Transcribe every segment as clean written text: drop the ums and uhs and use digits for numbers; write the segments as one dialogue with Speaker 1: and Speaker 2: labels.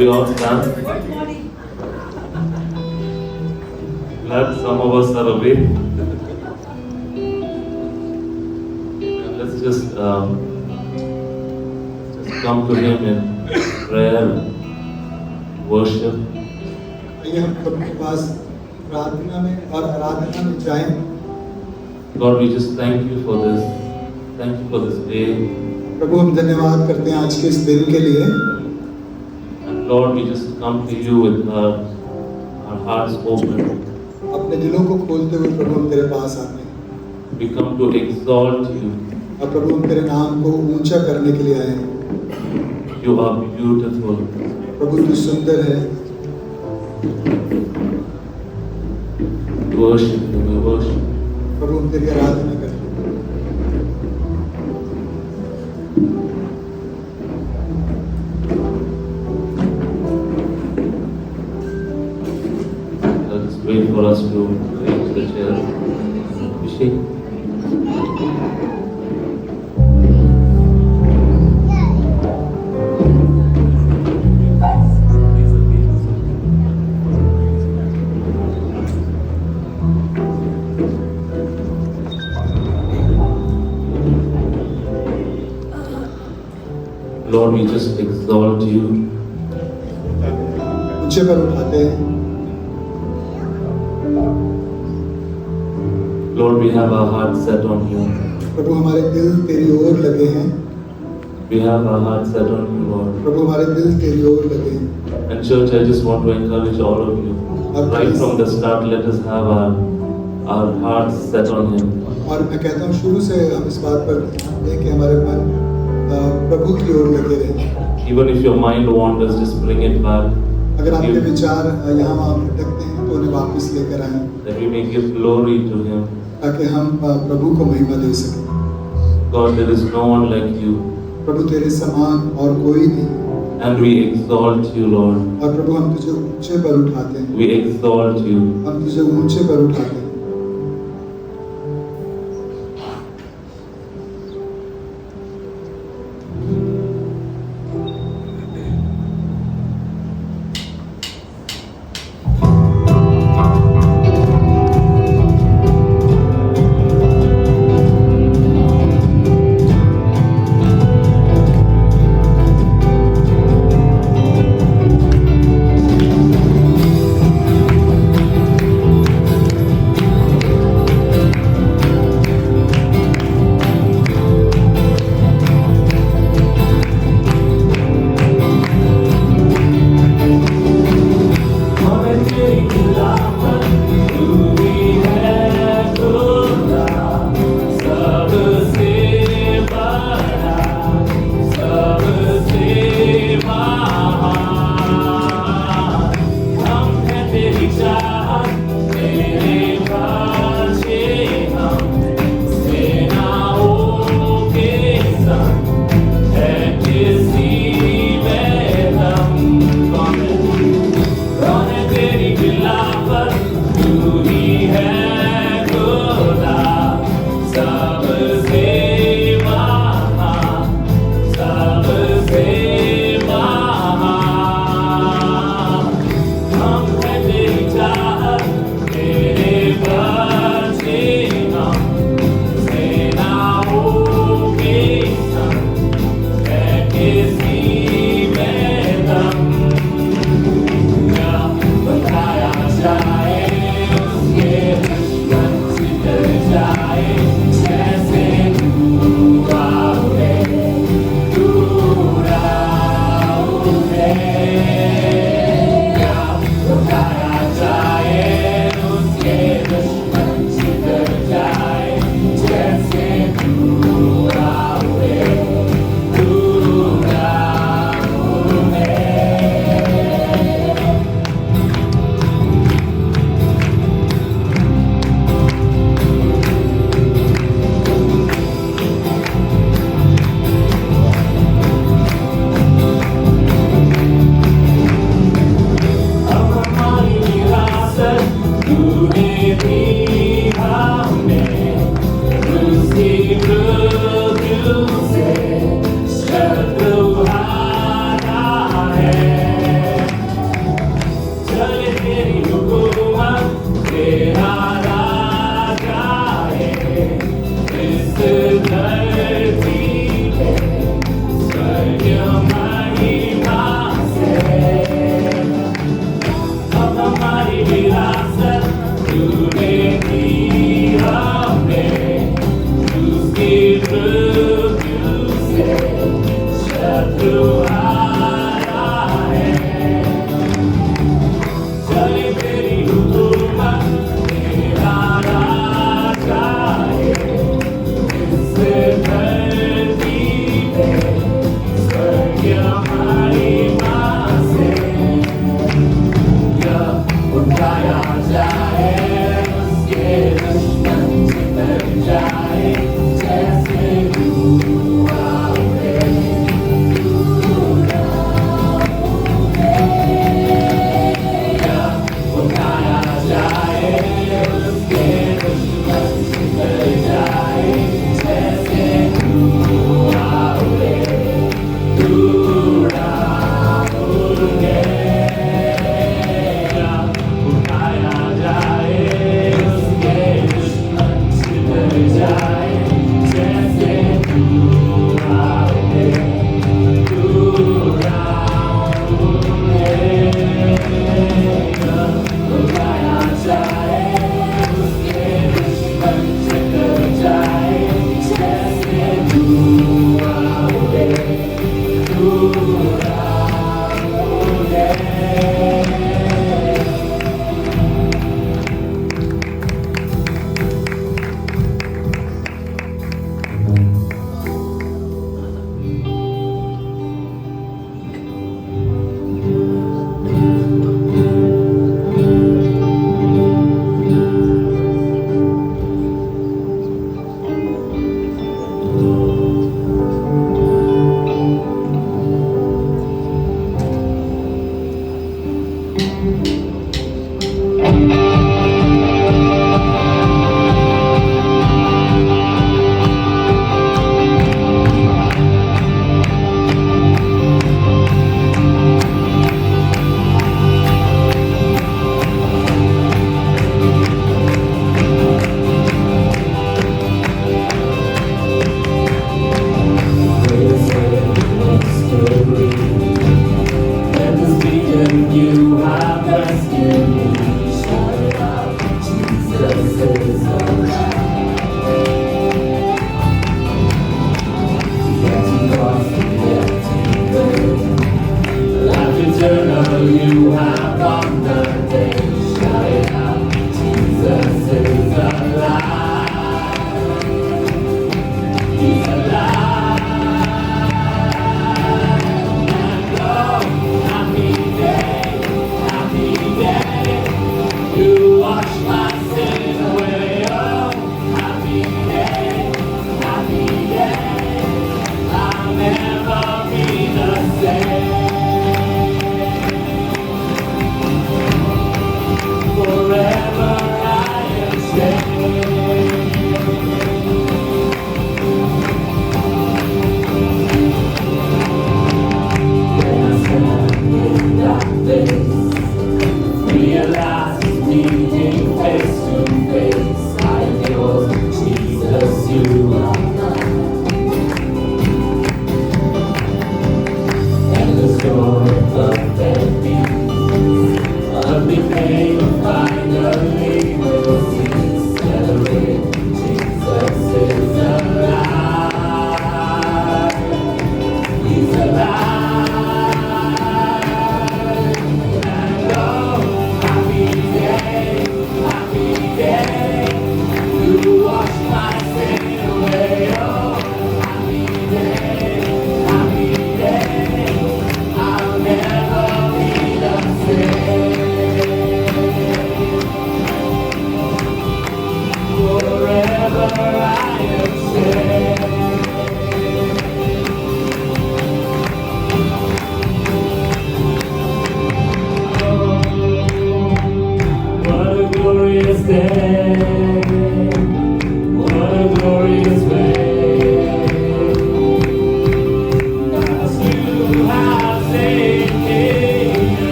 Speaker 1: we all stand? Glad some of us are awake. Let's just come to Him in prayer, worship.
Speaker 2: आइए हम प्रभु के पास प्रार्थना में और आराधना में जाएं।
Speaker 1: Lord, we just thank you for this. Thank you for this day.
Speaker 2: प्रभु हम धन्यवाद करते हैं आज के इस दिन के लिए।
Speaker 1: And Lord, we just come to you with our hearts open.
Speaker 2: अपने दिलों को खोलते हुए प्रभु हम तेरे पास आते हैं।
Speaker 1: We come to exalt you.
Speaker 2: और प्रभु हम तेरे नाम को ऊंचा करने के लिए आए हैं।
Speaker 1: You are beautiful.
Speaker 2: प्रभु तू सुंदर है।
Speaker 1: Worship you, we worship.
Speaker 2: प्रभु हम तेरी आराधना करते हैं।
Speaker 1: Let's wait for us to reach the chair. Abhishek. Lord, we just exalt you.
Speaker 2: ऊंचे पर उठाते हैं।
Speaker 1: Lord, we have our hearts set on you.
Speaker 2: प्रभु हमारे दिल तेरी ओर लगे हैं।
Speaker 1: We have our hearts set on you, Lord.
Speaker 2: प्रभु हमारे दिल तेरी ओर लगे हैं।
Speaker 1: And church, I just want to encourage all of you. Right from the start, let us have our hearts set on Him.
Speaker 2: और मैं कहता हूँ शुरू से हम इस बात पर ध्यान दें कि हमारे मन प्रभु की ओर लगे रहें।
Speaker 1: Even if your mind wanders, just bring it back.
Speaker 2: अगर आपके विचार यहाँ वहाँ भटकते हैं तो उन्हें वापस लेकर आएं
Speaker 1: That we may give glory to Him.
Speaker 2: ताकि हम प्रभु को महिमा दे सकें।
Speaker 1: God, there is no one like you.
Speaker 2: प्रभु तेरे समान और कोई नहीं।
Speaker 1: And we exalt you, Lord.
Speaker 2: और प्रभु हम तुझे ऊंचे पर उठाते हैं।
Speaker 1: We exalt you.
Speaker 2: हम तुझे ऊंचे पर उठाते हैं।
Speaker 1: तुम्हारा है। चले मेरी हुकूमत तेरा राजा है। इस धरती पे स्वर्ग हमारी माँ से यह उठाया जाए, उसके दुश्मन चितर जाए, जैसे धुआं उड़े।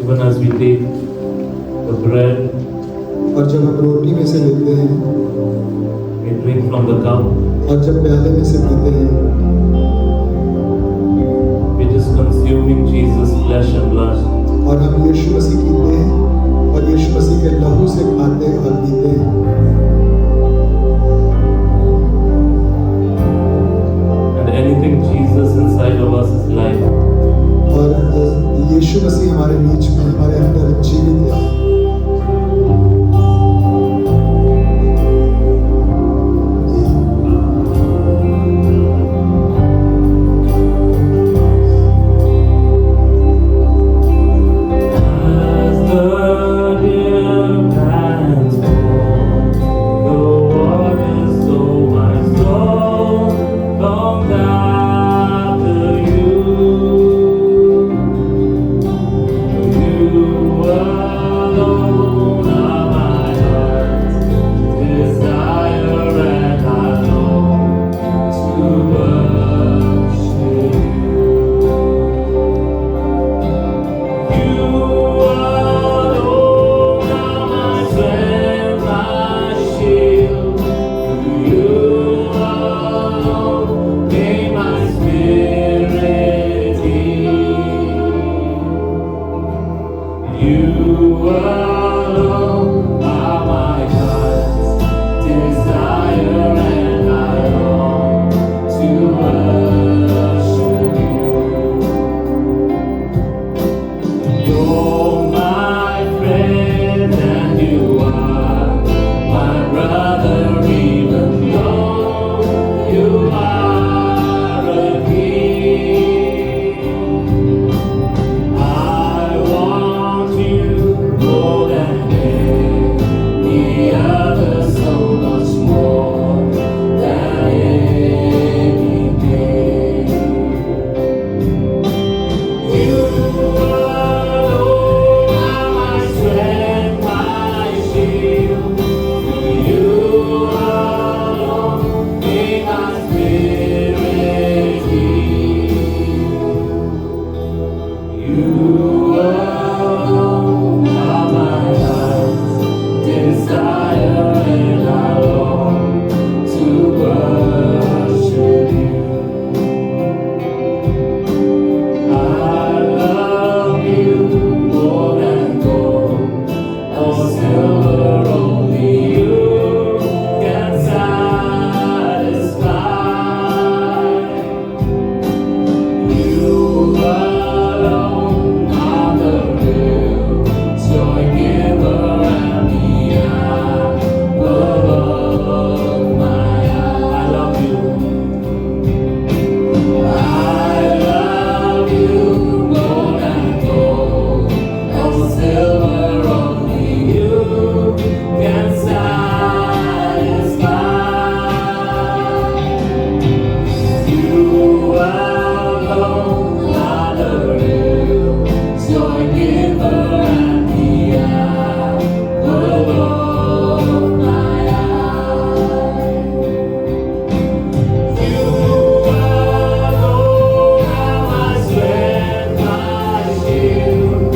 Speaker 1: Even as we take the bread,
Speaker 2: और जब हम रोटी में से लेते हैं
Speaker 1: we drink from the cup,
Speaker 2: और जब प्याले में से पीते हैं,
Speaker 1: we're just consuming Jesus' flesh and blood.
Speaker 2: और हम यीशु मसीह पीते हैं और यीशु मसीह के लहू से खाते और पीते हैं।
Speaker 1: And anything Jesus inside of us is life.
Speaker 2: और यीशु मसीह हमारे बीच में, हमारे अंदर जीवित है।
Speaker 1: As the deer pants for the waters, so my soul longs after you. You alone are my heart's desire, and I long to worship you. You alone are my strength, my shield. You alone may my spirit heal. You alone are my heart's desire, and I long to worship you. You're my friend and you are my brother, even though you are a king. I want you more than any other, so much more than anything. You alone are my strength, my shield. You alone make my spirit heal. You alone are my heart's desire, and I long to worship you. I love you more than gold or silver, only you can satisfy. You alone are the real joy giver, and the apple of my eye. I love you. I love you more than gold or silver, only you can satisfy. You alone are the real joy giver, and the apple of my eye. You alone are my strength, my shield.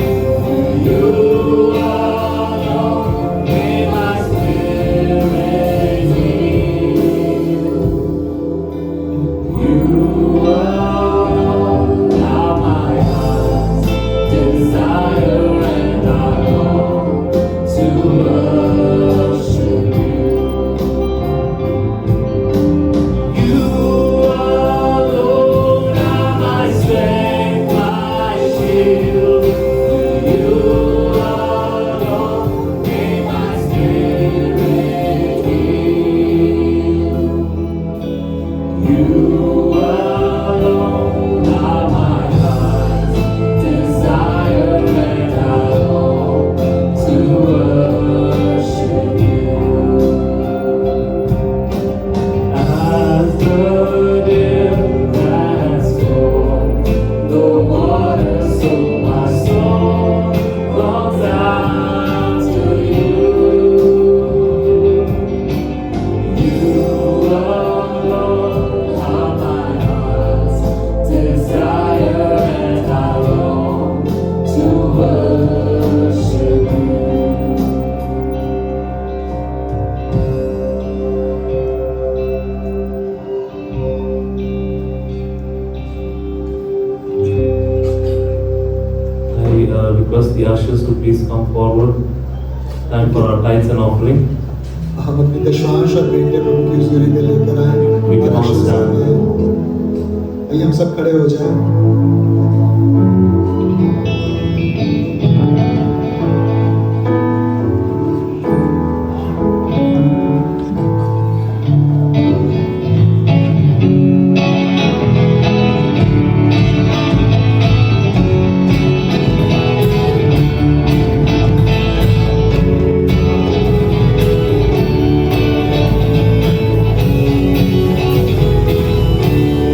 Speaker 1: You alone make my spirit heal. You alone are my heart's desire, and I long request the ushers to please come forward. Time for our tithes and offering.
Speaker 2: हम अपनी दशमांश और भेंटें प्रभु की हुजूरी में लेकर आए
Speaker 1: We can
Speaker 2: और
Speaker 1: all
Speaker 2: आशीष
Speaker 1: stand.
Speaker 2: देते हैं। आइए हम सब खड़े हो जाएं।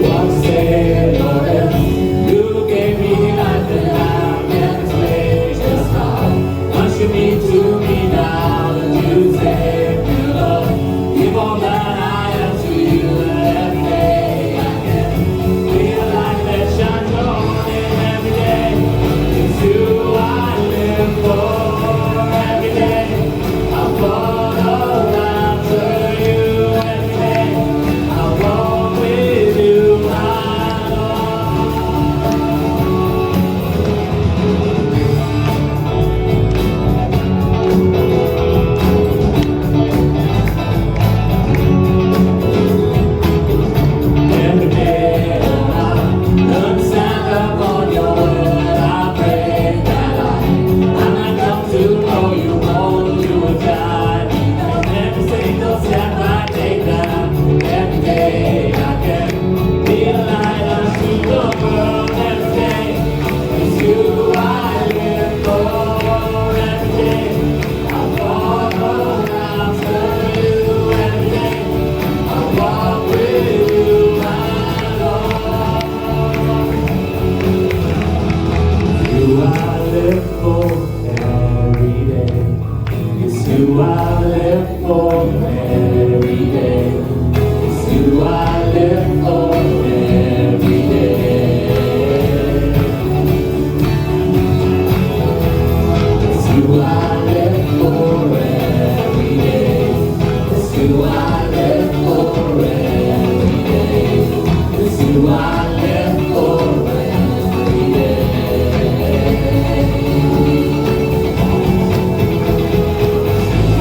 Speaker 1: What say, Lord, if you gave me life and have and pleasures now? Usher me to me now that you save me, Lord. Give all that I am to you every day. I can be a light that shines on in every day. It's you I live for every day. I follow after you every day. I walk with you, my Lord. Every day I learn to stand up on your word. I pray that I might come to know you more. You will guide me every single step I take. That every day I can be a light unto the world. Every day it's you I live for. Every day I follow after you. Every day I walk with you, my Lord. You I live for every day. It's you I live for every day. It's you I live for every day. It's you I live for every day. It's you I live for every day. It's you I live for every day.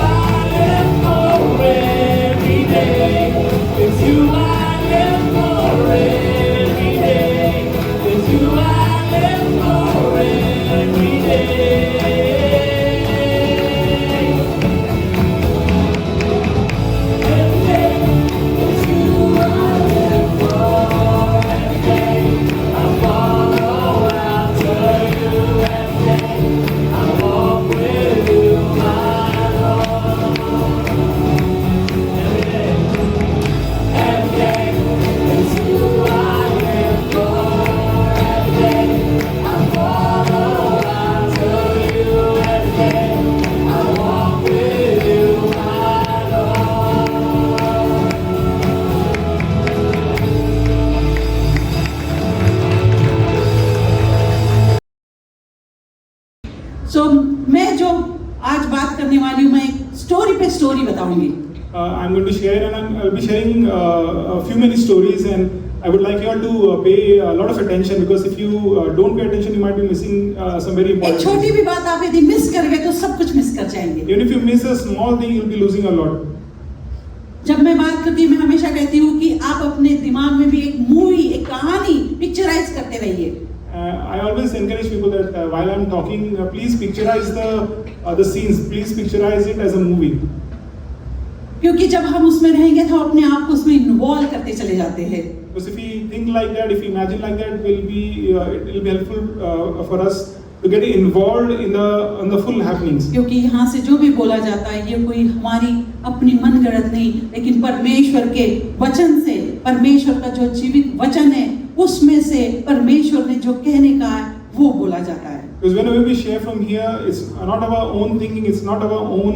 Speaker 1: I live for every day. It's you I live for every day. It's you I live for every day. Every day, it's you I live for. Every day, I follow after you. Every day, I walk with you, my Lord. Every day, it's you I live for. Every day, I follow after you. Every day, I walk with you, my Lord.
Speaker 3: सो मैं जो आज बात करने वाली हूँ मैं एक story पे स्टोरी बताऊंगी
Speaker 4: I'm going to share, and I'll be sharing a few many stories, and I would like you all to pay a lot of attention, because if you don't pay attention, you might be missing some very
Speaker 3: एक
Speaker 4: important
Speaker 3: छोटी
Speaker 4: things.
Speaker 3: भी बात आप यदि miss कर गए तो सब कुछ मिस कर जाएंगे
Speaker 4: Even if you miss a small thing, you'll be losing a lot.
Speaker 3: जब मैं बात करती हूँ मैं हमेशा कहती हूँ कि आप अपने दिमाग में भी एक मूवी एक कहानी पिक्चराइज करते रहिए
Speaker 4: I always encourage people that while I'm talking, please picturize the scenes. Please picturize it as a movie.
Speaker 3: क्योंकि जब हम उसमें रहेंगे तो अपने आप को उसमें इन्वॉल्व करते चले जाते हैं
Speaker 4: Because if we think like that, if we imagine like that, it will be helpful for us to get involved in the full happenings.
Speaker 3: क्योंकि यहाँ से जो भी बोला जाता है ये कोई हमारी अपनी मनगढ़ंत नहीं लेकिन परमेश्वर के वचन से परमेश्वर का जो जीवित वचन है उसमें से परमेश्वर ने जो कहने का है वो बोला जाता है
Speaker 4: Because whenever we share from here, it's not our own thinking, it's not our own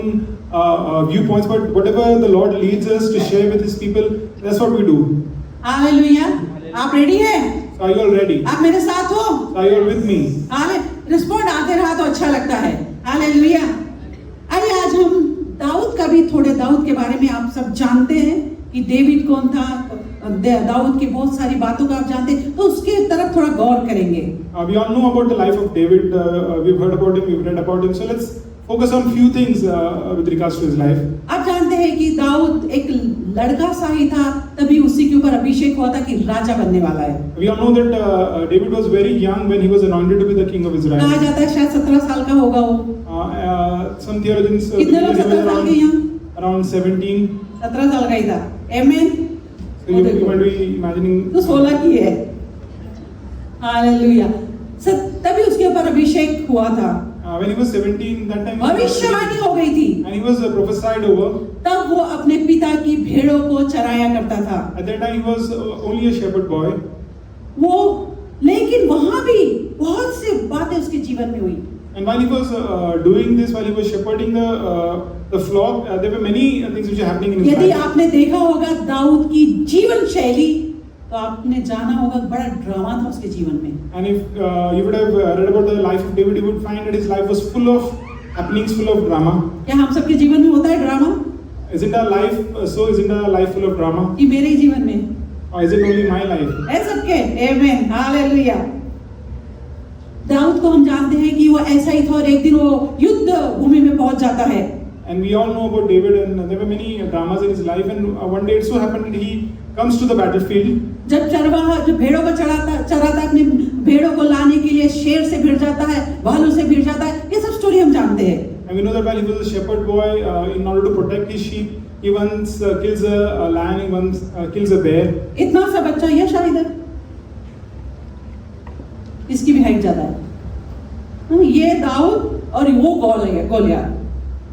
Speaker 4: viewpoints, but whatever the Lord leads us to share with His people, that's what we do.
Speaker 3: Hallelujah आप ready हैं
Speaker 4: So are you all ready?
Speaker 3: आप मेरे साथ हो
Speaker 4: Are you all with me?
Speaker 3: हाले respond आते रहा तो अच्छा लगता है हालेलुया अरे आज हम दाऊद का भी थोड़े दाऊद के बारे में आप सब जानते हैं कि डेविड कौन था दाऊद की बहुत सारी बातों को आप जानते हैं, तो उसके तरफ थोड़ा गौर करेंगे।
Speaker 4: We all know about the life of David. We've heard about him, we've read about him. So let's focus on few things with regards to his life.
Speaker 3: आप जानते हैं कि दाऊद एक लड़का सा ही था, तभी उसी के ऊपर अभिषेक हुआ था कि राजा बनने वाला है।
Speaker 4: We all know that David was very young when he was anointed to be the king of Israel.
Speaker 3: कहा जाता है शायद 17 साल का होगा वो।
Speaker 4: Some theologians
Speaker 3: कितने लोग 17 साल के यहाँ?
Speaker 4: around 17.
Speaker 3: 17 साल का ही था। Amen?
Speaker 4: So you might be imagining.
Speaker 3: तो 16 की है। हालेलुया। तभी उसके ऊपर अभिषेक हुआ था।
Speaker 4: When he was 17, that time
Speaker 3: भविष्यवाणी हो गई थी।
Speaker 4: and he was prophesied over.
Speaker 3: तब वो अपने पिता की भेड़ों को चराया करता था।
Speaker 4: At that time he was only a shepherd boy.
Speaker 3: वो लेकिन वहां भी बहुत सी बातें उसके जीवन में हुई।
Speaker 4: And while he was doing this, while he was shepherding the flock, there were many things which are happening in his
Speaker 3: यदि
Speaker 4: life.
Speaker 3: आपने देखा होगा दाऊद की जीवन शैली, तो आपने जाना होगा बड़ा ड्रामा था उसके जीवन में।
Speaker 4: And if you would have read about the life of David, you would find that his life was full of happenings, full of drama.
Speaker 3: क्या हम सबके जीवन में होता है drama?
Speaker 4: Isn't our life so? Isn't our life full of drama?
Speaker 3: कि मेरे ही जीवन में
Speaker 4: Or is it only my life?
Speaker 3: है सबके? आमेन, हालेलुया। दाऊद को हम जानते हैं कि वो ऐसा ही था और एक दिन वो युद्ध भूमि में पहुंच जाता है।
Speaker 4: And we all know about David, and there were many dramas in his life. And one day it so happened that he comes to the battlefield.
Speaker 3: जब चरवाहा जो भेड़ों को चराता अपने भेड़ों को लाने के लिए शेर से भिड़ जाता है, भालू से भिड़ जाता है, ये सब स्टोरी हम जानते हैं।
Speaker 4: And we know that while he was a shepherd boy, in order to protect his sheep, he once kills a lion, he once kills a bear.
Speaker 3: इतना सा बच्चा ये शायद है, इसकी भी हाइट ज्यादा है। ये दाऊद और वो गोलियत,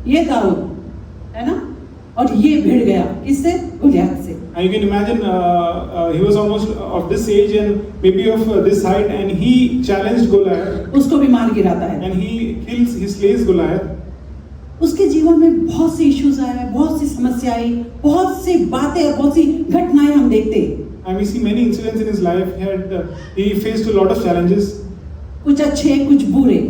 Speaker 3: ये दाऊद है ना, और ये भिड़ गया किससे? गोलियत से।
Speaker 4: And you can imagine he was almost of this age and maybe of this height, and he challenged Goliath.
Speaker 3: उसको भी मार गिराता है।
Speaker 4: And he slays Goliath.
Speaker 3: उसके जीवन में बहुत सी इश्यूज आए, बहुत सी समस्या आई, बहुत सी बातें और बहुत सी घटनाएं हम देखते हैं।
Speaker 4: And we see many incidents in his life. He faced a lot of challenges.
Speaker 3: कुछ अच्छे, कुछ बुरे।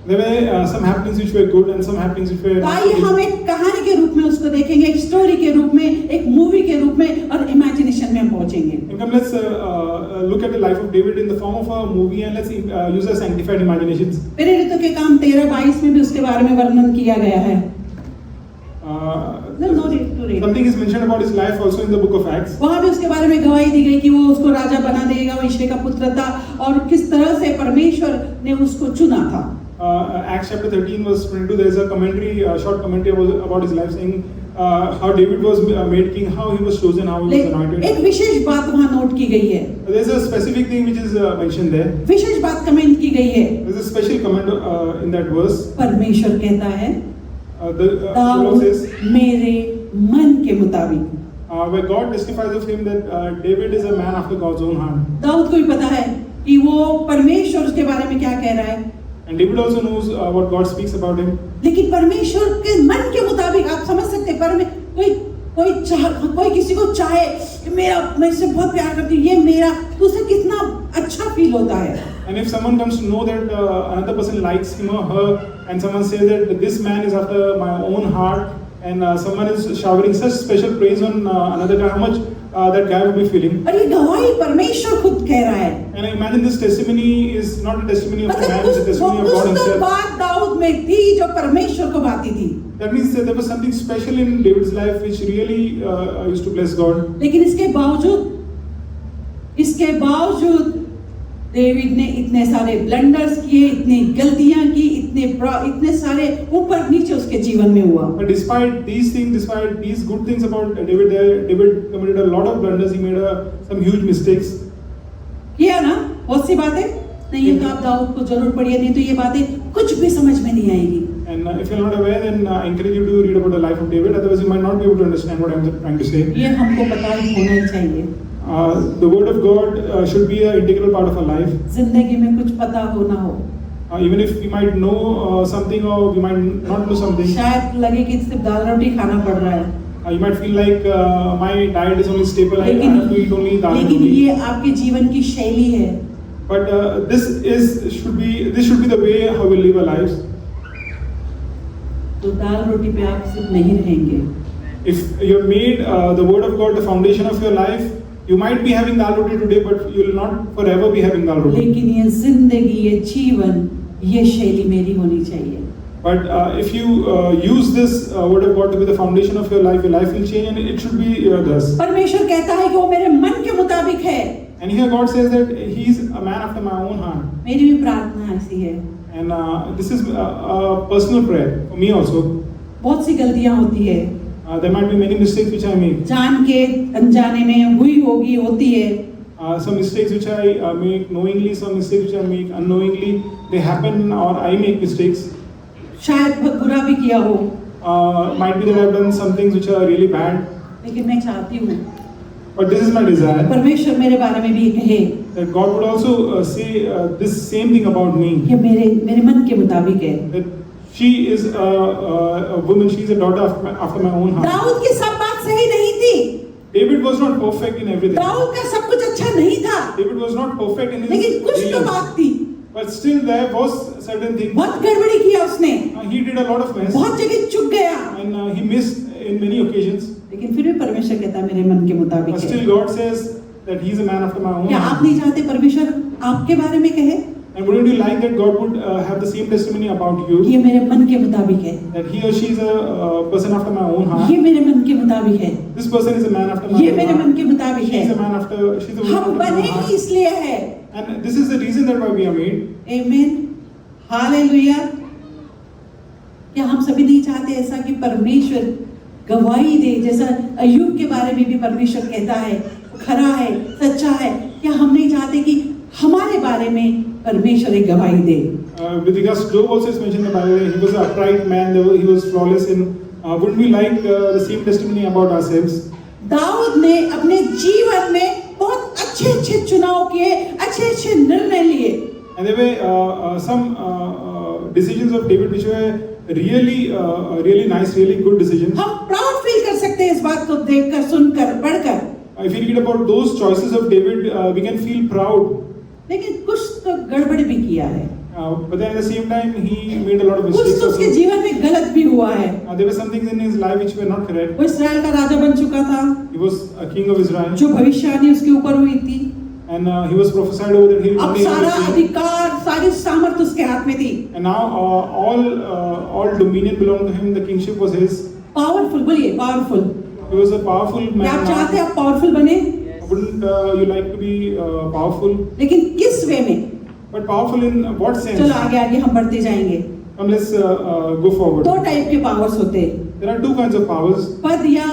Speaker 4: There were some happenings which were good and some happenings which were.
Speaker 3: तो आइए हम एक कहानी के रूप में उसको देखेंगे, एक स्टोरी के रूप में, एक मूवी के रूप में, और इमेजिनेशन में हम पहुंचेंगे।
Speaker 4: And come, let's look at the life of David in the form of a movie, and let's use our sanctified imaginations.
Speaker 3: प्रेरितों के काम 13-22 में भी उसके बारे में वर्णन किया गया है। No need to read.
Speaker 4: Something is mentioned about his life also in the book of Acts.
Speaker 3: वहाँ भी उसके बारे में गवाही दी गई कि वो उसको राजा बना देगा, वो ईश्वर का पुत्र था और किस तरह से परमेश्वर ने उसको चुना था।
Speaker 4: Acts chapter 13 verse 22, there is a commentary, short commentary about his life, saying how David was made king, how he was chosen, how he was anointed.
Speaker 3: एक विशेष बात वहाँ नोट की गई है।
Speaker 4: There is a specific thing which is mentioned there.
Speaker 3: विशेष बात comment की गई है।
Speaker 4: There is a special comment in that verse.
Speaker 3: परमेश्वर कहता है,
Speaker 4: The Lord
Speaker 3: दाऊद
Speaker 4: says,
Speaker 3: मेरे मन के मुताबिक।
Speaker 4: where God testifies of him that David is a man after God's own heart.
Speaker 3: Dawood को भी पता है कि वो परमेश्वर उसके बारे में क्या कह रहा है।
Speaker 4: And David also knows what God speaks about him.
Speaker 3: लेकिन परमेश्वर के मन के मुताबिक आप समझ सकते हैं, कोई किसी को चाहे कि मैं इससे बहुत प्यार करती हूँ, ये मेरा, तो उसे कितना अच्छा फील होता है।
Speaker 4: And if someone comes to know that another person likes him or her, and someone says that this man is after my own heart, and someone is showering such special praise on another guy, how much that guy will be feeling.
Speaker 3: और ये गवाही परमेश्वर खुद कह रहा है।
Speaker 4: And I imagine this testimony is not a testimony of a man, it's a testimony of God
Speaker 3: कुछ तो
Speaker 4: himself.
Speaker 3: बात दाऊद में थी जो परमेश्वर को भाती थी।
Speaker 4: That means that there was something special in David's life which really used to bless God.
Speaker 3: लेकिन इसके बावजूद डेविड ने इतने सारे ब्लंडर्स किए, इतनी गलतियां की, इतने सारे ऊपर नीचे उसके जीवन में हुआ।
Speaker 4: But despite these things, despite these good things about David, David committed a lot of blunders. He made some huge mistakes.
Speaker 3: किया ना, बहुत सी बातें नहीं, ये तो आप दाऊद को जरूर पढ़िए, नहीं तो ये बातें कुछ भी समझ में नहीं आएगी।
Speaker 4: And if you're not aware, then I encourage you to read about the life of David. Otherwise, you might not be able to understand what I'm trying to say.
Speaker 3: ये हमको पता होना ही चाहिए।
Speaker 4: The word of God should be an integral part of our life.
Speaker 3: जिंदगी में कुछ पता हो ना हो,
Speaker 4: Even if we might know something or we might not know something,
Speaker 3: शायद लगे कि सिर्फ दाल रोटी खाना पड़ रहा है,
Speaker 4: you might feel like my diet is only staple. I have to eat only dal
Speaker 3: लेकिन
Speaker 4: roti.
Speaker 3: ये आपके जीवन की शैली है।
Speaker 4: But this should be the way how we live our lives.
Speaker 3: तो दाल रोटी पे आप सिर्फ नहीं रहेंगे।
Speaker 4: If you're made the word of God the foundation of your life, You might be having dal roti today, but you will not forever be having dal roti.
Speaker 3: लेकिन ये जिंदगी, ये जीवन, ये शैली मेरी होनी चाहिए।
Speaker 4: But if you use this word of God to be the foundation of your life will change, and it should be thus.
Speaker 3: परमेश्वर कहता है कि वो मेरे मन के मुताबिक है।
Speaker 4: And here God says that He is a man after my own heart.
Speaker 3: मेरी भी प्रार्थना ऐसी है।
Speaker 4: And this is a personal prayer for me also.
Speaker 3: बहुत सी गलतियां होती है,
Speaker 4: There might be many mistakes which I make.
Speaker 3: जान के अनजाने में हुई होगी, होती है।
Speaker 4: Some mistakes which I make knowingly, some mistakes which I make unknowingly. They happen, or I make mistakes.
Speaker 3: शायद बहुत बुरा भी किया हो,
Speaker 4: Might be that I've done some things which are really bad.
Speaker 3: लेकिन मैं चाहती हूँ
Speaker 4: But this is my desire
Speaker 3: परमेश्वर मेरे बारे में भी कहे
Speaker 4: that God would also say this same thing about me.
Speaker 3: कि मेरे मन के मुताबिक है।
Speaker 4: That she is a woman, she is a daughter after my own heart.
Speaker 3: Dawood की सब बात सही नहीं थी,
Speaker 4: David was not perfect in everything.
Speaker 3: Dawood का सब कुछ अच्छा नहीं था,
Speaker 4: David was not perfect in his
Speaker 3: लेकिन कुछ तो
Speaker 4: dealings.
Speaker 3: बात थी।
Speaker 4: But still there was certain things.
Speaker 3: बहुत गड़बड़ी किया उसने,
Speaker 4: He did a lot of mess.
Speaker 3: बहुत जगह चुक गया,
Speaker 4: And he missed in many occasions.
Speaker 3: लेकिन फिर भी परमेश्वर कहता मेरे मन के मुताबिक
Speaker 4: But
Speaker 3: है।
Speaker 4: still God says that he is a man after my own
Speaker 3: क्या आप
Speaker 4: heart.
Speaker 3: नहीं चाहते परमेश्वर आपके बारे में कहे
Speaker 4: And wouldn't you like that God would have the same testimony about
Speaker 3: कि
Speaker 4: you?
Speaker 3: ये मेरे मन के मुताबिक है,
Speaker 4: That he or she is a person after my own heart.
Speaker 3: ये मेरे मन के मुताबिक है,
Speaker 4: This person is a man after my
Speaker 3: ये
Speaker 4: own
Speaker 3: मेरे
Speaker 4: heart.
Speaker 3: मन के मुताबिक
Speaker 4: She's a
Speaker 3: है।
Speaker 4: man after, she's a woman
Speaker 3: हम
Speaker 4: after my
Speaker 3: बने
Speaker 4: own
Speaker 3: ही
Speaker 4: heart.
Speaker 3: इसलिए है।
Speaker 4: And this is the reason that why we are made.
Speaker 3: आमीन, हालेलुया। क्या हम सभी नहीं चाहते ऐसा कि परमेश्वर गवाही दे, जैसा अय्यूब के बारे में भी परमेश्वर कहता है खरा है, सच्चा है। क्या हम नहीं चाहते कि हमारे बारे में परमेश्वर एक गवाही दे?
Speaker 4: With regards to Job, also it's mentioned in the Bible, he was an upright man, he was flawless in. Wouldn't we like the same testimony about ourselves?
Speaker 3: Dawood ने अपने जीवन में बहुत अच्छे अच्छे चुनाव किए, अच्छे अच्छे निर्णय लिए।
Speaker 4: And there were some decisions of David which were really nice, really good decisions.
Speaker 3: हम प्राउड फील कर सकते हैं इस बात को देखकर, सुनकर, पढ़कर।
Speaker 4: If you read about those choices of David, we can feel proud.
Speaker 3: लेकिन कुछ तो गड़बड़ भी किया है,
Speaker 4: But then at the same time, he made a lot of
Speaker 3: कुछ
Speaker 4: mistakes.
Speaker 3: तो उसके
Speaker 4: Also.
Speaker 3: जीवन में गलत भी हुआ है।
Speaker 4: There were some things in his life which were not correct.
Speaker 3: वो इस्राएल का राजा बन चुका था,
Speaker 4: He was a king of Israel,
Speaker 3: जो भविष्यवाणी उसके ऊपर हुई थी।
Speaker 4: and he was prophesied over that he will
Speaker 3: अब
Speaker 4: be
Speaker 3: सारा
Speaker 4: king.
Speaker 3: अधिकार, सारी सामर्थ उसके हाथ में थी।
Speaker 4: And now all dominion belonged to him. The kingship was his.
Speaker 3: Powerful, बोलिए powerful.
Speaker 4: He was a powerful
Speaker 3: क्या
Speaker 4: man.
Speaker 3: आप
Speaker 4: Now.
Speaker 3: चाहते हैं आप पावरफुल बने?
Speaker 4: Wouldn't you like to be powerful?
Speaker 3: लेकिन किस वे में?
Speaker 4: But powerful in what sense?
Speaker 3: चलो आगे आगे हम बढ़ते जाएंगे।
Speaker 4: Come, let's go forward.
Speaker 3: दो टाइप के पावर्स होते हैं,
Speaker 4: There are two kinds of powers.
Speaker 3: पद या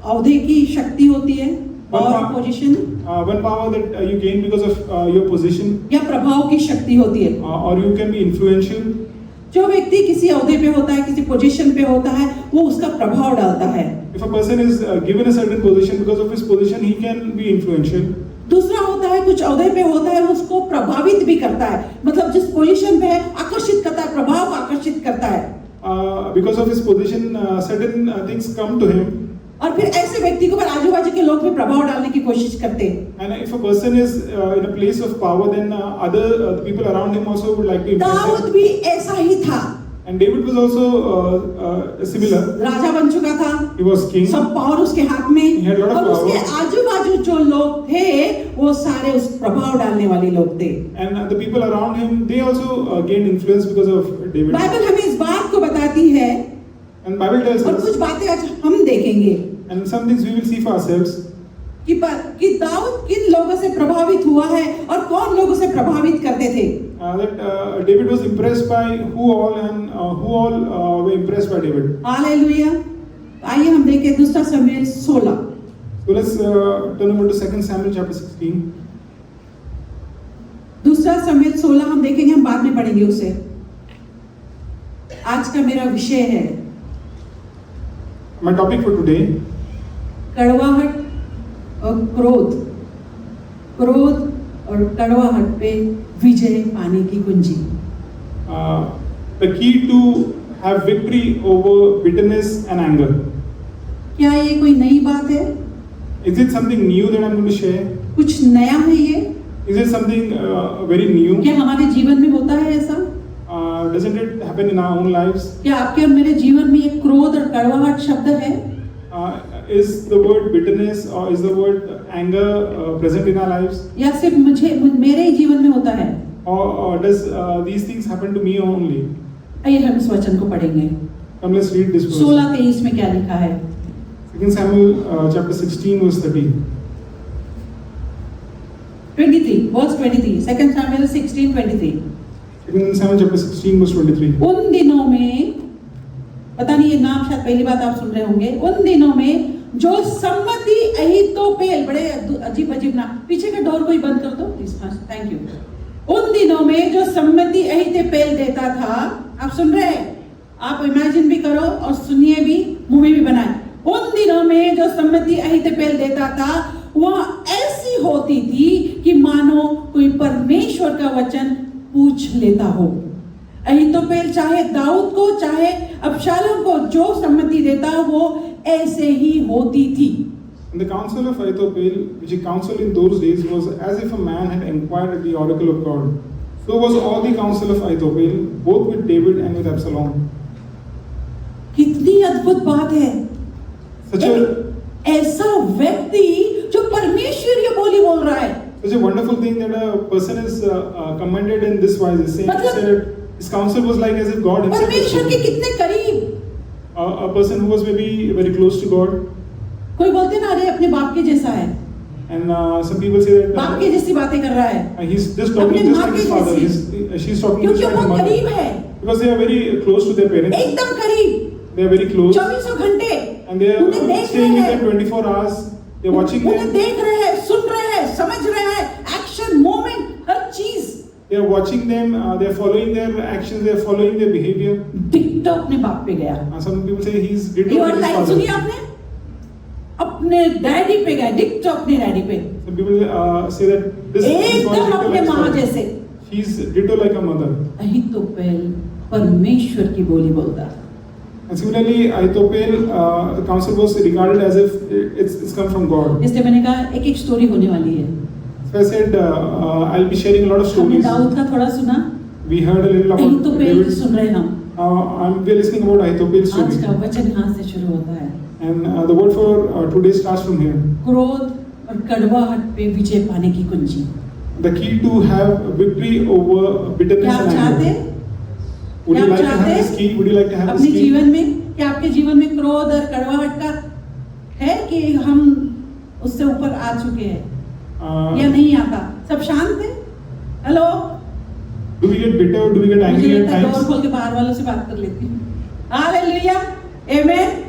Speaker 3: औहदे की शक्ति होती है और
Speaker 4: One
Speaker 3: position,
Speaker 4: One power that you gain because of your position,
Speaker 3: या प्रभाव की शक्ति होती है।
Speaker 4: or you can be influential.
Speaker 3: जो व्यक्ति किसी औहदे पे होता है, किसी पोजीशन पे होता है, वो उसका प्रभाव डालता है।
Speaker 4: If a person is given a certain position, because of his position, he can be influential.
Speaker 3: दूसरा होता है कुछ औहदे पे होता है, उसको प्रभावित भी करता है, मतलब जिस पोजीशन पे है आकर्षित करता है, प्रभाव आकर्षित करता है।
Speaker 4: Because of his position, certain things come to him.
Speaker 3: और फिर ऐसे व्यक्ति के ऊपर आजू बाजू के लोग भी प्रभाव डालने की कोशिश करते हैं।
Speaker 4: And if a person is in a place of power, then other people around him also would like to influence
Speaker 3: Dawood
Speaker 4: him.
Speaker 3: भी ऐसा ही था,
Speaker 4: And David was also similar.
Speaker 3: राजा बन चुका था,
Speaker 4: He was king.
Speaker 3: सब पावर उसके हाथ में,
Speaker 4: He had a lot of
Speaker 3: और उसके
Speaker 4: power.
Speaker 3: आजू बाजू जो लोग थे वो सारे उस प्रभाव डालने वाले लोग थे।
Speaker 4: And the people around him, they also gained influence because of David.
Speaker 3: Bible हमें इस बात को बताती है,
Speaker 4: And Bible tells
Speaker 3: और
Speaker 4: us,
Speaker 3: कुछ बातें आज हम देखेंगे
Speaker 4: and some things we will see for ourselves,
Speaker 3: कि दाऊद किन लोगों से प्रभावित हुआ है और कौन लोगों से प्रभावित करते थे।
Speaker 4: that David was impressed by who all, and who all were impressed by David.
Speaker 3: Hallelujah. आइए हम देखें दूसरा शमूएल 16।
Speaker 4: So let's turn over to 2 Samuel chapter 16.
Speaker 3: दूसरा शमूएल 16 हम देखेंगे, हम बाद में पढ़ेंगे उसे। आज का मेरा विषय है
Speaker 4: My topic for today,
Speaker 3: कड़वाहट और क्रोध, क्रोध और कड़वाहट पे विजय पाने की कुंजी।
Speaker 4: the key to have victory over bitterness and anger.
Speaker 3: क्या ये कोई नई बात है?
Speaker 4: Is it something new that I'm going to share?
Speaker 3: कुछ नया है ये?
Speaker 4: Is it something very new?
Speaker 3: क्या हमारे जीवन में होता है ऐसा?
Speaker 4: Doesn't it happen in our own lives?
Speaker 3: क्या आपके और मेरे जीवन में ये क्रोध और कड़वाहट शब्द है?
Speaker 4: is the word bitterness or is the word anger present in our lives?
Speaker 3: या सिर्फ मेरे ही जीवन में होता है?
Speaker 4: Or does these things happen to me only?
Speaker 3: आइए हम इस वचन को पढ़ेंगे।
Speaker 4: Come, let's read this verse.
Speaker 3: 16:23 में क्या लिखा है?
Speaker 4: 2 Samuel chapter 16 verse 30.
Speaker 3: 23, verse 23, 2 Samuel 16:23।
Speaker 4: 2 Samuel chapter 16 verse 23.
Speaker 3: उन दिनों में, पता नहीं ये नाम शायद पहली बात आप सुन रहे होंगे, उन दिनों में जो सम्मति अहीतोपेल, बड़े अजीब अजीब नाम, पीछे का डोर कोई बंद कर दो प्लीज, हाँ थैंक यू। उन दिनों में जो सम्मति अहीतोपेल देता था, आप सुन रहे हैं, आप इमेजिन भी करो और सुनिए भी, मुंह में भी बनाए। उन दिनों में जो सम्मति अहीतोपेल देता था वह ऐसी होती थी कि मानो कोई परमेश्वर का वचन पूछ लेता हो। अहीतोपेल चाहे दाऊद को चाहे अबशालोम को जो सम्मति देता वो ऐसे ही होती थी।
Speaker 4: And the counsel of Ahithophel, which he counseled in those days, was as if a man had inquired at the oracle of God. So was all the counsel of Ahithophel, both with David and with Absalom.
Speaker 3: कितनी अद्भुत बात है।
Speaker 4: Such a
Speaker 3: ऐसा व्यक्ति जो परमेश्वरीय बोली बोल रहा है।
Speaker 4: Such a wonderful thing that a person is commended in this wise. Is saying that his counsel was like as if God himself.
Speaker 3: परमेश्वर के कितने करीब।
Speaker 4: A person who was maybe very close to God.
Speaker 3: कोई बोलते ना अरे अपने बाप के जैसा है।
Speaker 4: And some people say that
Speaker 3: बाप के जैसी बातें कर रहा है।
Speaker 4: He's just talking just like his father. She's talking just like his mother.
Speaker 3: करीब है।
Speaker 4: Because they are very close to their parents.
Speaker 3: एकदम करीब।
Speaker 4: They are very close.
Speaker 3: 24 घंटे।
Speaker 4: And they are staying with them 24 hours. They are watching them.
Speaker 3: उन्हें देख रहे हैं, सुन रहे हैं, समझ रहे हैं, एक्शन, मोमेंट, हर चीज।
Speaker 4: They are watching them. They are following their actions. They are following their behavior.
Speaker 3: डिक्टो अपने बाप पे गया।
Speaker 4: Some people say he's ditto
Speaker 3: ये
Speaker 4: like his
Speaker 3: लाइन
Speaker 4: father.
Speaker 3: सुनिए आपने? अपने डैडी पे गया, डिक्टो अपने डैडी पे।
Speaker 4: Some people say that this is
Speaker 3: एकदम अपने माँ जैसे।
Speaker 4: He's ditto like a mother.
Speaker 3: अहीतोपेल परमेश्वर की बोली बोलता था।
Speaker 4: And similarly, Ahithophel, the counsel was regarded as if it's come from God.
Speaker 3: इसलिए मैंने कहा एक एक स्टोरी होने वाली है।
Speaker 4: So I said I'll be sharing a lot of
Speaker 3: हमने
Speaker 4: stories.
Speaker 3: दाऊद का थोड़ा सुना,
Speaker 4: We heard a little about
Speaker 3: Ahithophel
Speaker 4: David.
Speaker 3: सुन रहे हैं हम।
Speaker 4: We are listening about Ahithophel's
Speaker 3: आज
Speaker 4: story.
Speaker 3: का वचन यहाँ से शुरू होता है।
Speaker 4: And the word for today starts from here.
Speaker 3: क्रोध और कड़वाहट पे विजय पाने की कुंजी।
Speaker 4: The key to have victory over
Speaker 3: क्या
Speaker 4: bitterness
Speaker 3: आप
Speaker 4: and
Speaker 3: चाहते
Speaker 4: anger.
Speaker 3: हैं?
Speaker 4: Would you
Speaker 3: क्या
Speaker 4: like to
Speaker 3: चाहते
Speaker 4: have
Speaker 3: हैं?
Speaker 4: this key? Would you like to have this
Speaker 3: अपने
Speaker 4: key?
Speaker 3: जीवन में क्या आपके जीवन में क्रोध और कड़वाहट का है कि हम उससे ऊपर आ चुके हैं या नहीं आता? सब शांत है? Hello?
Speaker 4: Do we get bitter? Do we get
Speaker 3: मुझे
Speaker 4: angry at
Speaker 3: लगता है डोर
Speaker 4: times?
Speaker 3: खोल के बाहर वालों से बात कर लेती हूँ। हालेलुया, आमेन।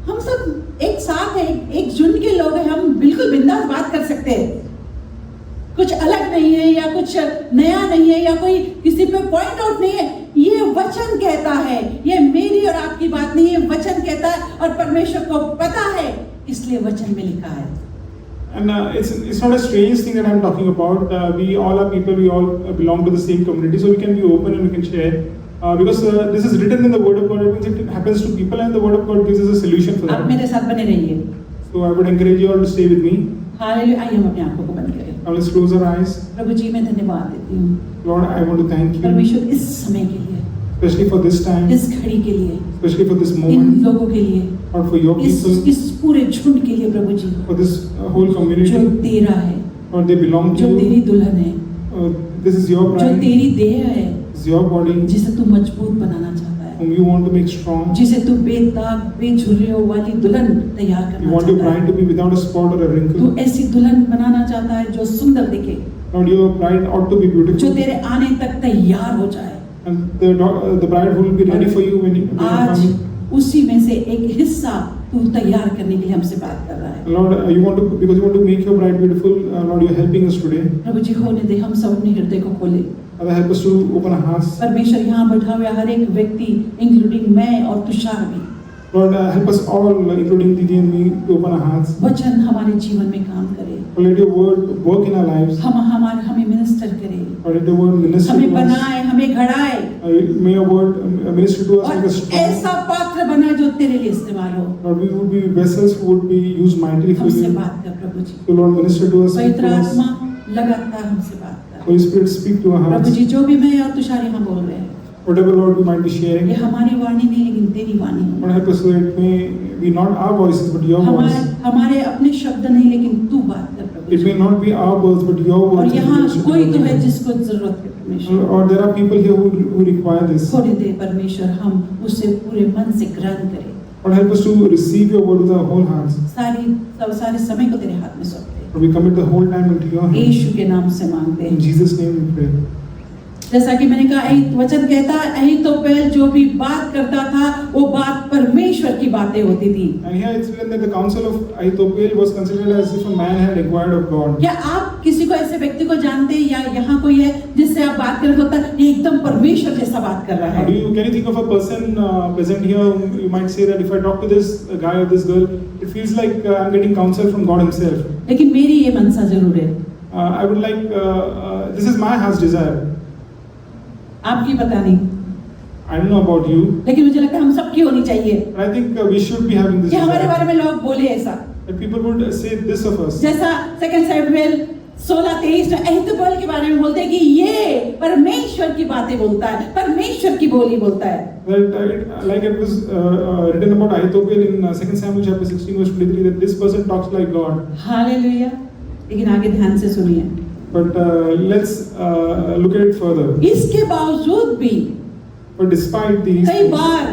Speaker 3: हम सब एक साथ हैं, एक झुंड के लोग हैं, हम बिल्कुल बिंदास बात कर सकते हैं। कुछ अलग नहीं है या कुछ नया नहीं है या कोई किसी पे पॉइंट आउट नहीं है। ये वचन कहता है, ये मेरी और आपकी बात नहीं है, वचन कहता है और परमेश्वर को पता है, इसलिए वचन में लिखा है।
Speaker 4: And it's not a strange thing that I'm talking about. We all are people. We all belong to the same community, so we can be open and we can share. Because this is written in the Word of God. It means it happens to people, and the Word of God gives us a solution for
Speaker 3: आप
Speaker 4: that.
Speaker 3: मेरे साथ बने रहिए।
Speaker 4: So I would encourage you all to stay with me.
Speaker 3: Hallelujah, आइए हम अपनी आंखों को बंद करें।
Speaker 4: Now let's close our eyes.
Speaker 3: प्रभु जी मैं धन्यवाद देती हूँ
Speaker 4: Lord, I want to thank you,
Speaker 3: परमेश्वर इस समय के लिए,
Speaker 4: especially for this time,
Speaker 3: इस घड़ी के लिए,
Speaker 4: especially for this
Speaker 3: in
Speaker 4: moment,
Speaker 3: लोगों के लिए,
Speaker 4: or for your people,
Speaker 3: इस पूरे झुंड के लिए प्रभु जी,
Speaker 4: for this whole
Speaker 3: जो
Speaker 4: community,
Speaker 3: तेरा है,
Speaker 4: or they belong to
Speaker 3: जो
Speaker 4: you.
Speaker 3: तेरी दुल्हन है,
Speaker 4: This is your
Speaker 3: जो
Speaker 4: bride,
Speaker 3: तेरी देह है,
Speaker 4: this is your body,
Speaker 3: जिसे तू मजबूत बनाना चाहता है,
Speaker 4: whom you want to make strong.
Speaker 3: जिसे तू बेदाग बेझुर्रियों वाली दुल्हन तैयार
Speaker 4: You
Speaker 3: करना
Speaker 4: want your
Speaker 3: चाहता
Speaker 4: bride
Speaker 3: है।
Speaker 4: to be without a spot or a
Speaker 3: तू
Speaker 4: wrinkle.
Speaker 3: ऐसी दुल्हन बनाना चाहता है जो सुंदर दिखे,
Speaker 4: Lord, your bride ought to be
Speaker 3: जो
Speaker 4: beautiful.
Speaker 3: तेरे आने तक तैयार हो जाए।
Speaker 4: And the bride who will be ready for you when you
Speaker 3: आज
Speaker 4: come.
Speaker 3: उसी में से एक हिस्सा तू तैयार करने के लिए हमसे बात कर रहा है।
Speaker 4: Lord, you want to, because you want to make your bride beautiful. Lord, you're helping us today.
Speaker 3: प्रभु जी होने दे, हम सब अपने हृदय को खोले।
Speaker 4: Father, help us to open our hearts.
Speaker 3: परमेश्वर यहाँ बैठा हुआ हर एक व्यक्ति, इंक्लूडिंग मैं और तुषार भी,
Speaker 4: Lord, help us all, including Didi and me, to open our hearts.
Speaker 3: वचन हमारे जीवन में काम करे,
Speaker 4: Let your word work in our lives.
Speaker 3: हमें मिनिस्टर करे,
Speaker 4: Or let your word minister
Speaker 3: हमें
Speaker 4: to us.
Speaker 3: बनाए, हमें घड़ाए
Speaker 4: May your word minister to us,
Speaker 3: और
Speaker 4: make us strong.
Speaker 3: ऐसा पात्र बनाए जो तेरे लिए इस्तेमाल हो।
Speaker 4: Lord, we would be vessels who would be used mightily for
Speaker 3: हमसे
Speaker 4: you.
Speaker 3: बात कर प्रभु जी।
Speaker 4: So Lord, minister to us. Speak
Speaker 3: पवित्र
Speaker 4: to us.
Speaker 3: आत्मा लगातार हमसे बात कर।
Speaker 4: Holy Spirit, speak to our
Speaker 3: Prabhu
Speaker 4: hearts.
Speaker 3: जी जो भी मैं और तुषार यहाँ बोल रहे हैं,
Speaker 4: whatever Lord we might be sharing.
Speaker 3: ये हमारी वाणी नहीं लेकिन तेरी वाणी हो।
Speaker 4: Lord, help us so it may be not our voices but your voice.
Speaker 3: हमारे अपने शब्द नहीं लेकिन तू बात कर प्रभु।
Speaker 4: It may not be our words but your
Speaker 3: और
Speaker 4: words.
Speaker 3: यहाँ कोई तो है जिसको जरूरत है परमेश्वर।
Speaker 4: Or there are people here who require this.
Speaker 3: थोड़ी देर परमेश्वर हम उससे पूरे मन से ग्रहण करें।
Speaker 4: Lord, help us to receive your word with our whole hearts.
Speaker 3: सारे समय को तेरे हाथ में सौंपते हैं।
Speaker 4: Lord, we commit the whole time into your hands.
Speaker 3: यीशु के नाम से मांगते
Speaker 4: In
Speaker 3: हैं।
Speaker 4: Jesus' name we pray.
Speaker 3: जैसा कि मैंने कहा वचन कहता है अहीतोपेल जो भी बात करता था वो बात परमेश्वर की बातें होती थी।
Speaker 4: And here it's written that the counsel of Ahithophel was considered as if a man had inquired of God.
Speaker 3: क्या आप किसी को ऐसे व्यक्ति को जानते हैं या यहाँ कोई है जिससे आप बात कर होता है ये एकदम परमेश्वर जैसा बात कर रहा है?
Speaker 4: Can you think of a person present here? You might say that if I talk to this guy or this girl, it feels like I'm getting counsel from God Himself.
Speaker 3: लेकिन मेरी ये मनसा जरूर है।
Speaker 4: I would like this is my heart's desire.
Speaker 3: आपकी पता नहीं।
Speaker 4: I don't know about you.
Speaker 3: लेकिन मुझे लगता है हम सबकी होनी चाहिए।
Speaker 4: But I think we should be having this
Speaker 3: कि हमारे
Speaker 4: desire.
Speaker 3: बारे में लोग बोले ऐसा।
Speaker 4: That people would say this of us.
Speaker 3: जैसा 2 सैमुएल 16:23 में अहीतोपेल के बारे में बोलते हैं कि ये परमेश्वर की बातें बोलता है, परमेश्वर की बोली बोलता है।
Speaker 4: That like it was written about Ahithophel in 2 Samuel chapter 16 verse 23 that this person talks like God.
Speaker 3: Hallelujah. लेकिन आगे ध्यान से सुनिए।
Speaker 4: But let's look at it further.
Speaker 3: इसके बावजूद भी
Speaker 4: But despite these,
Speaker 3: कई बार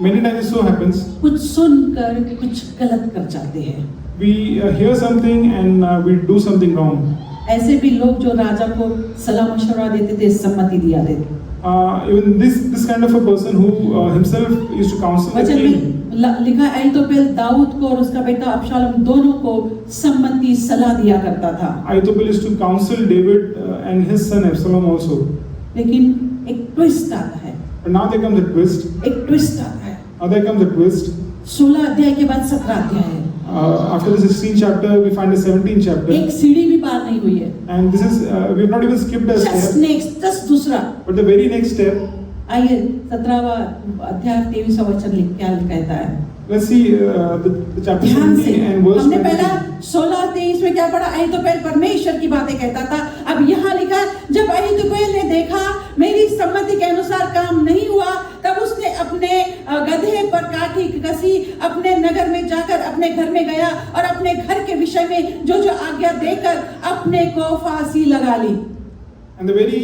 Speaker 4: many times it so happens
Speaker 3: कुछ सुनकर कुछ गलत कर जाते हैं।
Speaker 4: we hear something and we do something wrong.
Speaker 3: ऐसे भी लोग जो राजा को सलाह मशवरा देते थे, सम्मति दिया देते।
Speaker 4: Even this kind of a person who himself used to counsel the
Speaker 3: वचन
Speaker 4: king.
Speaker 3: में लिखा है अहीतोपेल दाऊद को और उसका बेटा अबशालोम दोनों को सम्मति सलाह दिया करता था।
Speaker 4: Ahithophel used to counsel David and his son Absalom also.
Speaker 3: लेकिन एक ट्विस्ट आता है।
Speaker 4: But now there comes a twist.
Speaker 3: एक ट्विस्ट आता है।
Speaker 4: Now there comes a twist.
Speaker 3: 16 अध्याय के बाद 17 अध्याय है।
Speaker 4: After the 16th chapter, we find the 17th chapter.
Speaker 3: एक सीढ़ी भी पार नहीं हुई है।
Speaker 4: And this is, we have not even skipped a
Speaker 3: Just
Speaker 4: step.
Speaker 3: next, just दूसरा।
Speaker 4: But the very next step,
Speaker 3: आइए 17वां अध्याय 23वां वचन क्या कहता है?
Speaker 4: let's see the chapter
Speaker 3: ध्यान से
Speaker 4: 17 and verse
Speaker 3: हमने पहला
Speaker 4: 23.
Speaker 3: 16-23 में क्या पढ़ा? अहीतोपेल परमेश्वर की बातें कहता था। अब यहाँ लिखा जब अहीतोपेल ने देखा मेरी सम्मति के अनुसार काम नहीं हुआ तब उसने अपने गधे पर काठी कसी, अपने नगर में जाकर अपने घर में गया और अपने घर के विषय में जो जो आज्ञा देकर अपने को फांसी लगा ली।
Speaker 4: And the very,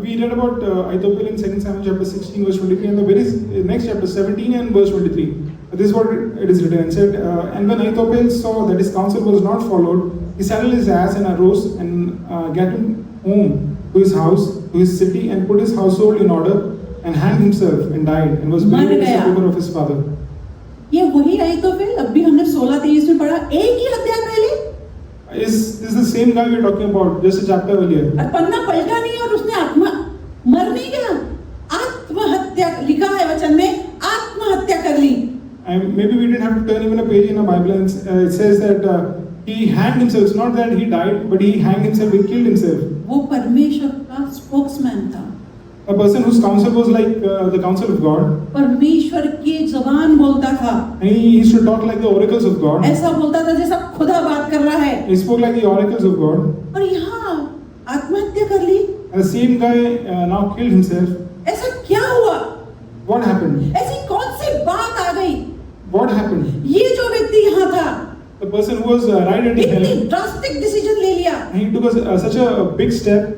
Speaker 4: we read about Ahithophel in 2 Samuel chapter 16 verse 23 and the very next chapter 17 and verse 23. This is what it is written and said, and when Ahithophel saw that his counsel was not followed, he saddled his ass and arose and got him home to his house, to his city and put his household in order and hanged himself and died and was buried in the sepulchre of his father.
Speaker 3: ये वही अहीतोपेल अब भी हमने 16-23 में पढ़ा, एक ही अध्याय पहले।
Speaker 4: Is this the same guy we are talking about just a chapter earlier?
Speaker 3: और पन्ना पलटा नहीं और उसने मर नहीं गया, आत्महत्या लिखा है वचन में, आत्महत्या कर ली।
Speaker 4: And maybe we didn't have to turn even a page in our Bible and it says that he hanged himself. It's not that he died, but he hanged himself, he killed himself.
Speaker 3: वो परमेश्वर का spokesman था।
Speaker 4: A person whose counsel was like the counsel of God.
Speaker 3: परमेश्वर की ज़बान बोलता था।
Speaker 4: And he used to talk like the oracles of God.
Speaker 3: ऐसा बोलता था जैसा खुदा बात कर रहा है।
Speaker 4: He spoke like the oracles of God.
Speaker 3: और यहाँ आत्महत्या कर ली।
Speaker 4: And the same guy now killed himself.
Speaker 3: ऐसा क्या हुआ?
Speaker 4: What happened?
Speaker 3: ऐसी कौन सी बात आ गई?
Speaker 4: What happened?
Speaker 3: ये जो व्यक्ति यहाँ था,
Speaker 4: The person who was right at the
Speaker 3: इतनी
Speaker 4: helm.
Speaker 3: ड्रास्टिक डिसीजन ले लिया।
Speaker 4: And he took such a big step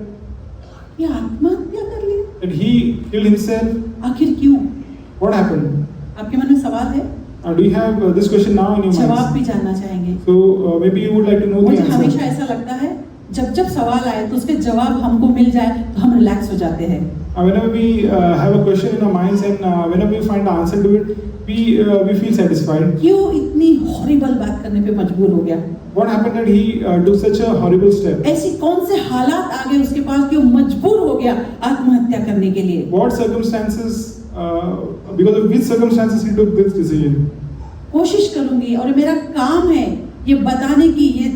Speaker 3: ये आत्महत्या कर ली।
Speaker 4: that he killed himself.
Speaker 3: आखिर क्यों?
Speaker 4: What happened?
Speaker 3: आपके मन में सवाल है?
Speaker 4: Do you have this question now in your
Speaker 3: जवाब
Speaker 4: mind?
Speaker 3: भी जानना चाहेंगे।
Speaker 4: So maybe you would like to know the
Speaker 3: मुझे
Speaker 4: answer.
Speaker 3: हमेशा ऐसा लगता है जब जब सवाल आए तो उसके जवाब हमको मिल जाए तो हम रिलैक्स हो जाते हैं।
Speaker 4: Whenever we have a question in our minds and whenever we find the answer to it, we feel satisfied.
Speaker 3: क्यों इतनी हॉरिबल बात करने पे मजबूर हो गया?
Speaker 4: What happened that he took such a horrible step?
Speaker 3: ऐसी कौन से हालात आ गए उसके पास कि वो मजबूर हो गया आत्महत्या करने के लिए?
Speaker 4: What circumstances, because of which circumstances he took this decision?
Speaker 3: कोशिश करूंगी और मेरा काम है ये बताने की ये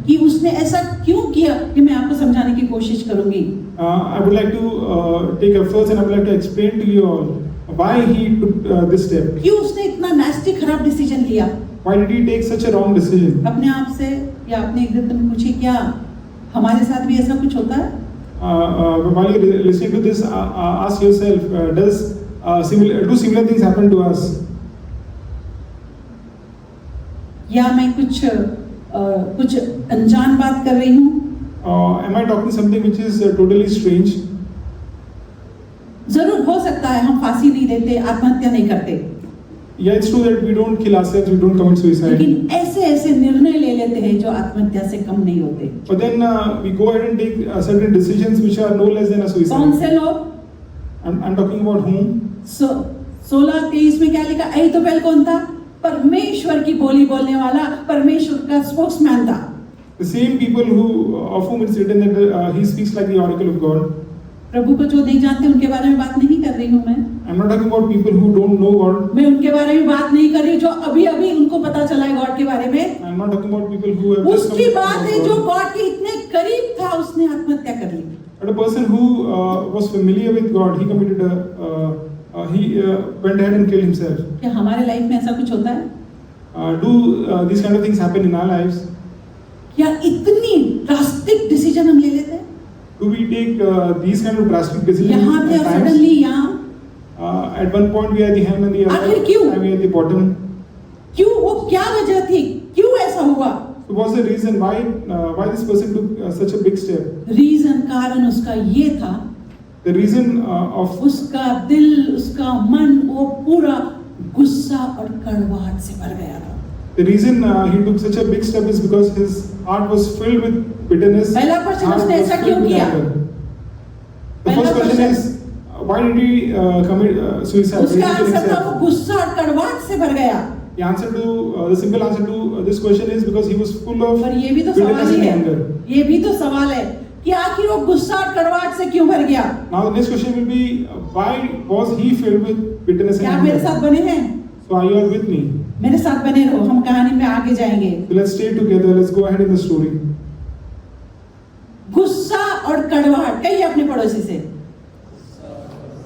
Speaker 3: कि उसने ऐसा क्यों किया कि मैं आपको समझाने की कोशिश करूंगी।
Speaker 4: I would like to take efforts and I would like to explain to you all why he took this step.
Speaker 3: क्यों उसने इतना नास्टी खराब डिसीजन लिया?
Speaker 4: Why did he take such a wrong decision?
Speaker 3: अपने आप से या अपने इर्द गिर्द में पूछिए, क्या हमारे साथ भी ऐसा कुछ होता है?
Speaker 4: while you're listening to this, ask yourself, do similar things happen to us?
Speaker 3: या मैं कुछ अनजान बात कर रही हूँ?
Speaker 4: Am I talking something which is totally strange?
Speaker 3: जरूर हो सकता है हम फांसी नहीं देते, आत्महत्या नहीं करते,
Speaker 4: Yeah, it's true that we don't kill ourselves, we don't commit suicide.
Speaker 3: लेकिन ऐसे ऐसे निर्णय ले लेते हैं जो आत्महत्या से कम नहीं होते।
Speaker 4: But then we go ahead and take certain decisions which are no less than a
Speaker 3: कौन
Speaker 4: suicide.
Speaker 3: से लोग?
Speaker 4: I'm talking about whom?
Speaker 3: 16:23 में क्या लिखा? अहीतोपेल कौन था? परमेश्वर की बोली बोलने वाला, परमेश्वर का स्पोक्समैन था।
Speaker 4: The same people of whom it's written that he speaks like the oracle of God.
Speaker 3: प्रभु को जो नहीं जानते उनके बारे में बात नहीं कर रही हूँ मैं।
Speaker 4: I'm not talking about people who don't know God.
Speaker 3: मैं उनके बारे में बात नहीं कर रही जो अभी अभी उनको पता चला है गॉड के बारे में।
Speaker 4: I'm not talking about people who have just
Speaker 3: उसकी
Speaker 4: come to
Speaker 3: बात
Speaker 4: know
Speaker 3: है
Speaker 4: God.
Speaker 3: जो गॉड के इतने करीब था, उसने आत्महत्या कर ली।
Speaker 4: But a person who was familiar with God, he committed went ahead and killed himself.
Speaker 3: क्या हमारे लाइफ में ऐसा कुछ होता है?
Speaker 4: Do these kind of things happen in our lives?
Speaker 3: क्या इतनी ड्रास्टिक डिसीजन हम ले लेते हैं?
Speaker 4: Do we take these kind of drastic decisions
Speaker 3: यहाँ थे
Speaker 4: at
Speaker 3: और
Speaker 4: times?
Speaker 3: सडनली यहाँ।
Speaker 4: At one point we are at the hem and the other
Speaker 3: आखिर क्यों?
Speaker 4: time we are at the bottom.
Speaker 3: क्यों? वो क्या वजह थी? क्यों ऐसा हुआ?
Speaker 4: So what's the reason why this person took such a big step?
Speaker 3: Reason, कारण उसका ये था,
Speaker 4: The reason of
Speaker 3: उसका दिल, उसका मन वो पूरा गुस्सा और कड़वाहट से भर गया था।
Speaker 4: the reason he took such a big step is because his heart was filled with bitterness.
Speaker 3: पहला क्वेश्चन
Speaker 4: heart
Speaker 3: उसने
Speaker 4: was
Speaker 3: ऐसा
Speaker 4: filled
Speaker 3: क्यों
Speaker 4: with
Speaker 3: किया?
Speaker 4: anger. The
Speaker 3: पहला
Speaker 4: first question
Speaker 3: question-
Speaker 4: is why did he commit suicide? Why
Speaker 3: उसका
Speaker 4: did he kill
Speaker 3: answer था वो
Speaker 4: himself?
Speaker 3: गुस्सा और कड़वाहट से भर गया।
Speaker 4: The simple answer to this question is because he was full of
Speaker 3: पर ये भी तो सवाल
Speaker 4: bitterness
Speaker 3: ही
Speaker 4: and
Speaker 3: है,
Speaker 4: anger.
Speaker 3: ये भी तो सवाल है कि आखिर वो गुस्सा और कड़वाहट से क्यों भर गया?
Speaker 4: Now the next question will be why was he filled with bitterness and
Speaker 3: क्या मेरे
Speaker 4: anger?
Speaker 3: साथ बने हैं?
Speaker 4: So are you all with me?
Speaker 3: मेरे साथ बने रहो, हम कहानी में आगे जाएंगे।
Speaker 4: So let's stay together. Let's go ahead in the story.
Speaker 3: गुस्सा और कड़वाहट, कहिए अपने पड़ोसी से,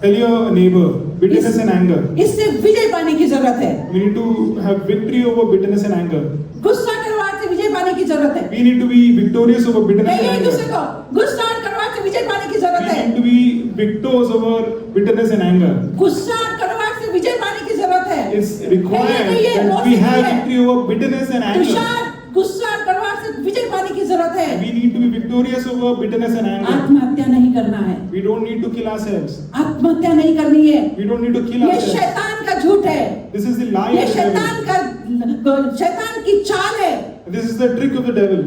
Speaker 4: Tell your neighbor, bitterness and anger.
Speaker 3: इससे विजय पाने की जरूरत है।
Speaker 4: We need to have victory over bitterness and anger.
Speaker 3: गुस्सा कड़वाहट से विजय पाने की जरूरत है।
Speaker 4: We need to be victorious over bitterness and
Speaker 3: कहिए एक दूसरे
Speaker 4: anger.
Speaker 3: को, गुस्सा और कड़वाहट से विजय पाने की जरूरत
Speaker 4: We
Speaker 3: है।
Speaker 4: need to be victors over bitterness and anger.
Speaker 3: गुस्सा और कड़वाहट से विजय पाने की जरूरत है।
Speaker 4: It's required
Speaker 3: कहिए,
Speaker 4: that
Speaker 3: बहुत
Speaker 4: we
Speaker 3: सही
Speaker 4: have
Speaker 3: है।
Speaker 4: victory over bitterness and anger.
Speaker 3: Tushar, गुस्सा और कड़वाहट से विजय पाने की जरूरत है।
Speaker 4: We need to be victorious over bitterness and anger.
Speaker 3: आत्महत्या नहीं करना है,
Speaker 4: We don't need to kill ourselves.
Speaker 3: आत्महत्या नहीं करनी है।
Speaker 4: We don't need to kill
Speaker 3: ये
Speaker 4: ourselves.
Speaker 3: शैतान का झूठ है,
Speaker 4: This is the lie
Speaker 3: ये
Speaker 4: of the devil.
Speaker 3: शैतान की चाल है।
Speaker 4: This is the trick of the devil.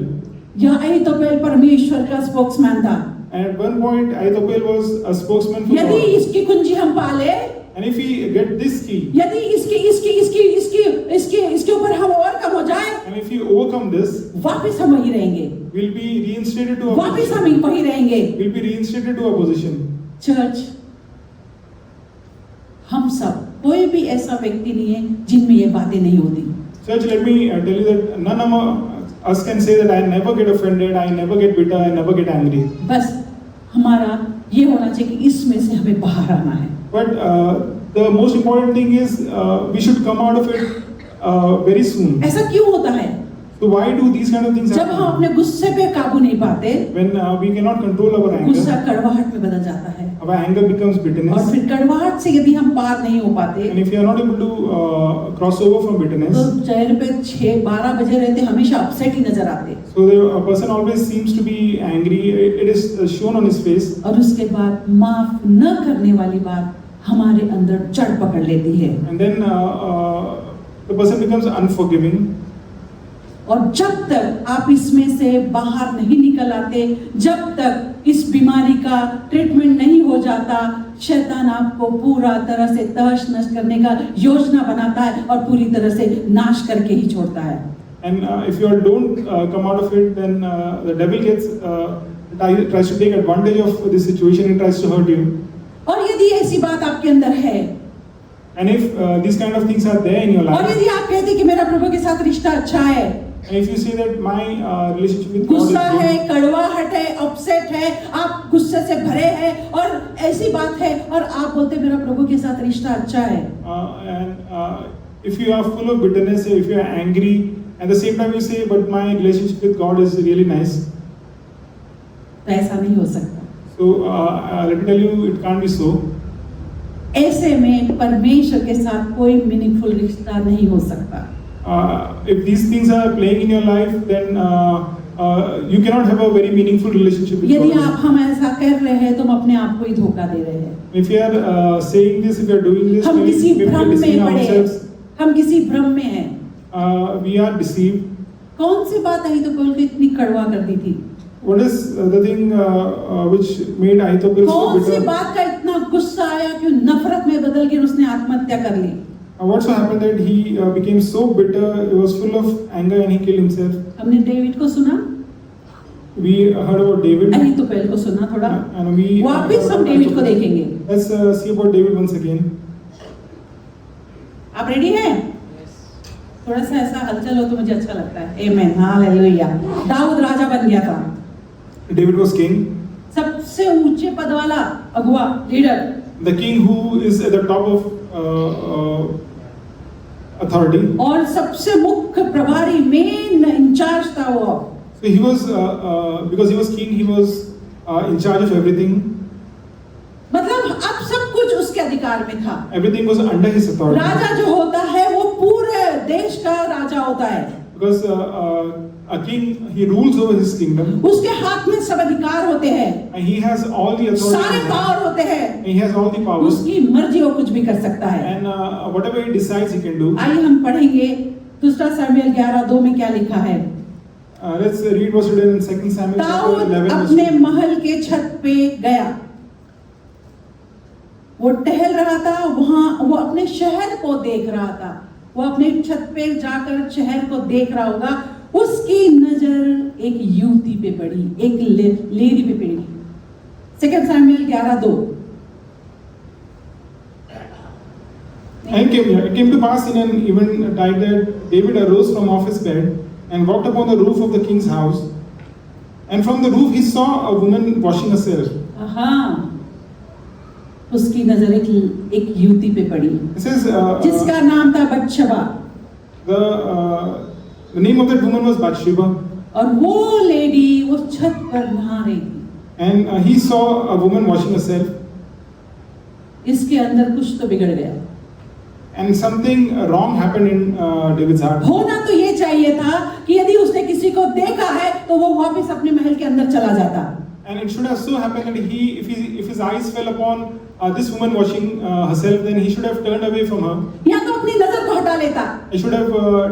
Speaker 3: यह अहीतोपेल परमेश्वर का स्पोक्समैन था।
Speaker 4: And at one point, Ahithophel was a spokesman for
Speaker 3: यदि
Speaker 4: God.
Speaker 3: इसकी कुंजी हम पाले,
Speaker 4: And if we get this key,
Speaker 3: यदि इसके ऊपर हम ओवरकम हो जाए,
Speaker 4: and if we overcome this,
Speaker 3: वापस हम वही रहेंगे,
Speaker 4: we'll be reinstated to our
Speaker 3: वापस हम
Speaker 4: position.
Speaker 3: वही रहेंगे।
Speaker 4: We'll be reinstated to our position.
Speaker 3: Church, हम सब कोई भी ऐसा व्यक्ति नहीं है जिनमें ये बातें नहीं होती।
Speaker 4: Church, let me tell you that none of us can say that I never get offended, I never get bitter, I never get angry.
Speaker 3: बस हमारा ये होना चाहिए कि इसमें से हमें बाहर आना है।
Speaker 4: But the most important thing is we should come out of it very soon.
Speaker 3: ऐसा क्यों होता है?
Speaker 4: So why do these kind of things
Speaker 3: जब हम
Speaker 4: happen?
Speaker 3: अपने गुस्से पे काबू नहीं पाते,
Speaker 4: When we cannot control our
Speaker 3: गुस्सा
Speaker 4: anger,
Speaker 3: कड़वाहट में बदल जाता है,
Speaker 4: our anger becomes
Speaker 3: और
Speaker 4: bitterness.
Speaker 3: फिर कड़वाहट से यदि हम पार नहीं हो पाते,
Speaker 4: And if you are not able to cross over from
Speaker 3: तो
Speaker 4: bitterness,
Speaker 3: चेहरे पे 6-12 बजे रहते हमेशा अपसेट ही नजर आते,
Speaker 4: so the person always seems to be angry. It is shown on his face.
Speaker 3: और उसके बाद माफ न करने वाली बात हमारे अंदर जड़ पकड़ लेती है।
Speaker 4: And then the person becomes unforgiving.
Speaker 3: और जब तक आप इसमें से बाहर नहीं निकल आते, जब तक इस बीमारी का ट्रीटमेंट नहीं हो जाता, शैतान आपको पूरा तरह से तहस नहस करने का योजना बनाता है और पूरी तरह से नाश करके ही छोड़ता है।
Speaker 4: And if you don't come out of it, then the devil tries to take advantage of this situation and tries to hurt you.
Speaker 3: और यदि ऐसी बात आपके अंदर है,
Speaker 4: And if these kind of things are there in your
Speaker 3: और
Speaker 4: life,
Speaker 3: यदि आप कहते कि मेरा प्रभु के साथ रिश्ता अच्छा है,
Speaker 4: and if you say that my relationship with God is
Speaker 3: गुस्सा है,
Speaker 4: good,
Speaker 3: कड़वाहट है, अपसेट है, आप गुस्से से भरे हैं और ऐसी बात है, और आप बोलते मेरा प्रभु के साथ रिश्ता अच्छा है,
Speaker 4: and if you are full of bitterness, if you are angry, at the same time you say, but my relationship with God is really nice,
Speaker 3: तो ऐसा नहीं हो सकता।
Speaker 4: So let me tell you, it can't be so.
Speaker 3: ऐसे में परमेश्वर के साथ कोई मीनिंगफुल रिश्ता नहीं हो सकता।
Speaker 4: If these things are playing in your life, then you cannot have a very meaningful relationship with
Speaker 3: यदि
Speaker 4: God.
Speaker 3: आप हम ऐसा कर रहे हैं तो हम अपने आप को ही धोखा दे रहे हैं।
Speaker 4: If you are saying this, if you are doing this,
Speaker 3: हम किसी
Speaker 4: maybe we
Speaker 3: भ्रम
Speaker 4: are
Speaker 3: में
Speaker 4: deceiving
Speaker 3: पड़े हैं।
Speaker 4: ourselves.
Speaker 3: हम किसी भ्रम में हैं।
Speaker 4: We are deceived.
Speaker 3: कौन सी बात आई तो पौल को इतनी कड़वा कर दी थी?
Speaker 4: What is the thing which made Ahithophel so
Speaker 3: कौन सी
Speaker 4: bitter?
Speaker 3: बात का इतना गुस्सा आया कि नफरत में बदल के उसने आत्महत्या कर ली?
Speaker 4: What so happened that he became so bitter, he was full of anger and he killed himself.
Speaker 3: हमने डेविड को सुना,
Speaker 4: We heard about David.
Speaker 3: अहीतोपेल को सुना थोड़ा।
Speaker 4: And we
Speaker 3: वापिस हम डेविड को देखेंगे।
Speaker 4: Let's see about David once again.
Speaker 3: आप रेडी हैं? थोड़ा सा ऐसा हलचल हो तो मुझे अच्छा लगता है। आमेन, हालेलुया। दाऊद राजा बन गया था।
Speaker 4: David was king.
Speaker 3: सबसे ऊंचे पद वाला अगुआ, leader.
Speaker 4: The king who is at the top of authority.
Speaker 3: और सबसे मुख्य प्रभारी, मेन इंचार्ज था वो।
Speaker 4: So he was because he was king, he was in charge of everything.
Speaker 3: मतलब अब सब कुछ उसके अधिकार में था।
Speaker 4: Everything was under his authority.
Speaker 3: राजा जो होता है वो पूरे देश का राजा होता है।
Speaker 4: Because a king, he rules over his kingdom.
Speaker 3: उसके हाथ में सब अधिकार होते हैं।
Speaker 4: And he has all the authority.
Speaker 3: सारे पावर होते हैं।
Speaker 4: And he has all the powers.
Speaker 3: उसकी मर्जी वो कुछ भी कर सकता है।
Speaker 4: And whatever he decides, he can do.
Speaker 3: आइए हम पढ़ेंगे दूसरा सामुएल 11:2 में क्या लिखा है।
Speaker 4: Let's read what's written in 2 Samuel chapter
Speaker 3: Dawood
Speaker 4: 11.
Speaker 3: अपने महल के छत पे गया। वो टहल रहा था, वहां वो अपने शहर को देख रहा था। वो अपने छत पे जाकर शहर को देख रहा होगा। उसकी नजर एक युवती पे पड़ी, एक लेडी पे पड़ी। 2 Samuel 11:2।
Speaker 4: And it came to pass in an even time that David arose from off his bed and walked upon the roof of the king's house. And from the roof he saw a woman washing herself.
Speaker 3: हाँ, उसकी नजर एक युवती पे पड़ी
Speaker 4: It says
Speaker 3: जिसका नाम था बत्शबा।
Speaker 4: the name of that woman was Bathsheba.
Speaker 3: और वो लेडी वो छत पर नहा रही थी।
Speaker 4: And he saw a woman washing herself.
Speaker 3: इसके अंदर कुछ तो बिगड़ गया।
Speaker 4: And something wrong happened in David's heart.
Speaker 3: होना तो ये चाहिए था कि यदि उसने किसी को देखा है तो वो वापस अपने महल के अंदर चला जाता।
Speaker 4: And it should have so happened that if his eyes fell upon this woman washing herself, then he should have turned away from her.
Speaker 3: या तो अपनी नजर को हटा लेता।
Speaker 4: He should have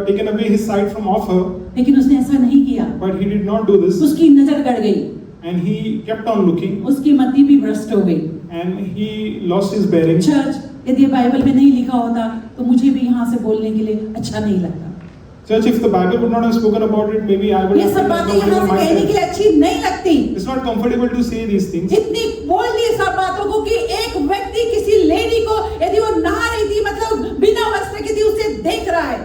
Speaker 4: taken away his sight from off her.
Speaker 3: लेकिन उसने ऐसा नहीं किया।
Speaker 4: But he did not do this.
Speaker 3: उसकी नजर गड़ गई।
Speaker 4: And he kept on looking.
Speaker 3: उसकी मति भी भ्रष्ट हो गई।
Speaker 4: And he lost his bearing.
Speaker 3: Church, यदि बाइबल में नहीं लिखा होता तो मुझे भी यहाँ से बोलने के लिए अच्छा नहीं लगता।
Speaker 4: Church, if the Bible would not have spoken about it, maybe I would
Speaker 3: ये
Speaker 4: have
Speaker 3: सब
Speaker 4: been
Speaker 3: बातें यहाँ से कहने के लिए
Speaker 4: myself.
Speaker 3: अच्छी नहीं लगती।
Speaker 4: It's not comfortable to say these things.
Speaker 3: इतनी बोल दी सब बातों को कि एक व्यक्ति किसी लेडी को यदि वो नहा रही थी, मतलब बिना वस्त्र के थी, उसे देख रहा है।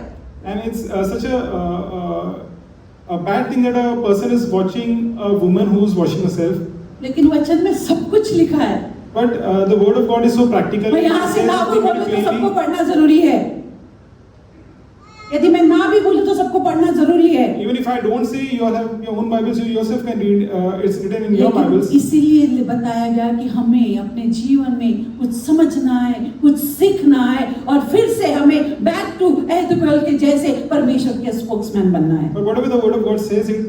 Speaker 4: And it's such a bad thing that a person is watching a woman who is washing herself.
Speaker 3: लेकिन वचन में सब कुछ लिखा है।
Speaker 4: But the word of God is so practical.
Speaker 3: मैं
Speaker 4: It
Speaker 3: यहाँ से
Speaker 4: says
Speaker 3: ना भी
Speaker 4: very
Speaker 3: बोलूं तो सबको
Speaker 4: plainly.
Speaker 3: पढ़ना जरूरी है। यदि मैं ना भी बोलूं तो सबको पढ़ना जरूरी है।
Speaker 4: Even if I don't say, you all have your own Bibles, you yourself can read. It's written in your
Speaker 3: लेकिन
Speaker 4: Bibles.
Speaker 3: इसीलिए बताया गया कि हमें अपने जीवन में कुछ समझना है, कुछ सीखना है और फिर से हमें बैक टू अहीतोपेल के जैसे परमेश्वर के स्पोक्समैन बनना है।
Speaker 4: But whatever the word of God says, it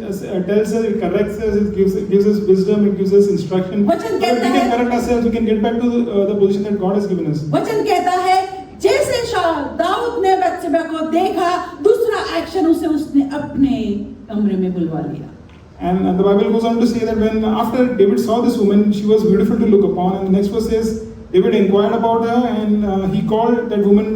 Speaker 4: tells us, it corrects us, it gives us wisdom, it gives us instruction.
Speaker 3: वचन
Speaker 4: So that
Speaker 3: कहता
Speaker 4: we can
Speaker 3: है-
Speaker 4: correct ourselves, we can get back to the position that God has given us.
Speaker 3: वचन कहता है जैसे दाऊद ने बत्शेबा को देखा, दूसरा एक्शन उसने अपने कमरे में बुलवा लिया।
Speaker 4: And the Bible goes on to say that when after David saw this woman, she was beautiful to look upon. And the next verse says, David inquired about her and he called that woman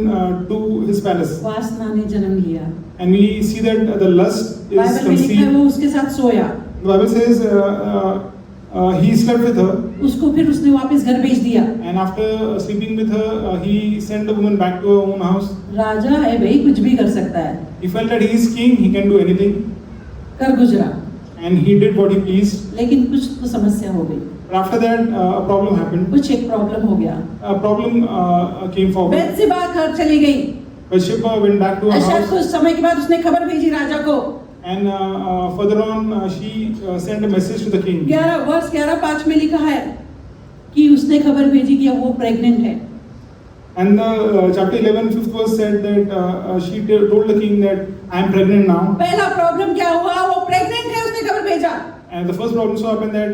Speaker 4: to his palace.
Speaker 3: वासना ने जन्म लिया।
Speaker 4: And we see that the lust is
Speaker 3: Bible में लिखा है
Speaker 4: conceived.
Speaker 3: वो उसके साथ सोया,
Speaker 4: The Bible says he slept with her.
Speaker 3: उसको फिर उसने वापस घर भेज दिया।
Speaker 4: And after sleeping with her, he sent the woman back to her own house.
Speaker 3: राजा है भाई, कुछ भी कर सकता है।
Speaker 4: He felt that he is king, he can do anything.
Speaker 3: कर गुजरा,
Speaker 4: And he did what he pleased.
Speaker 3: लेकिन कुछ तो समस्या हो गई,
Speaker 4: But after that, a problem happened.
Speaker 3: कुछ एक प्रॉब्लम हो गया।
Speaker 4: A problem came forward.
Speaker 3: बत्शेबा घर चली गई।
Speaker 4: Bathsheba went back to her
Speaker 3: शायद
Speaker 4: house.
Speaker 3: कुछ समय के बाद उसने खबर भेजी राजा को।
Speaker 4: And further on, she sent a message to the king.
Speaker 3: 11 वर्ष 11:5 में लिखा है, कि उसने खबर भेजी कि वो प्रेग्नेंट है।
Speaker 4: And the chapter 11, 5th verse said that she told the king that I am pregnant now.
Speaker 3: पहला प्रॉब्लम क्या हुआ? वो प्रेग्नेंट है, उसने खबर भेजा।
Speaker 4: And the first problem so happened that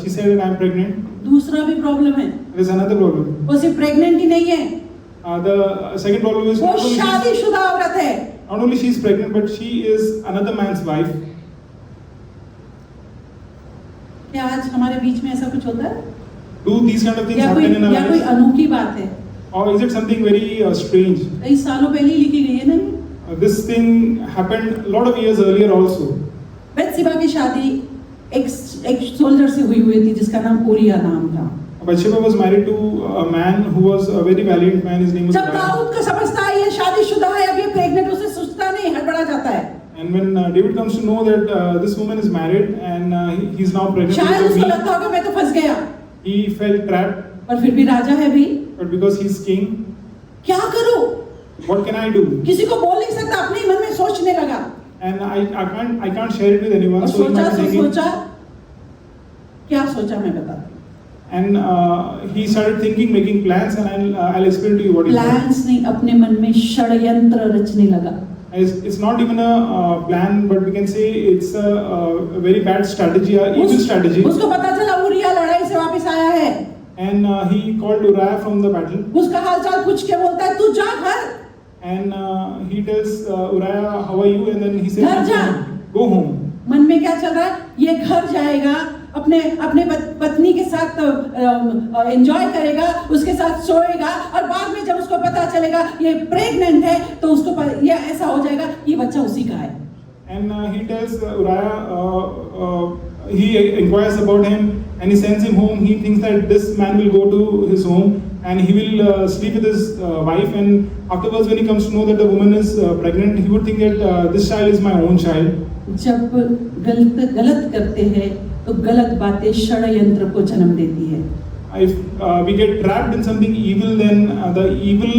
Speaker 4: she said that I am pregnant.
Speaker 3: दूसरा भी प्रॉब्लम है,
Speaker 4: There is another problem.
Speaker 3: वो सिर्फ प्रेग्नेंट ही नहीं है,
Speaker 4: The second problem is
Speaker 3: वो शादीशुदा औरत है।
Speaker 4: not only she is pregnant, but she is another man's wife.
Speaker 3: क्या आज हमारे बीच में ऐसा कुछ होता है?
Speaker 4: Do these kind of things
Speaker 3: या
Speaker 4: happen in our
Speaker 3: कोई
Speaker 4: lives?
Speaker 3: अनोखी बात है?
Speaker 4: Or is it something very strange?
Speaker 3: कई सालों पहले ही लिखी गई है नहीं?
Speaker 4: This thing happened a lot of years earlier also.
Speaker 3: बेत्सिबा की शादी एक सोल्जर से हुई थी जिसका नाम उरिया नाम था।
Speaker 4: Bathsheba was married to a man who was a very valiant man. His name was
Speaker 3: जब
Speaker 4: Uriah.
Speaker 3: दाऊद को समझता है ये शादीशुदा है, अब ये प्रेग्नेंट, उसे सोचता नहीं, हड़बड़ा जाता है।
Speaker 4: And when David comes to know that this woman is married and he's now pregnant
Speaker 3: शायद
Speaker 4: because
Speaker 3: उसको
Speaker 4: of me,
Speaker 3: लगता होगा मैं तो फंस गया,
Speaker 4: he felt trapped.
Speaker 3: पर फिर भी राजा है भी,
Speaker 4: But because he's king,
Speaker 3: क्या करूं?
Speaker 4: what can I do?
Speaker 3: किसी को बोल नहीं सकता, अपने ही मन में सोचने लगा।
Speaker 4: And I can't share it with anyone.
Speaker 3: और
Speaker 4: So in my thinking,
Speaker 3: सोचा, क्या सोचा मैं बताता हूं।
Speaker 4: and he started thinking, making plans, and I'll explain to you what he did.
Speaker 3: Plans नहीं, अपने मन में षड्यंत्र रचने लगा।
Speaker 4: It's not even a plan, but we can say it's a very bad strategy, a evil strategy.
Speaker 3: उसको पता चला उरिया लड़ाई से वापस आया है।
Speaker 4: And he called Uriah from the battle.
Speaker 3: उसका हालचाल पूछ के बोलता है, तू जा घर।
Speaker 4: And he tells Uriah, how are you? And then he says,
Speaker 3: घर जा।
Speaker 4: go home.
Speaker 3: मन में क्या चल रहा है? ये घर जाएगा, अपने पत्नी के साथ एंजॉय करेगा, उसके साथ सोएगा, और बाद में जब उसको पता चलेगा ये प्रेग्नेंट है तो उसको ये ऐसा हो जाएगा ये बच्चा उसी का है।
Speaker 4: And he tells Uriah, he inquires about him and he sends him home. He thinks that this man will go to his home and he will sleep with his wife, and afterwards when he comes to know that the woman is pregnant, he would think that this child is my own child.
Speaker 3: जब गलत करते हैं तो गलत बातें षड्यंत्र को जन्म देती है।
Speaker 4: If we get trapped in something evil, then the evil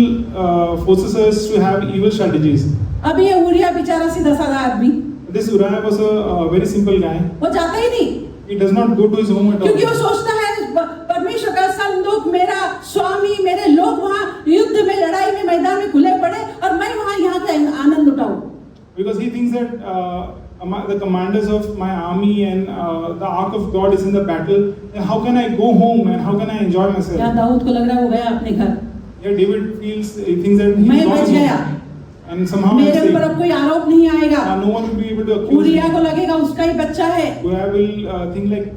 Speaker 4: forces us to have evil strategies.
Speaker 3: अभी ये उरिया बेचारा सीधा साधा आदमी,
Speaker 4: This Uriah was a very simple guy.
Speaker 3: वो जाता ही नहीं,
Speaker 4: He does not go to his home at all.
Speaker 3: क्योंकि वो सोचता है परमेश्वर का संदूक, मेरा स्वामी, मेरे लोग वहाँ युद्ध में, लड़ाई में, मैदान में खुले पड़े और मैं वहाँ यहाँ का आनंद उठाऊं।
Speaker 4: Because he thinks that the commanders of my army and the ark of God is in the battle. Then how can I go home and how can I enjoy myself?
Speaker 3: यहाँ दाऊद को लग रहा है वो गया अपने घर,
Speaker 4: Yeah, David thinks that
Speaker 3: मैं
Speaker 4: he's
Speaker 3: बच
Speaker 4: gone
Speaker 3: गया,
Speaker 4: home. And somehow
Speaker 3: मेरे
Speaker 4: he's
Speaker 3: ऊपर
Speaker 4: safe.
Speaker 3: अब कोई आरोप नहीं आएगा।
Speaker 4: No one will be able to accuse
Speaker 3: urea
Speaker 4: him.
Speaker 3: को लगेगा उसका ही बच्चा है,
Speaker 4: Uriah will think like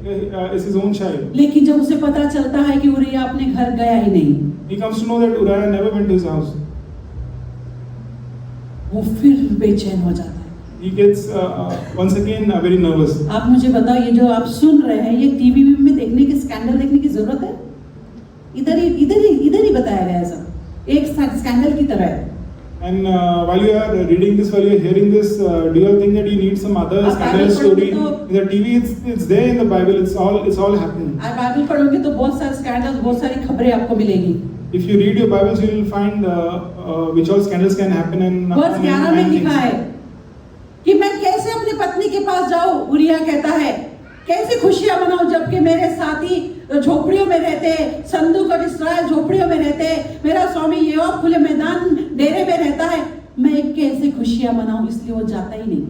Speaker 4: it's his own child.
Speaker 3: लेकिन जब उसे पता चलता है कि उरिया अपने घर गया ही नहीं,
Speaker 4: He comes to know that Uriah never went to his house.
Speaker 3: वो फिर बेचैन हो जाता है।
Speaker 4: He gets once again very nervous.
Speaker 3: आप मुझे बताओ, ये जो आप सुन रहे हैं ये टीवी में देखने की, स्कैंडल देखने की जरूरत है? इधर ही बताया गया है सब, एक स्कैंडल की तरह है।
Speaker 4: And while you are reading this, while you are hearing this, do you think that you need some other
Speaker 3: आप
Speaker 4: scandalous
Speaker 3: बाइबल
Speaker 4: story?
Speaker 3: पढ़ोगे
Speaker 4: In the TV, it's there in the Bible. It's all happening.
Speaker 3: आप Bible पढ़ोगे तो बहुत सारे scandal, बहुत सारी खबरें आपको मिलेगी।
Speaker 4: If you read your Bibles, you will find which all scandals can happen and
Speaker 3: वर्ष 11 में लिखा है कि मैं कैसे अपनी पत्नी के पास जाऊं। उरिया कहता है कैसे खुशियां मनाऊं जबकि मेरे साथी झोपड़ियों में रहते, संदूक और इस्राएल झोपड़ियों में रहते, मेरा स्वामी योआब खुले मैदान डेरे में रहता है, मैं कैसे खुशियां मनाऊं? इसलिए वो जाता ही नहीं।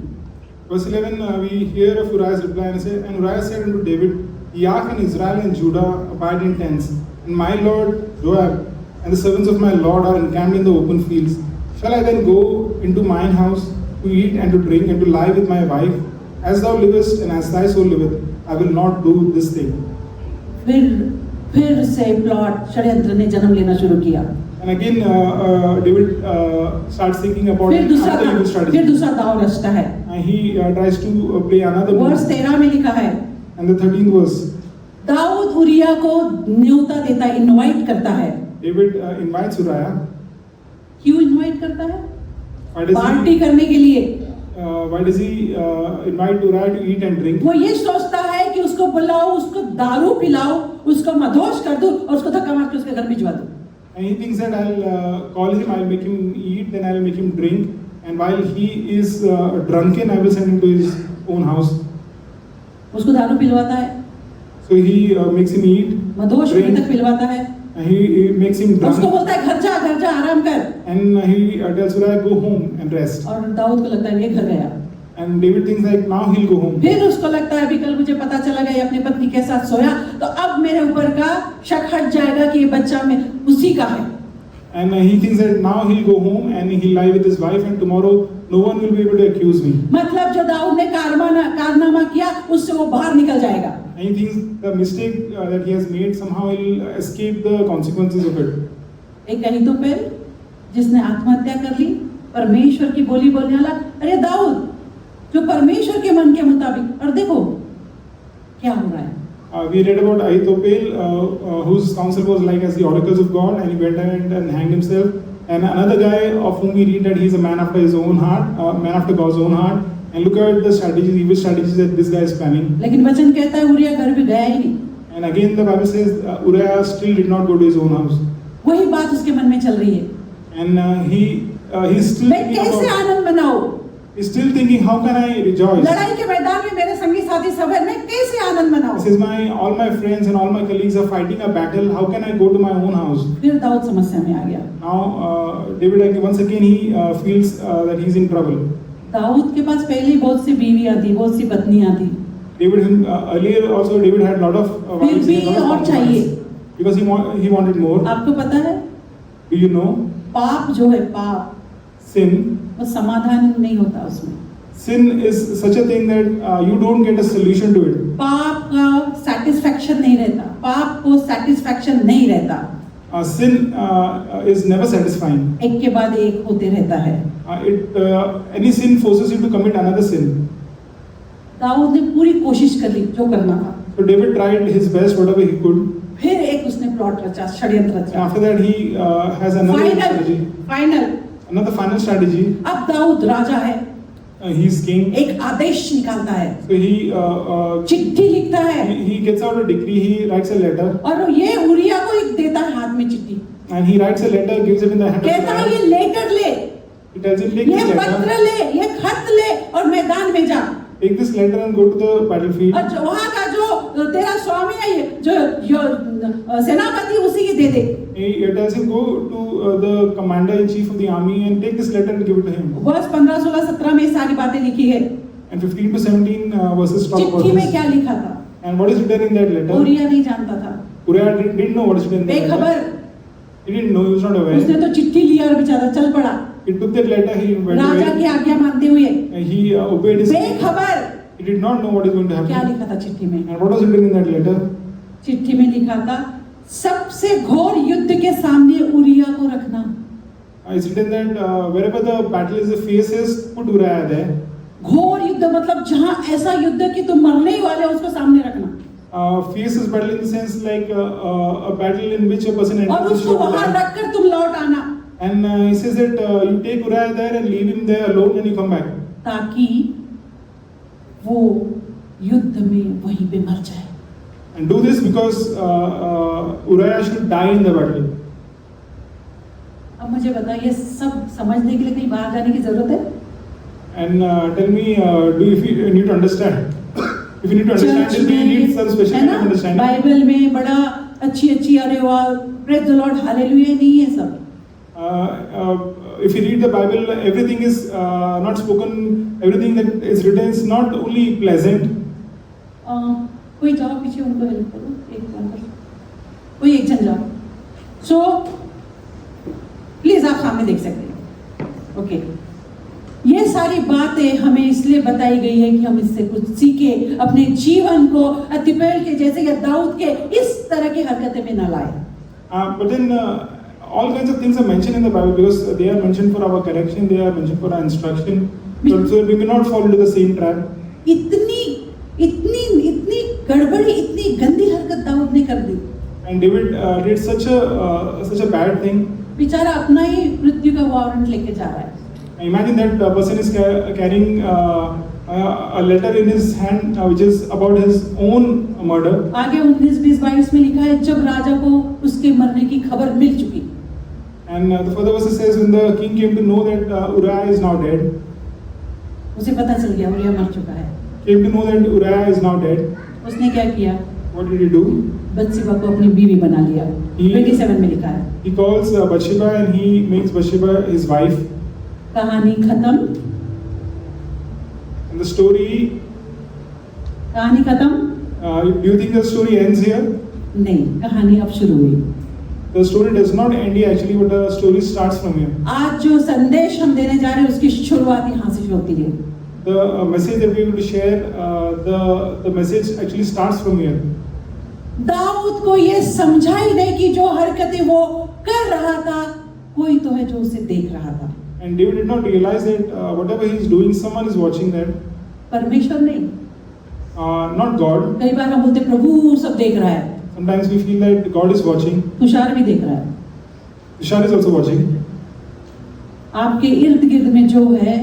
Speaker 4: Verse 11, we hear of Uriah's reply and Uriah said unto David, the ark and Israel and Judah abide in tents, and my lord Joab and the servants of my lord are encamped in the open fields. Shall I then go into mine house to eat and to drink and to lie with my wife? As thou livest and as thy soul liveth, I will not do this thing.
Speaker 3: फिर से plot, षड्यंत्र ने जन्म लेना शुरू किया।
Speaker 4: And again, David starts thinking about
Speaker 3: फिर
Speaker 4: another evil strategy.
Speaker 3: दूसरा दाव रचता है।
Speaker 4: And he tries to play another
Speaker 3: वर्ष
Speaker 4: move.
Speaker 3: 13 में लिखा है,
Speaker 4: And the 13th verse,
Speaker 3: दाऊद उरिया को न्योता देता है, इनवाइट करता है।
Speaker 4: David invites Uriah.
Speaker 3: क्यों इनवाइट करता है?
Speaker 4: Why does
Speaker 3: पार्टी करने के लिए।
Speaker 4: he invite Uriah to eat and drink?
Speaker 3: वो ये सोचता है कि उसको बुलाओ, उसको दारू पिलाओ, उसको मदहोश कर दूं और उसको धक्का मार के उसके घर भिजवा दूं।
Speaker 4: And he thinks that I'll call him, I'll make him eat, then I'll make him drink, and while he is drunken, I will send him to his own house.
Speaker 3: उसको दारू पिलवाता है,
Speaker 4: So he makes him eat,
Speaker 3: मदोश होने तक पिलवाता है,
Speaker 4: he makes him
Speaker 3: उसको
Speaker 4: drunk,
Speaker 3: बोलता है घर जा आराम कर,
Speaker 4: and he tells Uriah, go home and rest.
Speaker 3: और दाऊद को लगता है ये घर गया।
Speaker 4: And David thinks like now he'll go home.
Speaker 3: फिर उसको लगता है अभी कल मुझे पता चला गया ये अपनी पत्नी के साथ सोया, तो अब मेरे ऊपर का शक हट जाएगा कि ये बच्चा में उसी का है।
Speaker 4: And he thinks that now he'll go home and he'll lie with his wife, and tomorrow no one will be able to accuse me.
Speaker 3: मतलब जो दाऊद ने कारनामा किया उससे वो बाहर निकल जाएगा।
Speaker 4: And he thinks the mistake that he has made, somehow he'll escape the consequences of it.
Speaker 3: एक अहीतोपेल जिसने आत्महत्या कर ली, परमेश्वर की बोली बोलने वाला, अरे दाऊद जो परमेश्वर के मन के मुताबिक, और देखो क्या हो रहा है।
Speaker 4: We read about Ahithophel, whose counsel was like as the oracles of God, and he went ahead and hanged himself. And another guy of whom we read that he's a man after his own heart, man after God's own heart. And look at the strategies, evil strategies that this guy is planning.
Speaker 3: लेकिन वचन कहता है urea घर भी गया ही नहीं।
Speaker 4: And again the Bible says Uriah still did not go to his own house.
Speaker 3: वही बात उसके मन में चल रही है,
Speaker 4: And he's still
Speaker 3: मैं कैसे आनंद मनाऊं,
Speaker 4: he's still thinking, how can I rejoice?
Speaker 3: लड़ाई के मैदान में मेरे संगी साथी सब है, मैं कैसे आनंद
Speaker 4: He
Speaker 3: मनाऊं।
Speaker 4: says, all my friends and all my colleagues are fighting a battle. How can I go to my own house?
Speaker 3: फिर दाऊद समस्या में आ गया।
Speaker 4: Now David once again he feels that he's in trouble.
Speaker 3: Dawood के पास पहले ही बहुत सी बीवियां थी, बहुत सी पत्नियां थी,
Speaker 4: David earlier also David had lot of
Speaker 3: फिर
Speaker 4: wives
Speaker 3: भी
Speaker 4: and lot of
Speaker 3: और चाहिए।
Speaker 4: concubines because he wanted more.
Speaker 3: आपको पता है
Speaker 4: Do you know
Speaker 3: पाप जो है, पाप
Speaker 4: sin?
Speaker 3: वो समाधान नहीं होता उसमें।
Speaker 4: Sin is such a thing that you don't get a solution to it.
Speaker 3: पाप का सेटिस्फैक्शन नहीं रहता, पाप को सेटिस्फैक्शन नहीं रहता,
Speaker 4: Sin is never satisfying.
Speaker 3: एक के बाद एक होते रहता है।
Speaker 4: Any sin forces you to commit another sin.
Speaker 3: Dawood ने पूरी कोशिश कर ली जो करना था,
Speaker 4: So David tried his best whatever he could.
Speaker 3: फिर एक उसने प्लॉट रचा, षड्यंत्र
Speaker 4: And
Speaker 3: रचा।
Speaker 4: after that he has another strategy.
Speaker 3: Final
Speaker 4: Another final strategy.
Speaker 3: अब दाऊद राजा है,
Speaker 4: He's king.
Speaker 3: एक आदेश निकालता है,
Speaker 4: So he
Speaker 3: चिट्ठी लिखता है,
Speaker 4: he gets out a decree. He writes a letter.
Speaker 3: और ये उरिया को एक देता है हाथ में चिट्ठी,
Speaker 4: And he writes a letter, gives it in the hand of
Speaker 3: कहता है
Speaker 4: the
Speaker 3: ये लेकर ले,
Speaker 4: He tells him, take
Speaker 3: ये
Speaker 4: this
Speaker 3: पत्र
Speaker 4: letter,
Speaker 3: ले, ये खत ले और मैदान में जा,
Speaker 4: take this letter and go to the battlefield.
Speaker 3: और वहां का जो तेरा स्वामी है, ये जो सेनापति उसी के दे दे।
Speaker 4: He tells him, go to the commander-in-chief of the army and take this letter and give it to him.
Speaker 3: वर्ष 15, 16, 17 में ये सारी बातें लिखी है।
Speaker 4: And 15 to 17 verses talk about
Speaker 3: चिट्ठी में
Speaker 4: this.
Speaker 3: क्या लिखा था
Speaker 4: And what is written in that letter?
Speaker 3: Urea नहीं जानता था,
Speaker 4: Uriah didn't know what is written in that letter.
Speaker 3: बेखबर,
Speaker 4: He didn't know, he was not
Speaker 3: उसने
Speaker 4: aware.
Speaker 3: तो चिट्ठी लिया और बेचारा चल पड़ा,
Speaker 4: He took that letter, he went
Speaker 3: Raja
Speaker 4: away.
Speaker 3: की आज्ञा मानते हुए,
Speaker 4: And he obeyed his
Speaker 3: बेखबर।
Speaker 4: He did not know what is going to
Speaker 3: क्या
Speaker 4: happen.
Speaker 3: लिखा था चिट्ठी में?
Speaker 4: And what was written in that letter?
Speaker 3: चिट्ठी में लिखा था सबसे घोर युद्ध के सामने उरिया को रखना।
Speaker 4: It's written that wherever the battle is the fiercest, put Uriah there.
Speaker 3: घोर युद्ध मतलब जहां ऐसा युद्ध कि तुम मरने ही वाले हो, उसको सामने रखना,
Speaker 4: Fiercest battle in the sense like a battle in which a person
Speaker 3: और
Speaker 4: enters the
Speaker 3: उसको
Speaker 4: show to
Speaker 3: वहां
Speaker 4: die.
Speaker 3: रखकर तुम लौट आना,
Speaker 4: And he says that you take Uriah there and leave him there alone and you come back.
Speaker 3: ताकि वो युद्ध में वहीं पे मर जाए।
Speaker 4: And do this because Uriah should die in the battle.
Speaker 3: अब मुझे बताइए सब समझने के लिए कहीं बाहर जाने की जरूरत है?
Speaker 4: And tell me, if you need to understand? If you need to understand,
Speaker 3: church
Speaker 4: then you need some special
Speaker 3: है
Speaker 4: kind
Speaker 3: ना,
Speaker 4: of understanding.
Speaker 3: बाइबल में बड़ा अच्छी अरे वाह प्रेज द लॉर्ड हालेलुया नहीं है सब।
Speaker 4: If you read the Bible, everything is not spoken, everything that is written is not only pleasant.
Speaker 3: कोई जाओ पीछे, उनको हेल्प करो, एक बार कोई एक जन जाओ। सो प्लीज आप सामने देख सकते हैं। ओके, ये सारी बातें हमें इसलिए बताई गई है कि हम इससे कुछ सीखे, अपने जीवन को अतीपेल के जैसे या दाऊद के इस तरह की हरकतें में न लाए।
Speaker 4: But then all kinds of things are mentioned in the Bible because they are mentioned for our correction, they are mentioned for our instruction. So we may not fall into the same trap.
Speaker 3: इतनी गड़बड़ी, इतनी गंदी हरकत दाऊद ने कर दी।
Speaker 4: And David did such a bad thing.
Speaker 3: बेचारा अपना ही मृत्यु का वारंट लेके जा रहा है।
Speaker 4: Imagine that person is carrying a letter in his hand which is about his own murder.
Speaker 3: आगे 19, 20, 22 में लिखा है जब राजा को उसके मरने की खबर मिल चुकी।
Speaker 4: And the further verse says when the king came to know that Uriah is now dead.
Speaker 3: उसे पता चल गया उरिया मर चुका है।
Speaker 4: Came to know that Uriah is now dead.
Speaker 3: उसने क्या किया?
Speaker 4: What did he do?
Speaker 3: बत्सिबा को अपनी बीवी बना लिया। 27 में लिखा है।
Speaker 4: He calls Bathsheba and he makes Bathsheba his wife.
Speaker 3: कहानी खत्म।
Speaker 4: And the story,
Speaker 3: कहानी खत्म?
Speaker 4: do you think the story ends here?
Speaker 3: नहीं, कहानी अब शुरू हुई।
Speaker 4: The story does not end here actually, but the story starts from here.
Speaker 3: आज जो संदेश हम देने जा रहे हैं उसकी शुरुआत यहाँ से होती है।
Speaker 4: The message that we are going to share, the message actually starts from here.
Speaker 3: Dawood को ये समझा ही नहीं कि जो हरकतें वो कर रहा था कोई तो है जो उसे देख रहा था।
Speaker 4: And David did not realize that whatever he is doing, someone is watching that.
Speaker 3: परमेश्वर नहीं।
Speaker 4: Not God.
Speaker 3: कई बार हम बोलते प्रभु सब देख रहा है।
Speaker 4: Sometimes we feel that God is watching.
Speaker 3: Tushar भी देख रहा है।
Speaker 4: Tushar is also watching.
Speaker 3: आपके इर्द गिर्द में जो है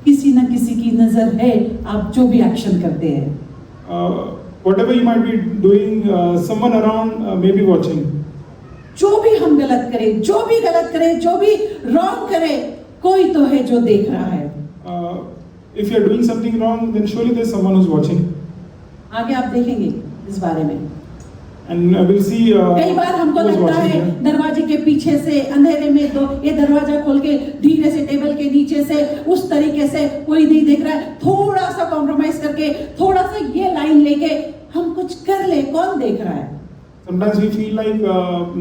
Speaker 3: किसी न किसी की नजर है, आप जो भी एक्शन करते हैं।
Speaker 4: Whatever you might be doing, someone around may be watching.
Speaker 3: जो भी हम गलत करें, जो भी गलत करें, जो भी रॉन्ग करें, कोई तो है जो देख रहा है।
Speaker 4: If you are doing something wrong, then surely there is someone who's watching.
Speaker 3: आगे आप देखेंगे इस बारे में।
Speaker 4: And we'll see.
Speaker 3: कई बार हमको
Speaker 4: who is
Speaker 3: लगता
Speaker 4: watching
Speaker 3: है
Speaker 4: here.
Speaker 3: दरवाजे के पीछे से अंधेरे में तो ये दरवाजा खोल के धीरे से टेबल के नीचे से उस तरीके से कोई नहीं देख रहा है, थोड़ा सा कॉम्प्रोमाइज करके थोड़ा सा ये लाइन लेके हम कुछ कर ले, कौन देख रहा है?
Speaker 4: Sometimes we feel like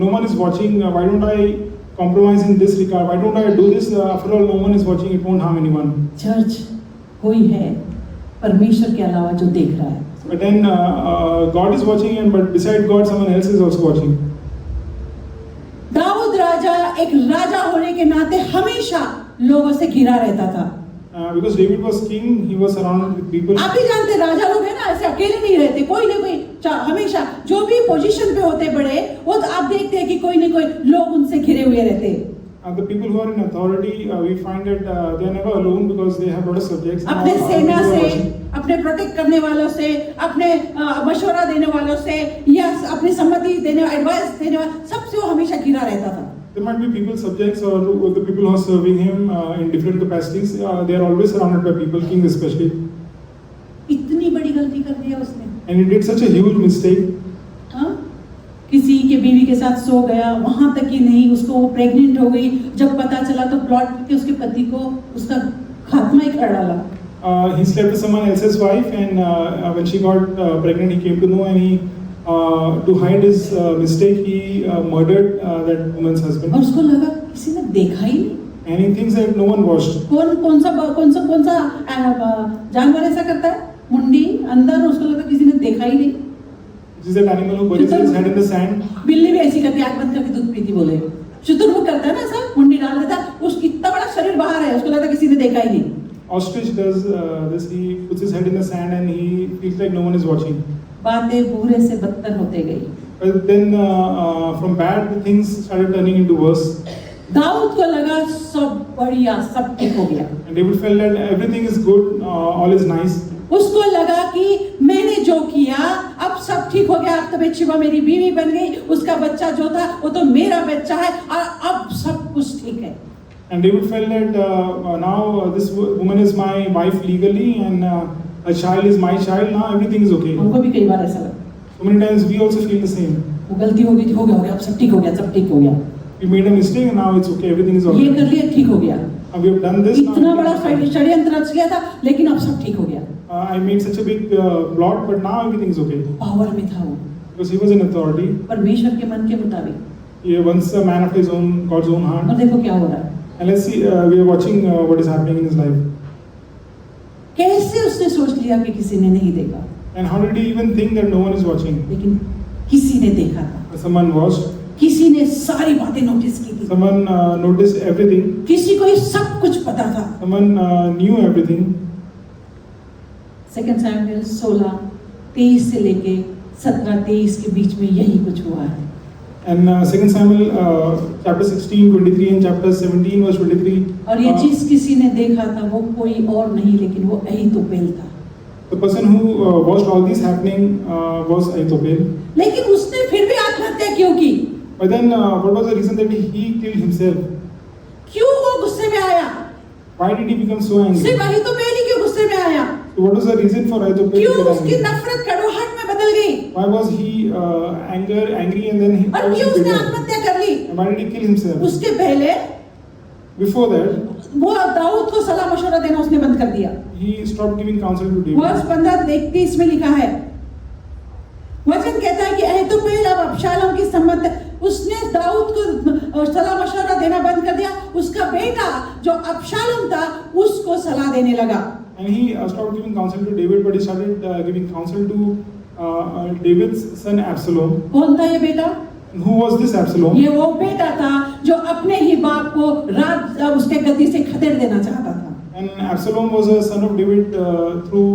Speaker 4: no one is watching. Why don't I compromise in this regard? Why don't I do this? After all, no one is watching. It won't harm anyone.
Speaker 3: Church कोई है परमेश्वर के अलावा जो देख रहा है।
Speaker 4: But then God is watching, and but beside God, someone else is also watching.
Speaker 3: Dawood राजा एक राजा होने के नाते हमेशा लोगों से घिरा रहता था।
Speaker 4: Because David was king, he was surrounded with people.
Speaker 3: आप भी जानते राजा लोग है ना, ऐसे अकेले नहीं रहते, कोई ना कोई हमेशा जो भी पोजीशन पे होते बड़े, वो तो आप देखते हैं कि कोई ना कोई लोग उनसे घिरे हुए रहते हैं।
Speaker 4: The people who are in authority, we find that they are never alone because they have a lot of subjects.
Speaker 3: अपने सेना से, अपने प्रोटेक्ट करने वालों से, अपने मशवरा देने वालों से या अपनी सम्मति देने, एडवाइस देने वाले, सबसे वो हमेशा घिरा रहता था।
Speaker 4: There might be people subjects or the people who are serving him in different capacities. They are always surrounded by people, kings especially.
Speaker 3: इतनी बड़ी गलती कर दी है उसने।
Speaker 4: And he did such a huge mistake.
Speaker 3: हाँ? किसी के बीवी के साथ सो गया, वहां तक ही नहीं, उसको वो प्रेग्नेंट हो गई, जब पता चला तो प्लॉट के उसके पति को उसका खात्मा ही कर डाला।
Speaker 4: He slept with someone else's wife, and when she got pregnant, he came to know, and he, to hide his mistake, he murdered that woman's husband.
Speaker 3: और उसको लगा किसी ने देखा ही नहीं।
Speaker 4: And he thinks that no one watched.
Speaker 3: कौन सा जानवर ऐसा करता है? मुंडी अंदर, उसको लगा किसी ने देखा ही नहीं।
Speaker 4: This is that animal who buries his head in the sand.
Speaker 3: बिल्ली भी ऐसी करती है, आंख बंद करके दूध पीती बोले। शुतुरमुर्ग करता है ना ऐसा, मुंडी डाल देता, उसकी इतना बड़ा शरीर बाहर है, उसको लगता किसी ने देखा ही नहीं।
Speaker 4: Ostrich does this. He puts his head in the sand and he feels like no one is watching.
Speaker 3: बातें बुरे से बदतर होते गई।
Speaker 4: But then from bad things started turning into worse.
Speaker 3: Dawood को लगा सब बढ़िया, सब ठीक हो गया।
Speaker 4: And David felt that everything is good, all is nice.
Speaker 3: उसको लगा कि मैंने जो किया अब सब ठीक हो गया, अब तो बत्सिबा मेरी बीवी बन गई, उसका बच्चा जो था वो तो मेरा बच्चा है और अब सब कुछ ठीक है।
Speaker 4: And David felt that now this woman is my wife legally and a child is my child. Now everything is okay.
Speaker 3: हमको भी कई बार ऐसा लगता,
Speaker 4: So many times we also feel the same.
Speaker 3: वो गलती हो गई थी, हो गया, अब सब ठीक हो गया, सब ठीक हो गया।
Speaker 4: We made a mistake and now it's okay. Everything is
Speaker 3: ये
Speaker 4: alright.
Speaker 3: कर लिया, ठीक हो गया।
Speaker 4: We have done this.
Speaker 3: इतना
Speaker 4: Now
Speaker 3: बड़ा षड्यंत्र रच गया था, लेकिन अब सब ठीक हो गया।
Speaker 4: I made such a big plot, but now everything is okay
Speaker 3: power में था वो,
Speaker 4: because he was in authority.
Speaker 3: परमेश्वर के मन के मुताबिक।
Speaker 4: He was a man after his own God's own
Speaker 3: और
Speaker 4: heart.
Speaker 3: देखो क्या हो रहा है,
Speaker 4: And let's see. We are watching what is happening in his life.
Speaker 3: कैसे उसने सोच लिया कि किसी ने नहीं देखा,
Speaker 4: And how did he even think that no one is watching?
Speaker 3: लेकिन किसी ने देखा था,
Speaker 4: Someone watched.
Speaker 3: किसी ने सारी बातें नोटिस की थी,
Speaker 4: Someone noticed everything.
Speaker 3: किसी को ये सब कुछ पता था।
Speaker 4: Someone knew everything.
Speaker 3: 2 सैमुएल 16:23 से लेके 17:23 के बीच में यही कुछ हुआ है।
Speaker 4: And 2 Samuel chapter 16, 23 and chapter 17 verse 23.
Speaker 3: और ये चीज किसी ने देखा था, वो कोई और नहीं लेकिन वो अहीतोपेल था।
Speaker 4: The person who watched all this happening was Ahithophel.
Speaker 3: लेकिन उसने फिर भी आत्महत्या क्यों की?
Speaker 4: But then what was the reason that he killed himself?
Speaker 3: क्यों वो गुस्से में आया?
Speaker 4: Why did he become so angry?
Speaker 3: सिर्फ अहीतोपेल ही क्यों गुस्से में आया?
Speaker 4: So what was the reason for Ahithophel
Speaker 3: क्यों
Speaker 4: to get
Speaker 3: उसकी
Speaker 4: angry?
Speaker 3: नफरत कड़वाहट में बदल गई?
Speaker 4: Why was he angry and then
Speaker 3: और क्यों उसने आत्महत्या कर ली?
Speaker 4: why did he kill himself?
Speaker 3: उसके पहले
Speaker 4: Before that,
Speaker 3: वो दाऊद को सलाह मशवरा देना उसने बंद कर दिया।
Speaker 4: he stopped giving counsel to David.
Speaker 3: वर्ष 15:31 में लिखा है, वचन कहता है कि अहीतोपेल अब अबशालोम की सम्मत, उसने दाऊद को सलाह मशवरा देना बंद कर दिया। उसका बेटा जो अबशालोम था उसको सलाह देने लगा।
Speaker 4: And he stopped giving counsel to David, but he started giving counsel to David's son Absalom.
Speaker 3: कौन था ये बेटा?
Speaker 4: And who was this Absalom?
Speaker 3: ये वो बेटा था जो अपने ही बाप को राज उसके गद्दी से खदेड़ देना चाहता था।
Speaker 4: And Absalom was a son of David through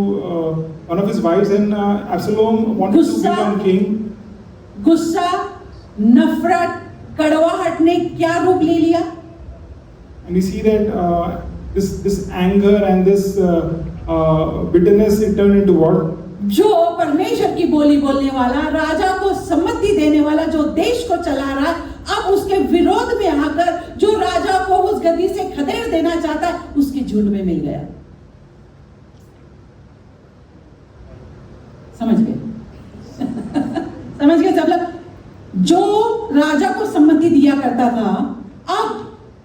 Speaker 4: one of his wives, and Absalom wanted to become king.
Speaker 3: गुस्सा, नफरत, कड़वाहट ने क्या रूप ले लिया?
Speaker 4: And we see that this anger and this bitterness, it turned into what?
Speaker 3: जो परमेश्वर की बोली बोलने वाला, राजा को सम्मति देने वाला, जो देश को चला रहा, अब उसके विरोध में आकर जो राजा को उस गद्दी से खदेड़ देना चाहता है, उसके झुंड में मिल गया। समझ गए? समझ गए सब लोग? जो राजा को सम्मति दिया करता था, अब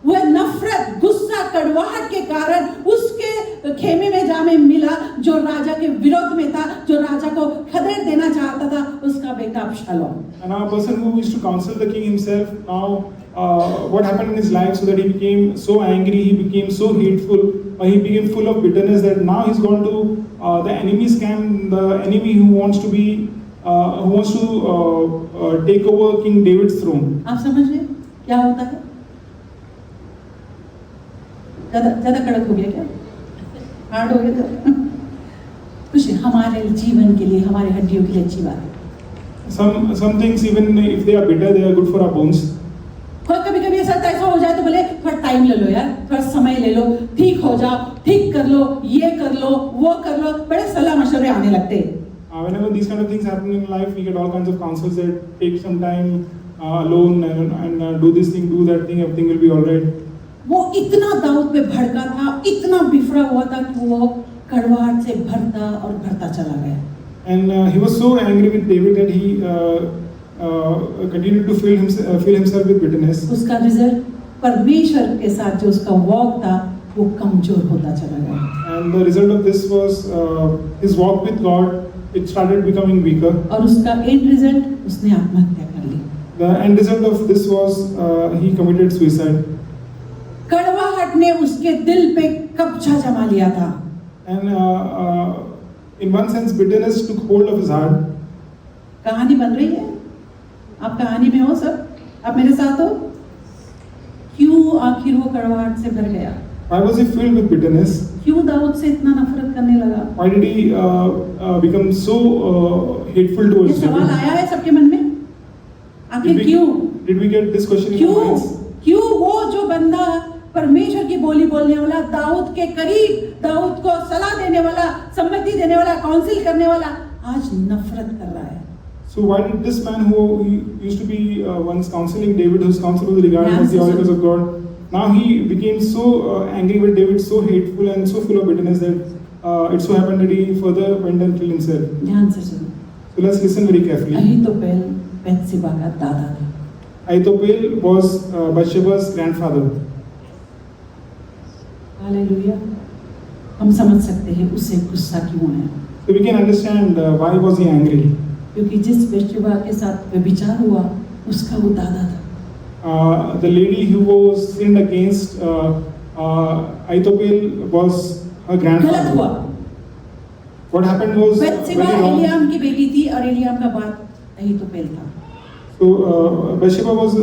Speaker 3: वह नफरत, गुस्सा, कड़वाहट के कारण उसके खेमे में जामे मिला जो राजा के विरोध में था, जो राजा को खदेड़ देना चाहता था, उसका बेटा अबशालोम।
Speaker 4: And a person who used to counsel the king himself, now what happened in his life, so that he became so angry, he became so hateful, he became full of bitterness, that now he's gone to the enemy's camp, the enemy who wants to take over King David's throne.
Speaker 3: आप समझ रहे क्या होता है? ज्यादा कड़क हो गया क्या? हार्ड हो गया? कुछ हमारे जीवन के लिए, हमारे हड्डियों के लिए अच्छी बात है।
Speaker 4: Some things, even if they are bitter, they are good for our bones.
Speaker 3: कभी-कभी ऐसा हो जाए तो बोले थोड़ा टाइम ले लो यार, थोड़ा समय ले लो, ठीक हो जाओ, ठीक कर लो, ये कर लो, वो कर लो, बड़े सलाह मशवरे आने लगते हैं।
Speaker 4: Whenever these kind of things happen in life, we get all kinds of counsels that take some time alone and do this thing, do that thing, everything will be all right.
Speaker 3: वो इतना दाऊद पे भड़का था, इतना बिफरा हुआ था कि वो कड़वाहट से भरता और भरता चला गया।
Speaker 4: And he was so angry with David that he continued to fill himself with bitterness.
Speaker 3: उसका रिजल्ट, परमेश्वर के साथ जो उसका वॉक था वो कमजोर होता चला गया।
Speaker 4: And the result of this was his walk with God. It started becoming weaker.
Speaker 3: और उसका एंड रिजल्ट, उसने आत्महत्या कर ली।
Speaker 4: The end result of this was he committed suicide.
Speaker 3: कड़वाहट ने उसके दिल पे कब्जा जमा लिया था।
Speaker 4: And in one sense, bitterness took hold of his heart.
Speaker 3: कहानी बन रही है? आप कहानी में हो सब? आप मेरे साथ हो? क्यों आखिर वो कड़वाहट से भर गया?
Speaker 4: Why was he filled with bitterness?
Speaker 3: क्यों दाऊद से इतना नफरत करने लगा?
Speaker 4: Why did he become so hateful
Speaker 3: ये
Speaker 4: towards
Speaker 3: सवाल
Speaker 4: David?
Speaker 3: आया है सबके मन में? आखिर क्यों?
Speaker 4: Did we get this question in
Speaker 3: क्यों?
Speaker 4: our minds?
Speaker 3: क्यों वो जो बंदा परमेश्वर की बोली बोलने वाला, दाऊद के करीब, दाऊद को सलाह देने वाला, सम्मति देने वाला, काउंसिल करने वाला, आज नफरत कर रहा है?
Speaker 4: So why did this man who used to be once counseling David, whose counsel was regarded as the oracles of God, now he became so angry with David, so hateful and so full of bitterness that it so happened that he further went and killed himself.
Speaker 3: ध्यान से सुनो।
Speaker 4: So let's listen very carefully.
Speaker 3: अहीतोपेल बैतशेबा का दादा था।
Speaker 4: Ahithophel was Bathsheba's grandfather.
Speaker 3: Hallelujah. हम समझ सकते हैं उससे गुस्सा क्यों है।
Speaker 4: So we can understand why was he angry.
Speaker 3: क्योंकि जिस बैतशेबा के साथ व्यभिचार हुआ, उसका वो दादा था।
Speaker 4: The lady who was sinned against, Ahithophel was her
Speaker 3: गलत
Speaker 4: grandfather.
Speaker 3: हुआ।
Speaker 4: What happened was
Speaker 3: बैतशेबा
Speaker 4: very wrong.
Speaker 3: एलियाम की बेटी थी और एलियाम का बाप अहीतोपेल था।
Speaker 4: So Bathsheba was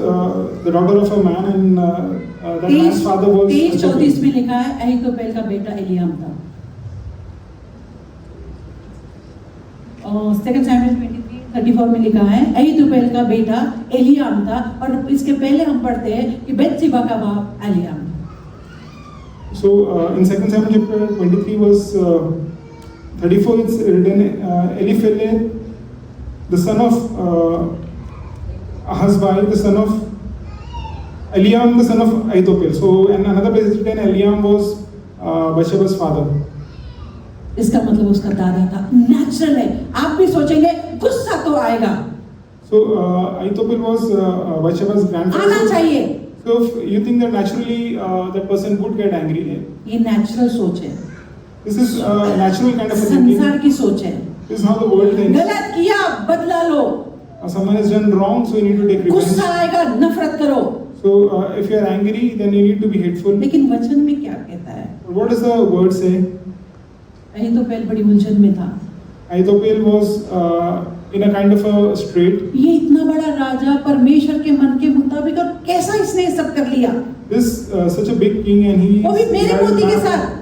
Speaker 4: the daughter of a man, and that man's father was
Speaker 3: 23:34 में लिखा है अहीतोपेल का बेटा एलियाम था। और 2 Samuel 23:34 में लिखा है अहीतोपेल का बेटा एलियाम था, और इसके पहले हम पढ़ते हैं कि बैतशेबा का बाप एलियाम था।
Speaker 4: So in 2 Samuel chapter 23 verse 34 it's written Elipheleh, the son of Ahazbai, the son of Eliam, the son of Ahithophel. So and another place is written Eliam was Bathsheba's father.
Speaker 3: इसका मतलब उसका दादा था। नेचुरल है। आप भी सोचेंगे गुस्सा तो आएगा,
Speaker 4: So Ahithophel was Bathsheba's
Speaker 3: आना
Speaker 4: grandfather.
Speaker 3: चाहिए।
Speaker 4: So if you think that naturally that person would get angry,
Speaker 3: ये नेचुरल सोच है,
Speaker 4: this is a natural kind of a thinking.
Speaker 3: संसार की सोच है।
Speaker 4: This is how the world thinks.
Speaker 3: गलत किया, बदला लो,
Speaker 4: Someone has done wrong, so you need to take revenge.
Speaker 3: गुस्सा आएगा, नफरत करो।
Speaker 4: So if you are angry, then you need to be hateful.
Speaker 3: लेकिन वचन में क्या कहता है?
Speaker 4: What does the word say?
Speaker 3: अहीतोपेल बड़ी उलझन में था।
Speaker 4: Ahithophel was in a kind of a strait.
Speaker 3: ये इतना बड़ा राजा परमेश्वर के मन के मुताबिक, और कैसा इसने ये सब कर लिया?
Speaker 4: This such a big king, and he
Speaker 3: वो भी मेरे पोती के साथ,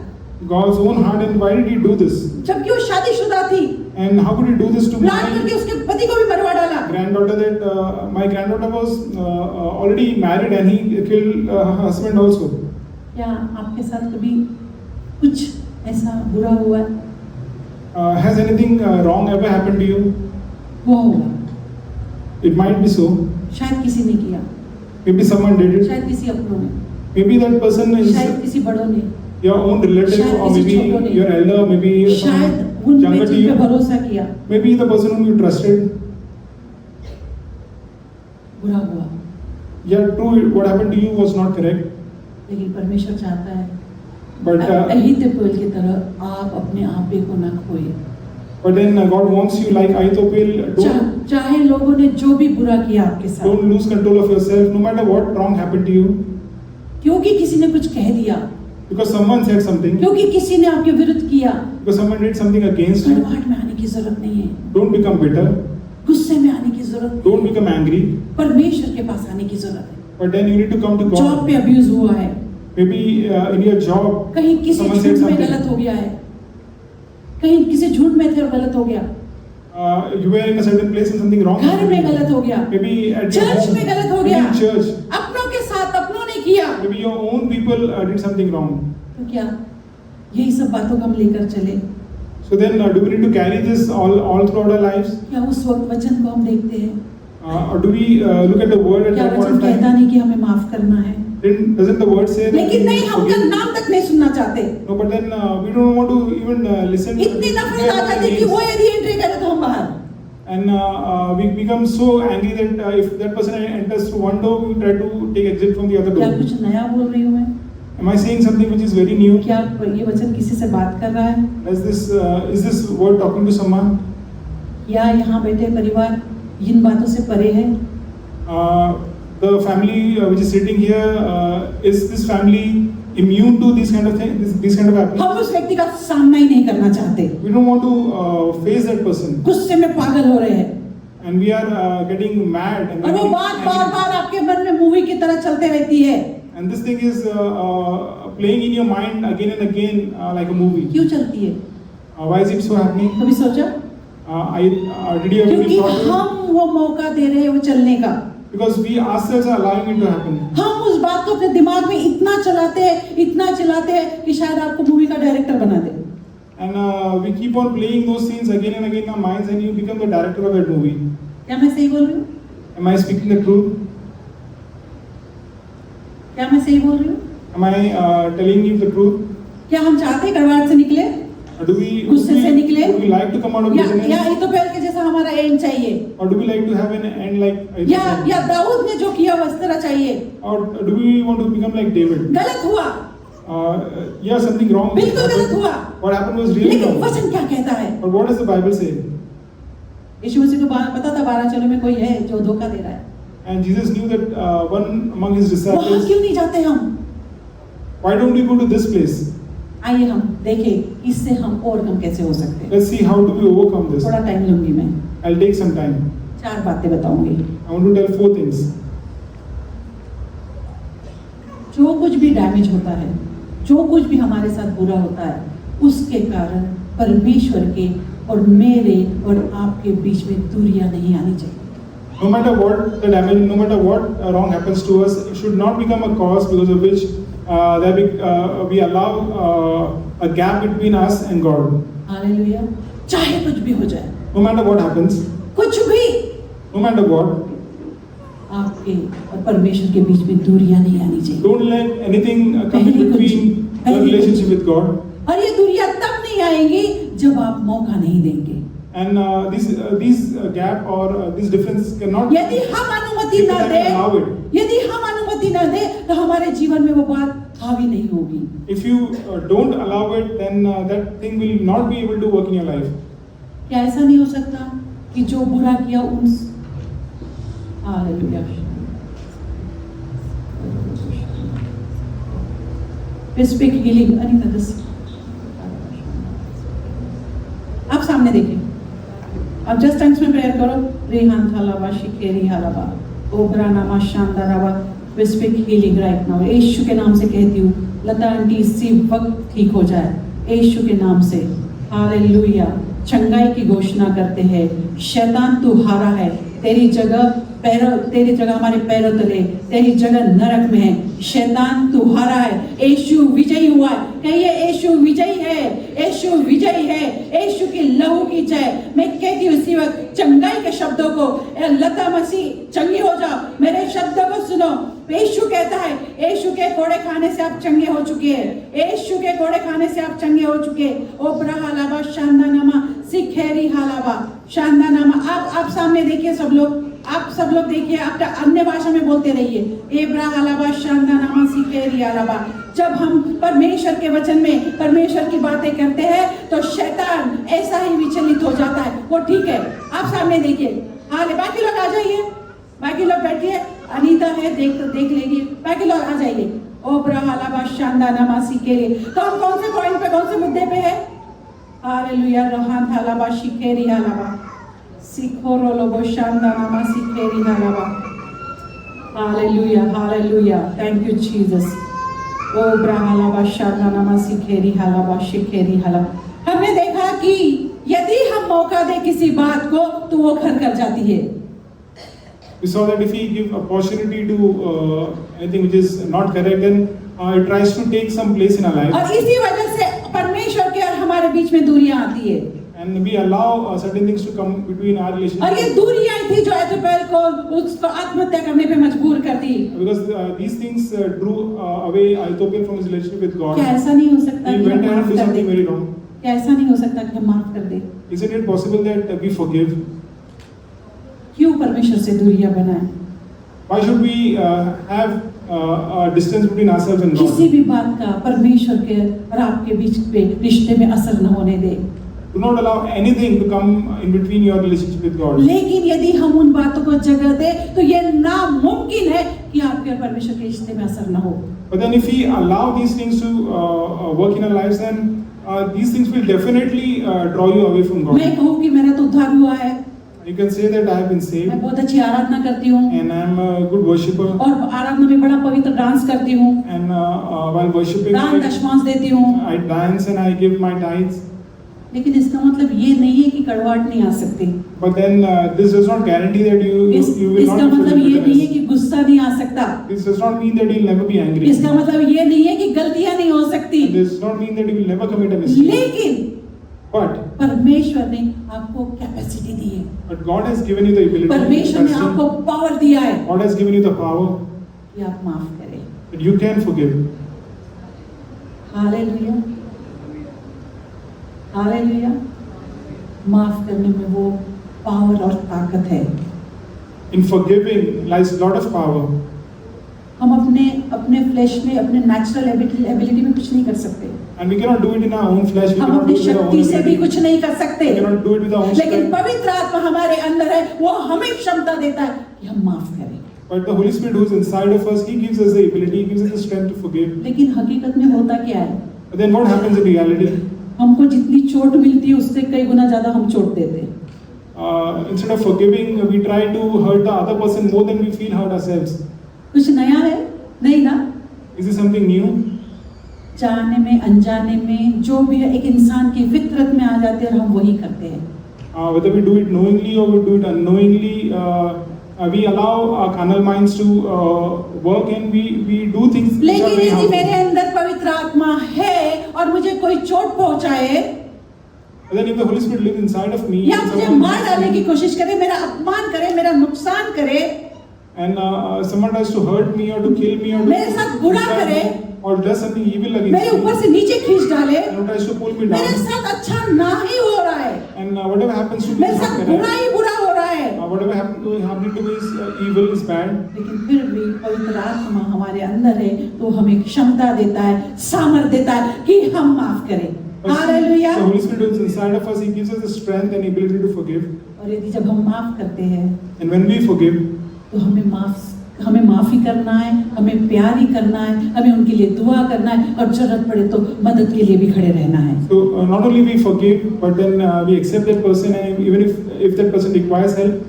Speaker 4: God's own heart. And why did he do this?
Speaker 3: जबकि वो शादीशुदा थी,
Speaker 4: And how could he do this to
Speaker 3: plan
Speaker 4: my
Speaker 3: करके उसके पति को भी मरवा डाला।
Speaker 4: granddaughter? That my granddaughter was already married, and he killed her husband also.
Speaker 3: क्या आपके साथ कभी कुछ ऐसा बुरा हुआ है?
Speaker 4: Has anything wrong ever happened to you?
Speaker 3: वो होगा,
Speaker 4: It might be so.
Speaker 3: शायद किसी ने किया,
Speaker 4: Maybe someone did it.
Speaker 3: शायद किसी अपनों ने,
Speaker 4: Maybe that person is
Speaker 3: शायद किसी बड़ों ने,
Speaker 4: your own relative,
Speaker 3: शायद
Speaker 4: or
Speaker 3: किसी
Speaker 4: maybe
Speaker 3: छोटों ने,
Speaker 4: your elder, maybe
Speaker 3: शायद
Speaker 4: someone
Speaker 3: उन
Speaker 4: younger to
Speaker 3: जिन पे
Speaker 4: you.
Speaker 3: भरोसा किया,
Speaker 4: Maybe the person whom you trusted.
Speaker 3: बुरा हुआ।
Speaker 4: Yeah, true. What happened to you was not correct.
Speaker 3: लेकिन परमेश्वर चाहता है
Speaker 4: But
Speaker 3: अहीतोपेल की तरह आप अपने आप को ना खोए।
Speaker 4: then God wants you like Ahithophel.
Speaker 3: चाहे लोगों ने जो भी बुरा किया आपके साथ,
Speaker 4: Don't lose control of yourself, no matter what wrong happened to you.
Speaker 3: क्योंकि किसी ने कुछ कह दिया,
Speaker 4: Because someone said something,
Speaker 3: क्योंकि किसी ने आपके विरुद्ध किया,
Speaker 4: because someone did something against you.
Speaker 3: कड़वाहट में आने की जरूरत नहीं है,
Speaker 4: Don't become bitter.
Speaker 3: गुस्से में आने की जरूरत नहीं
Speaker 4: Don't
Speaker 3: है,
Speaker 4: become angry.
Speaker 3: परमेश्वर के पास आने की जरूरत है।
Speaker 4: But then you need to come to
Speaker 3: job
Speaker 4: God.
Speaker 3: पे अब्यूज हुआ है,
Speaker 4: Maybe in your job,
Speaker 3: कहीं किसी
Speaker 4: someone said
Speaker 3: झूठ में
Speaker 4: something.
Speaker 3: गलत हो गया है, कहीं किसी झूठ में थे और गलत हो गया,
Speaker 4: You were in a certain place and something wrong
Speaker 3: घर
Speaker 4: happened
Speaker 3: में
Speaker 4: to you.
Speaker 3: गलत हो गया,
Speaker 4: Maybe at your
Speaker 3: church
Speaker 4: home,
Speaker 3: में गलत हो
Speaker 4: maybe
Speaker 3: गया,
Speaker 4: in church.
Speaker 3: अपनों के साथ अपनों ने किया,
Speaker 4: Maybe your own people did something wrong.
Speaker 3: तो क्या यही सब बातों को हम लेकर चले?
Speaker 4: So then, do we need to carry this all throughout our lives?
Speaker 3: क्या उस वक्त वचन को हम देखते हैं?
Speaker 4: Or do we look at the word at
Speaker 3: क्या
Speaker 4: that point
Speaker 3: वचन
Speaker 4: of
Speaker 3: कहता
Speaker 4: time?
Speaker 3: नहीं कि हमें माफ करना है?
Speaker 4: Then doesn't the word say that?
Speaker 3: लेकिन
Speaker 4: we
Speaker 3: नहीं,
Speaker 4: need to
Speaker 3: हम उनका
Speaker 4: forgive?
Speaker 3: नाम तक नहीं सुनना चाहते।
Speaker 4: No, but then we don't want to even listen.
Speaker 3: इतनी नफरत आ जाती है कि वो यदि एंट्री करे तो हम बाहर।
Speaker 4: And we become so angry that if that person enters through one door, we try to take exit from the other
Speaker 3: क्या
Speaker 4: door.
Speaker 3: कुछ नया बोल रही हूँ मैं?
Speaker 4: Am I saying something which is very new?
Speaker 3: क्या ये वचन किसी से बात कर रहा है?
Speaker 4: Is this word talking to someone?
Speaker 3: या यहाँ बैठे परिवार इन बातों से परे है?
Speaker 4: The family which is sitting here, is this family immune to these kind of things, these kind of happenings?
Speaker 3: हम उस व्यक्ति का सामना ही नहीं करना चाहते,
Speaker 4: We don't want to face that person,
Speaker 3: गुस्से में पागल हो रहे हैं,
Speaker 4: and we are getting mad, and
Speaker 3: और वो
Speaker 4: getting
Speaker 3: बात
Speaker 4: angry.
Speaker 3: बार बार आपके मन में मूवी की तरह चलते रहती है।
Speaker 4: And this thing is playing in your mind again and again like a movie.
Speaker 3: क्यों चलती है?
Speaker 4: Why is it so happening?
Speaker 3: कभी सोचा?
Speaker 4: Did you ever
Speaker 3: क्योंकि
Speaker 4: thought of
Speaker 3: हम वो मौका दे रहे हैं वो चलने का।
Speaker 4: it? Because we ourselves are allowing it to happen.
Speaker 3: हम उस बात को अपने दिमाग में इतना चलाते हैं कि शायद आपको मूवी का डायरेक्टर बना दे।
Speaker 4: And we keep on playing those scenes again and again in our minds, and you become the director of that movie.
Speaker 3: क्या मैं सही बोल रही हूँ?
Speaker 4: Am I speaking the truth?
Speaker 3: क्या मैं सही बोल रही हूँ?
Speaker 4: Am I telling you the truth?
Speaker 3: क्या हम चाहते हैं कड़वाहट से निकले?
Speaker 4: Or do we
Speaker 3: गुस्से से निकले?
Speaker 4: would we like to come out of
Speaker 3: या
Speaker 4: bitterness?
Speaker 3: अहीतोपेल के जैसा हमारा एंड चाहिए?
Speaker 4: Or do we like to have an end like Ahithophel?
Speaker 3: या दाऊद ने जो किया वह तरह चाहिए?
Speaker 4: Or do we want to become like David?
Speaker 3: गलत हुआ,
Speaker 4: Yeah, something wrong.
Speaker 3: बिल्कुल गलत हुआ,
Speaker 4: What happened was really
Speaker 3: लेकिन
Speaker 4: wrong.
Speaker 3: वचन क्या कहता है?
Speaker 4: But what does the Bible say?
Speaker 3: यीशु मसीह को पता था 12 चेलों में कोई है जो धोखा दे रहा है।
Speaker 4: And Jesus knew that one among his
Speaker 3: वहाँ
Speaker 4: disciples.
Speaker 3: क्यों नहीं जाते हम?
Speaker 4: Why don't we go to this place?
Speaker 3: आइए हम देखें इससे हम ओवरकम कैसे हो सकते हैं।
Speaker 4: Let's see how do we overcome this.
Speaker 3: थोड़ा टाइम लूंगी मैं,
Speaker 4: I'll take some time.
Speaker 3: 4 बातें बताऊंगी।
Speaker 4: I want to tell 4 things.
Speaker 3: जो कुछ भी डैमेज होता है, जो कुछ भी हमारे साथ बुरा होता है, उसके कारण परमेश्वर के और मेरे और आपके बीच में दूरियां नहीं आनी चाहिए।
Speaker 4: No matter what the damage, no matter what wrong happens to us, it should not become a cause because of which we allow a gap between us and God.
Speaker 3: Hallelujah. चाहे कुछ भी हो जाए,
Speaker 4: No matter what happens,
Speaker 3: कुछ भी,
Speaker 4: no matter what,
Speaker 3: आपके और परमेश्वर के बीच में दूरियां नहीं आनी चाहिए।
Speaker 4: don't let anything come in
Speaker 3: पहली
Speaker 4: between
Speaker 3: कुंजी,
Speaker 4: your relationship with God.
Speaker 3: और ये दूरियां तब नहीं आएंगी जब आप मौका नहीं देंगे।
Speaker 4: And these gap or this difference cannot.
Speaker 3: यदि हम अनुमति
Speaker 4: If
Speaker 3: न
Speaker 4: I
Speaker 3: दे,
Speaker 4: allow it.
Speaker 3: यदि हम अनुमति न दे तो हमारे जीवन में वो बात हावी नहीं होगी।
Speaker 4: If you don't allow it, then that thing will not be able to work in your life.
Speaker 3: क्या ऐसा नहीं हो सकता कि जो बुरा किया उन hallelujah. Speak healing Anita this आप सामने देखिए, अब जस्ट टंग्स में प्रेयर करो। रेहान थालाबा शिकेरी हालाबा ओबरा नामा शांदाराबा we speak healing right now. Yeshu के नाम से कहती हूँ लता आंटी इसी वक्त ठीक हो जाए यीशु के नाम से। हालेलुया। चंगाई की घोषणा करते हैं। शैतान तू हारा है, तेरी जगह हमारे पैरों तले, तेरी जगह नरक में है। शैतान तू हारा है, यीशु विजयी हुआ है। कहिए यीशु विजयी है, यीशु विजयी है, यीशु की लहू की जय। मैं कहती हूँ इसी वक्त चंगाई के शब्दों को, लता मसीह चंगी हो जाओ। मेरे शब्दों को सुनो। यीशु कहता है यीशु के कोड़े खाने से आप चंगे हो चुके हैं, यीशु के कोड़े खाने से आप चंगे हो चुके हैं। ओबरा हालाबा शांदानामा सिखेरी हालाबा शांदानामा। आप सामने देखिए सब लोग, आप सब लोग देखिए, आप अन्य भाषा में बोलते रहिए। एब्रा हालाबा शांदानामा सिखेरी हालाबा। जब हम परमेश्वर के वचन में परमेश्वर की बातें करते हैं तो शैतान ऐसा ही विचलित हो जाता है। वो ठीक है, आप सामने देखिए। हाले बाकी लोग आ जाइए, बाकी लोग बैठिए। अनीता है, देख लेंगे। बाकी लोग आ जाइए। ओबरा हालाबा शांदानामा सिखेरी। तो हम कौन से पॉइंट पे, कौन से मुद्दे पे है? हालेलुया। रहान थालाबा शिखेरी हालाबा सिखोरो लोबो शांदानामा सिखेरी हालाबा। Hallelujah, hallelujah. Thank you Jesus. ओबरा हालाबा शांदानामा सिखेरी हालाबा शिखेरी हालाबा। हमने देखा कि यदि हम मौका दे किसी बात को तो वो घर कर जाती है।
Speaker 4: We saw that if we give opportunity to anything which is not correct, then it tries to take some place in our life.
Speaker 3: और इसी वजह से परमेश्वर के और हमारे बीच में दूरियां आती है।
Speaker 4: And we allow certain things to come between our relationship.
Speaker 3: और ये दूरियां थी जो एथोपेल को उसको आत्महत्या करने पे मजबूर कर दी।
Speaker 4: Because these things drew away Ahithophel from his relationship with God.
Speaker 3: क्या ऐसा नहीं हो सकता
Speaker 4: He
Speaker 3: कि
Speaker 4: went
Speaker 3: हम
Speaker 4: ahead
Speaker 3: माफ
Speaker 4: and did
Speaker 3: कर
Speaker 4: something
Speaker 3: दे?
Speaker 4: very wrong.
Speaker 3: क्या ऐसा नहीं हो सकता कि हम माफ कर दे?
Speaker 4: Isn't it possible that we forgive?
Speaker 3: क्यों परमेश्वर से दूरियां बनाए?
Speaker 4: Why should we have a distance between ourselves and
Speaker 3: किसी
Speaker 4: God?
Speaker 3: भी बात का परमेश्वर के और आपके बीच पे रिश्ते में असर न होने दे।
Speaker 4: Do not allow anything to come in between your relationship with God.
Speaker 3: लेकिन यदि हम उन बातों को जगह दे तो ये नामुमकिन है कि आपके और परमेश्वर के रिश्ते में असर न हो।
Speaker 4: But then if we allow these things to work in our lives, then these things will definitely draw you away from God.
Speaker 3: मैं कहूँ कि मेरा तो उद्धार हुआ है,
Speaker 4: You can say that I have been saved
Speaker 3: मैं बहुत अच्छी आराधना करती हूँ
Speaker 4: and I am a good worshipper,
Speaker 3: और आराधना में बड़ा पवित्र डांस करती हूँ,
Speaker 4: and while worshiping
Speaker 3: दान दशमांश देती हूँ।
Speaker 4: I dance and I give my tithes.
Speaker 3: लेकिन इसका मतलब ये नहीं है कि कड़वाहट नहीं आ सकती।
Speaker 4: But then this does not guarantee that you will
Speaker 3: इसका
Speaker 4: not
Speaker 3: मतलब
Speaker 4: feel
Speaker 3: ये नहीं है
Speaker 4: bitterness.
Speaker 3: कि गुस्सा नहीं आ सकता।
Speaker 4: This does not mean that you will never be angry.
Speaker 3: इसका मतलब ये नहीं है कि गलतियां नहीं हो सकती।
Speaker 4: This does not mean that you will never commit a mistake.
Speaker 3: लेकिन
Speaker 4: But
Speaker 3: परमेश्वर ने आपको कैपेसिटी दी है,
Speaker 4: God has given you the ability.
Speaker 3: परमेश्वर ने आपको पावर दिया है
Speaker 4: God has given you the power
Speaker 3: कि आप माफ करें।
Speaker 4: that you can forgive.
Speaker 3: Hallelujah, hallelujah. माफ करने में वो पावर और ताकत है।
Speaker 4: In forgiving lies a lot of power.
Speaker 3: हम अपने फ्लैश में अपने नेचुरल एबिलिटी में कुछ नहीं कर सकते।
Speaker 4: And we cannot do it in our own flesh. We
Speaker 3: हम
Speaker 4: cannot
Speaker 3: अपनी
Speaker 4: do it with our own
Speaker 3: शक्ति से भी
Speaker 4: ability.
Speaker 3: कुछ नहीं कर सकते।
Speaker 4: We cannot do it with our own
Speaker 3: लेकिन
Speaker 4: strength.
Speaker 3: पवित्र आत्मा हमारे अंदर है, वो हमें क्षमता देता है कि हम माफ करें।
Speaker 4: But the Holy Spirit who is inside of us, He gives us the ability, He gives us the strength to forgive.
Speaker 3: लेकिन हकीकत में होता क्या है?
Speaker 4: But then what happens in reality?
Speaker 3: हमको जितनी चोट मिलती है उससे कई गुना ज्यादा हम चोट देते हैं।
Speaker 4: Instead of forgiving, we try to hurt the other person more than we feel hurt ourselves.
Speaker 3: कुछ नया है? नहीं ना?
Speaker 4: Is this something new?
Speaker 3: जाने में अनजाने में जो भी है एक इंसान की फितरत में आ जाते हैं और हम वही करते हैं।
Speaker 4: Whether we do it knowingly or we do it unknowingly, we allow our carnal minds to work and we do things which are
Speaker 3: लेकिन
Speaker 4: very
Speaker 3: यदि मेरे
Speaker 4: harmful.
Speaker 3: अंदर पवित्र आत्मा है और मुझे कोई चोट पहुंचाए
Speaker 4: But then if the Holy Spirit lives inside of me,
Speaker 3: या
Speaker 4: and
Speaker 3: मुझे
Speaker 4: someone
Speaker 3: मार
Speaker 4: hits
Speaker 3: डालने
Speaker 4: me,
Speaker 3: की कोशिश करे, मेरा अपमान करे, मेरा नुकसान करे,
Speaker 4: and someone tries to hurt me or to kill me or to
Speaker 3: मेरे साथ बुरा
Speaker 4: destroy
Speaker 3: करे,
Speaker 4: me, or does something evil
Speaker 3: मेरे
Speaker 4: against
Speaker 3: ऊपर
Speaker 4: me
Speaker 3: से नीचे खींच डाले,
Speaker 4: and who tries to pull me
Speaker 3: मेरे
Speaker 4: down,
Speaker 3: साथ अच्छा ना ही हो रहा है,
Speaker 4: and whatever happens to me
Speaker 3: मेरे
Speaker 4: is
Speaker 3: साथ
Speaker 4: not
Speaker 3: बुरा
Speaker 4: correct.
Speaker 3: ही बुरा हो रहा है,
Speaker 4: Whatever happening to me is evil, is bad.
Speaker 3: लेकिन फिर भी पवित्र आत्मा हमारे अंदर है तो हमें क्षमता देता है, सामर्थ देता है कि हम माफ करें।
Speaker 4: But
Speaker 3: hallelujah.
Speaker 4: the Holy Spirit is inside of us. He gives us the strength and ability to forgive.
Speaker 3: और यदि जब हम माफ करते हैं
Speaker 4: And when we forgive,
Speaker 3: तो हमें माफी करना है, हमें प्यार ही करना है, हमें उनके लिए दुआ करना है और जरूरत पड़े तो मदद के लिए भी खड़े रहना है।
Speaker 4: so not only we forgive, but then we accept that person, and even if that person requires help,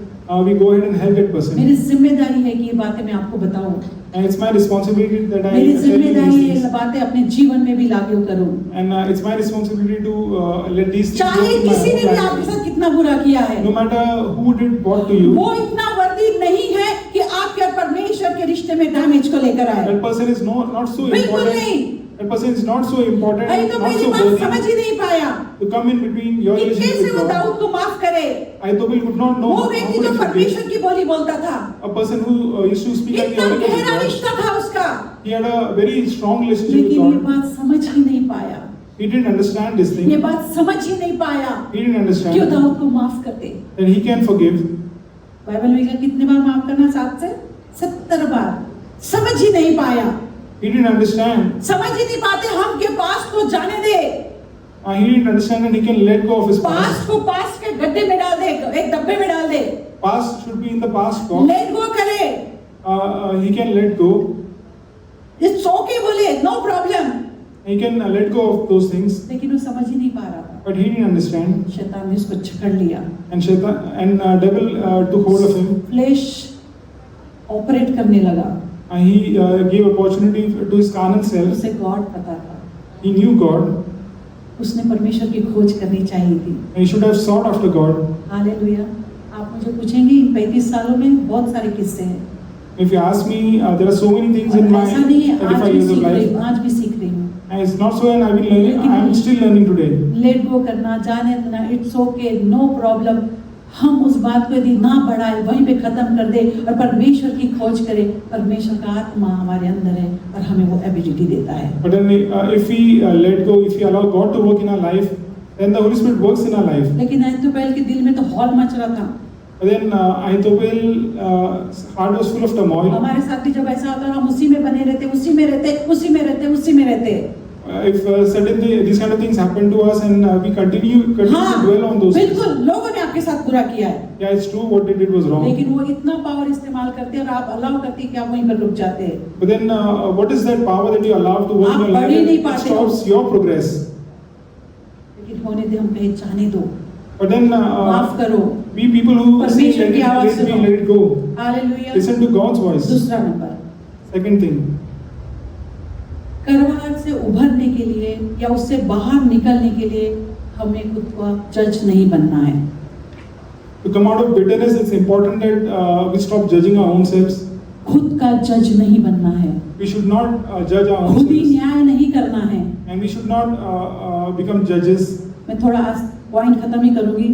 Speaker 4: we go ahead and help that person.
Speaker 3: मेरी जिम्मेदारी है कि ये बातें मैं आपको बताऊं,
Speaker 4: And it's my responsibility that I
Speaker 3: मेरी
Speaker 4: tell you
Speaker 3: जिम्मेदारी
Speaker 4: these
Speaker 3: है ये
Speaker 4: things.
Speaker 3: बातें अपने जीवन में भी लागू करूं।
Speaker 4: And it's my responsibility to let these things
Speaker 3: चाहे
Speaker 4: work in my
Speaker 3: किसी ने
Speaker 4: own
Speaker 3: भी आपके
Speaker 4: life.
Speaker 3: साथ कितना बुरा किया है,
Speaker 4: No matter who did what to you,
Speaker 3: वो इतना वर्दी नहीं है कि आपके और परमेश्वर के रिश्ते में डैमेज को लेकर आए।
Speaker 4: that person is not so
Speaker 3: बिल्कुल
Speaker 4: important.
Speaker 3: नहीं।
Speaker 4: That person is not so important,
Speaker 3: अरे तो
Speaker 4: not
Speaker 3: मेरी
Speaker 4: so
Speaker 3: बात समझ
Speaker 4: worthy
Speaker 3: ही नहीं पाया
Speaker 4: to come in between your
Speaker 3: कि
Speaker 4: relationship
Speaker 3: कैसे
Speaker 4: with
Speaker 3: वो
Speaker 4: God.
Speaker 3: दाऊद को माफ करे।
Speaker 4: Ahithophel could not know
Speaker 3: वो
Speaker 4: how
Speaker 3: व्यक्ति
Speaker 4: to
Speaker 3: जो
Speaker 4: forgive.
Speaker 3: परमेश्वर की बोली बोलता था,
Speaker 4: A person who used to speak at the
Speaker 3: इतना
Speaker 4: oracles of
Speaker 3: गहरा
Speaker 4: God.
Speaker 3: रिश्ता था उसका,
Speaker 4: He had a very strong relationship with
Speaker 3: लेकिन ये
Speaker 4: God.
Speaker 3: बात समझ ही नहीं पाया,
Speaker 4: He didn't understand this
Speaker 3: ये
Speaker 4: thing.
Speaker 3: बात समझ ही नहीं पाया
Speaker 4: He didn't
Speaker 3: कि वो
Speaker 4: understand
Speaker 3: दाऊद को माफ कर दे।
Speaker 4: that he can forgive.
Speaker 3: Bible में लिखा कितने बार माफ करना, 7 से 70 बार। समझ ही नहीं पाया,
Speaker 4: He didn't understand.
Speaker 3: समझ ही नहीं पाते हम के पास्ट को जाने दे,
Speaker 4: He didn't understand that he can let go of his
Speaker 3: past
Speaker 4: past.
Speaker 3: को पास्ट के गड्ढे में डाल दे, एक डब्बे में डाल दे,
Speaker 4: Past should be in the past box.
Speaker 3: Let go करे,
Speaker 4: He can let go.
Speaker 3: It's okay बोले, no problem,
Speaker 4: He can let go of those things.
Speaker 3: लेकिन वो समझ ही नहीं पा रहा था।
Speaker 4: But he didn't understand.
Speaker 3: शैतान ने उसको छकड़ लिया,
Speaker 4: And Shaitan and devil took hold of him.
Speaker 3: Flesh operate करने लगा।
Speaker 4: He gave opportunity to his carnal self.
Speaker 3: उसे गॉड पता था,
Speaker 4: He knew God.
Speaker 3: उसने परमेश्वर की खोज करनी चाहिए थी।
Speaker 4: And he should have sought after God.
Speaker 3: Hallelujah. आप मुझे पूछेंगे इन 35 सालों में बहुत सारे किस्से हैं,
Speaker 4: If you ask me, there are so many things in
Speaker 3: और
Speaker 4: my
Speaker 3: ऐसा नहीं है,
Speaker 4: 35 years of life.
Speaker 3: आज भी सीख रही हूँ।
Speaker 4: And it's not so, and I've been learning. I'm still learning today.
Speaker 3: Let go करना, जाने देना, इट्स ओके, नो प्रॉब्लम। हम उस बात को यदि ना बढ़ाए, वहीं पे खत्म कर दे और परमेश्वर की खोज करें, परमेश्वर का आत्मा हमारे अंदर है और हमें वो एबिलिटी देता है।
Speaker 4: But then, if we let go, if we allow God to work in our life, then the Holy Spirit works in our life.
Speaker 3: लेकिन अहीतोपेल के दिल में तो हॉल मच रहा था।
Speaker 4: But then Ahithophel's heart was full of turmoil.
Speaker 3: हमारे साथ भी जब ऐसा होता है, हम उसी में बने रहते, उसी में रहते, उसी में रहते, उसी में रहते।
Speaker 4: If suddenly these kind of things happen to us and we continue to dwell on those things.
Speaker 3: बिल्कुल, लोगों ने आपके साथ बुरा किया है,
Speaker 4: Yeah, it's true. What they did was wrong.
Speaker 3: लेकिन वो इतना पावर इस्तेमाल करते हैं और आप अलाउ करते हैं कि आप वहीं पर रुक जाते हैं।
Speaker 4: But then, what is that power that you allow to work in
Speaker 3: आप
Speaker 4: your
Speaker 3: बढ़ ही
Speaker 4: life?
Speaker 3: नहीं
Speaker 4: It
Speaker 3: पाते हो।
Speaker 4: stops your progress.
Speaker 3: लेकिन होने दे, हम कहे जाने दो,
Speaker 4: But then,
Speaker 3: माफ करो।
Speaker 4: we people who say
Speaker 3: परमेश्वर
Speaker 4: let
Speaker 3: की आवाज
Speaker 4: it be,
Speaker 3: सुनो।
Speaker 4: let it go.
Speaker 3: Hallelujah.
Speaker 4: Listen to God's voice.
Speaker 3: दूसरा नंबर,
Speaker 4: Second thing,
Speaker 3: करवाहट से उभरने के लिए या उससे बाहर निकलने के लिए हमें खुद को जज नहीं बनना है।
Speaker 4: to come out of bitterness, it's important that we stop judging our own selves.
Speaker 3: खुद का जज नहीं बनना है,
Speaker 4: We should not judge our own
Speaker 3: खुद ही
Speaker 4: selves,
Speaker 3: न्याय नहीं करना है।
Speaker 4: and we should not become judges.
Speaker 3: मैं थोड़ा आज पॉइंट खत्म ही करूंगी,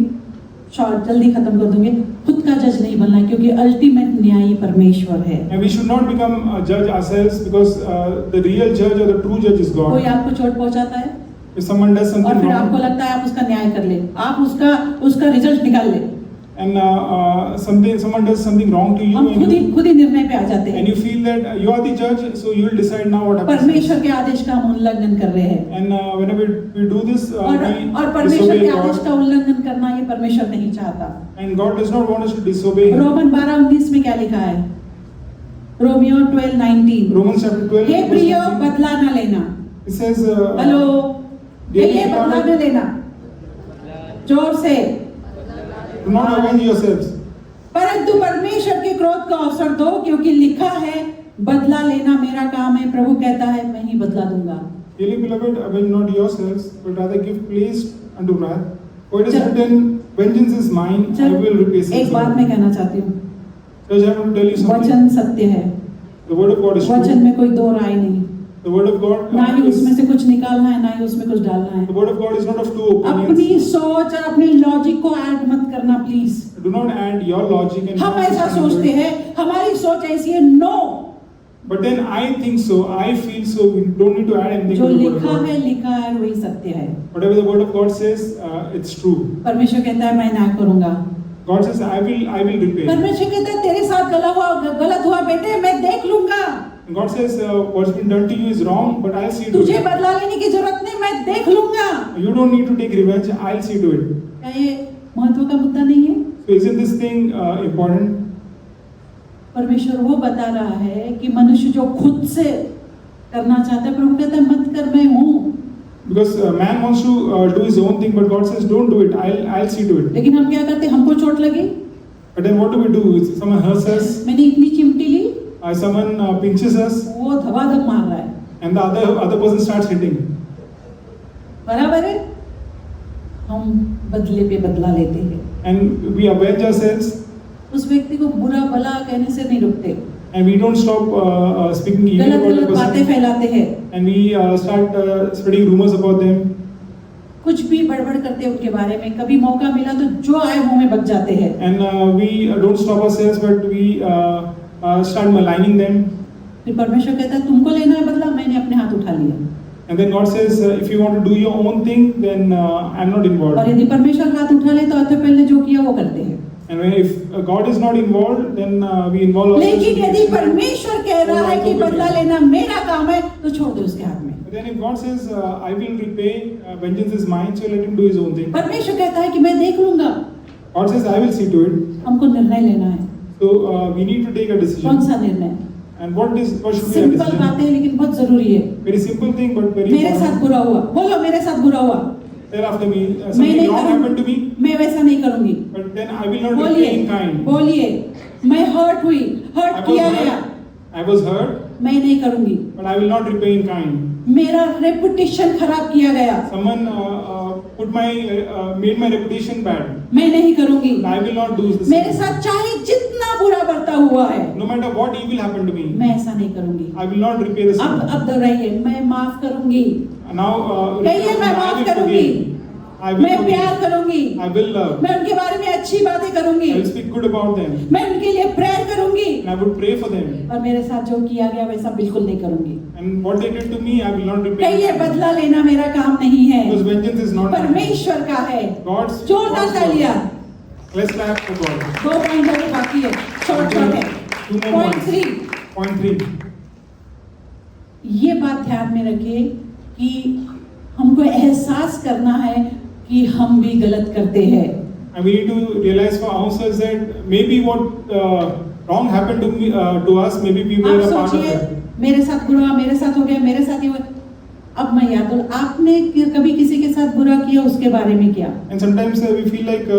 Speaker 3: शॉर्ट जल्दी खत्म कर दूंगी। खुद का जज नहीं बनना है क्योंकि अल्टीमेट न्यायी परमेश्वर है।
Speaker 4: And we should not become judge ourselves, because the real judge or the true judge is
Speaker 3: कोई
Speaker 4: God.
Speaker 3: आपको चोट पहुंचाता है
Speaker 4: If someone does
Speaker 3: और
Speaker 4: something
Speaker 3: फिर आपको
Speaker 4: wrong,
Speaker 3: लगता है आप उसका न्याय कर ले, आप उसका रिजल्ट निकाल ले,
Speaker 4: and someone does something wrong to you,
Speaker 3: हम
Speaker 4: and
Speaker 3: खुद ही निर्णय पे आ जाते
Speaker 4: and
Speaker 3: हैं।
Speaker 4: you feel that you are the judge, so you will decide now what happens.
Speaker 3: परमेश्वर के आदेश का हम उल्लंघन कर रहे हैं,
Speaker 4: And whenever we do this,
Speaker 3: और
Speaker 4: we
Speaker 3: परमेश्वर
Speaker 4: disobey
Speaker 3: के आदेश
Speaker 4: God,
Speaker 3: का उल्लंघन करना ये परमेश्वर नहीं चाहता।
Speaker 4: and God does not want us to disobey Him.
Speaker 3: Roman 12:19 में क्या लिखा है? रोमियो 12:19,
Speaker 4: Romans chapter 12,
Speaker 3: हे
Speaker 4: verse
Speaker 3: प्रियो
Speaker 4: 19,
Speaker 3: बदला न लेना।
Speaker 4: it says,
Speaker 3: हेलो,
Speaker 4: Daily
Speaker 3: ये बदला
Speaker 4: Bible-
Speaker 3: न लेना, जोर से।
Speaker 4: do not avenge yourselves,
Speaker 3: परंतु परमेश्वर के क्रोध का अवसर दो, क्योंकि लिखा है बदला लेना मेरा काम है, प्रभु कहता है मैं ही बदला दूंगा।
Speaker 4: Dearly beloved, avenge not yourselves, but rather give place unto wrath. For it is
Speaker 3: चल-
Speaker 4: written, vengeance is mine, I will repay. says
Speaker 3: एक
Speaker 4: the
Speaker 3: बात
Speaker 4: Lord.
Speaker 3: मैं कहना चाहती हूँ,
Speaker 4: Church, I want to tell you something.
Speaker 3: वचन सत्य है,
Speaker 4: The word of God is
Speaker 3: वचन
Speaker 4: true.
Speaker 3: में कोई दो राय नहीं,
Speaker 4: The word of God
Speaker 3: ना ही
Speaker 4: is,
Speaker 3: उसमें से कुछ निकालना है, ना ही उसमें कुछ डालना है।
Speaker 4: the word of God is not of two opinions.
Speaker 3: अपनी सोच और अपनी लॉजिक को ऐड मत करना please.
Speaker 4: Do not add your logic and
Speaker 3: हम
Speaker 4: your
Speaker 3: ऐसा
Speaker 4: understanding to
Speaker 3: सोचते
Speaker 4: it.
Speaker 3: हैं, हमारी सोच ऐसी है, no,
Speaker 4: But then I think so, I feel so, we don't need to add anything
Speaker 3: जो
Speaker 4: to the word
Speaker 3: लिखा
Speaker 4: of God.
Speaker 3: है लिखा है वही सत्य है।
Speaker 4: Whatever the word of God says, it's true.
Speaker 3: परमेश्वर कहता है मैं ना करूंगा।
Speaker 4: God says, I will repay.
Speaker 3: परमेश्वर कहता है तेरे साथ गलत हुआ बेटे, मैं देख लूंगा।
Speaker 4: And God says, what's been done to you is wrong, but I'll see to
Speaker 3: तुझे
Speaker 4: it.
Speaker 3: बदला लेने की जरूरत नहीं, मैं देख लूंगा।
Speaker 4: You don't need to take revenge, I'll see to it.
Speaker 3: क्या ये महत्व का मुद्दा नहीं है?
Speaker 4: So isn't this thing important?
Speaker 3: परमेश्वर वो बता रहा है कि मनुष्य जो खुद से करना चाहता है, प्रभु कहता है मत कर, मैं हूँ।
Speaker 4: Because man wants to do his own thing, but God says, don't do it, I'll see to it.
Speaker 3: लेकिन हम क्या करते हैं? हमको चोट लगी,
Speaker 4: But then what do we do? If someone hurts us,
Speaker 3: मैंने इतनी चिमटी ली,
Speaker 4: someone pinches us,
Speaker 3: वो धबाधब मार रहा है,
Speaker 4: and the other person starts hitting.
Speaker 3: बराबर है? हम बदले पे बदला लेते हैं।
Speaker 4: And we avenge ourselves,
Speaker 3: उस व्यक्ति को बुरा भला कहने से नहीं रुकते,
Speaker 4: and we don't stop speaking evil
Speaker 3: गलत
Speaker 4: about the
Speaker 3: गलत बातें
Speaker 4: person.
Speaker 3: फैलाते हैं,
Speaker 4: And we start spreading rumors about them.
Speaker 3: कुछ भी बड़बड़ करते हैं उनके बारे में। कभी मौका मिला तो जो आए मुंह में बक जाते हैं।
Speaker 4: And we don't stop ourselves, but we start maligning them.
Speaker 3: फिर परमेश्वर कहता है तुमको लेना है बदला, मैंने अपने हाथ उठा लिया।
Speaker 4: And then God says, if you want to do your own thing, then I'm not
Speaker 3: और
Speaker 4: involved.
Speaker 3: यदि परमेश्वर हाथ उठा ले तो पहले जो किया वो करते हैं।
Speaker 4: And if God is not involved, then we involve ourselves.
Speaker 3: लेकिन यदि
Speaker 4: in this.
Speaker 3: परमेश्वर कह रहा है कि बदला लेना मेरा काम है, तो छोड़ दो उसके हाथ में।
Speaker 4: But then if God says, I will repay, vengeance is mine, so let him do his own thing.
Speaker 3: परमेश्वर कहता है कि मैं देख लूंगा।
Speaker 4: God says, I will see to it.
Speaker 3: हमको निर्णय लेना है।
Speaker 4: So we need to take a
Speaker 3: कौन
Speaker 4: decision.
Speaker 3: सा निर्णय?
Speaker 4: And what should be our
Speaker 3: simple
Speaker 4: decision?
Speaker 3: बात है लेकिन बहुत जरूरी है।
Speaker 4: Very simple thing, but very
Speaker 3: मेरे साथ
Speaker 4: important.
Speaker 3: बुरा हुआ, बोलो मेरे साथ बुरा हुआ,
Speaker 4: Tell after me,
Speaker 3: मैं
Speaker 4: something
Speaker 3: नहीं
Speaker 4: wrong happened to me,
Speaker 3: मैं वैसा नहीं करूंगी।
Speaker 4: but then I will not repay
Speaker 3: बोलिए
Speaker 4: in kind.
Speaker 3: बोलिए, मैं हर्ट हुई,
Speaker 4: I
Speaker 3: हर्ट
Speaker 4: was
Speaker 3: किया गया,
Speaker 4: hurt. I was hurt,
Speaker 3: मैं नहीं करूंगी।
Speaker 4: but I will not repay in kind.
Speaker 3: मेरा रेपुटेशन खराब किया गया,
Speaker 4: Someone made my reputation bad.
Speaker 3: मैं नहीं करूंगी।
Speaker 4: I will not do this.
Speaker 3: मेरे साथ चाहे जितना बुरा बर्ताव हुआ है,
Speaker 4: No matter what evil happened to me,
Speaker 3: मैं ऐसा नहीं करूंगी।
Speaker 4: I will not repay the sin.
Speaker 3: अब दोहराइए, मैं माफ करूंगी,
Speaker 4: Now,
Speaker 3: कहिए मैं
Speaker 4: I
Speaker 3: माफ
Speaker 4: will
Speaker 3: करूंगी,
Speaker 4: forgive. I will
Speaker 3: मैं प्यार
Speaker 4: forgive.
Speaker 3: करूंगी,
Speaker 4: I will love.
Speaker 3: मैं उनके बारे में अच्छी बातें करूंगी,
Speaker 4: I will speak good about them.
Speaker 3: मैं उनके लिए प्रेयर करूंगी,
Speaker 4: And I would pray for them.
Speaker 3: और मेरे साथ जो किया गया वैसा बिल्कुल नहीं करूंगी।
Speaker 4: And what they did to me, I will not repay.
Speaker 3: कहिए बदला लेना मेरा काम नहीं है,
Speaker 4: Because vengeance is not mine.
Speaker 3: परमेश्वर का है।
Speaker 4: God's.
Speaker 3: जोरदार तालियां।
Speaker 4: Let's clap for God.
Speaker 3: 2 point अभी बाकी है, शॉर्ट है।
Speaker 4: Two more
Speaker 3: point
Speaker 4: points.
Speaker 3: 3,
Speaker 4: Point 3.
Speaker 3: ये बात ध्यान में रखिए कि हमको एहसास करना है कि हम भी गलत करते हैं।
Speaker 4: And we need to realize for ourselves that maybe what wrong happened to me, to us, maybe we were
Speaker 3: आप
Speaker 4: a part of
Speaker 3: सोचिए
Speaker 4: it.
Speaker 3: मेरे साथ बुरा, मेरे साथ हो गया, मेरे साथ ही हुआ। अब मैं याद हूँ, आपने कभी किसी के साथ बुरा किया, उसके बारे में क्या?
Speaker 4: And sometimes we feel like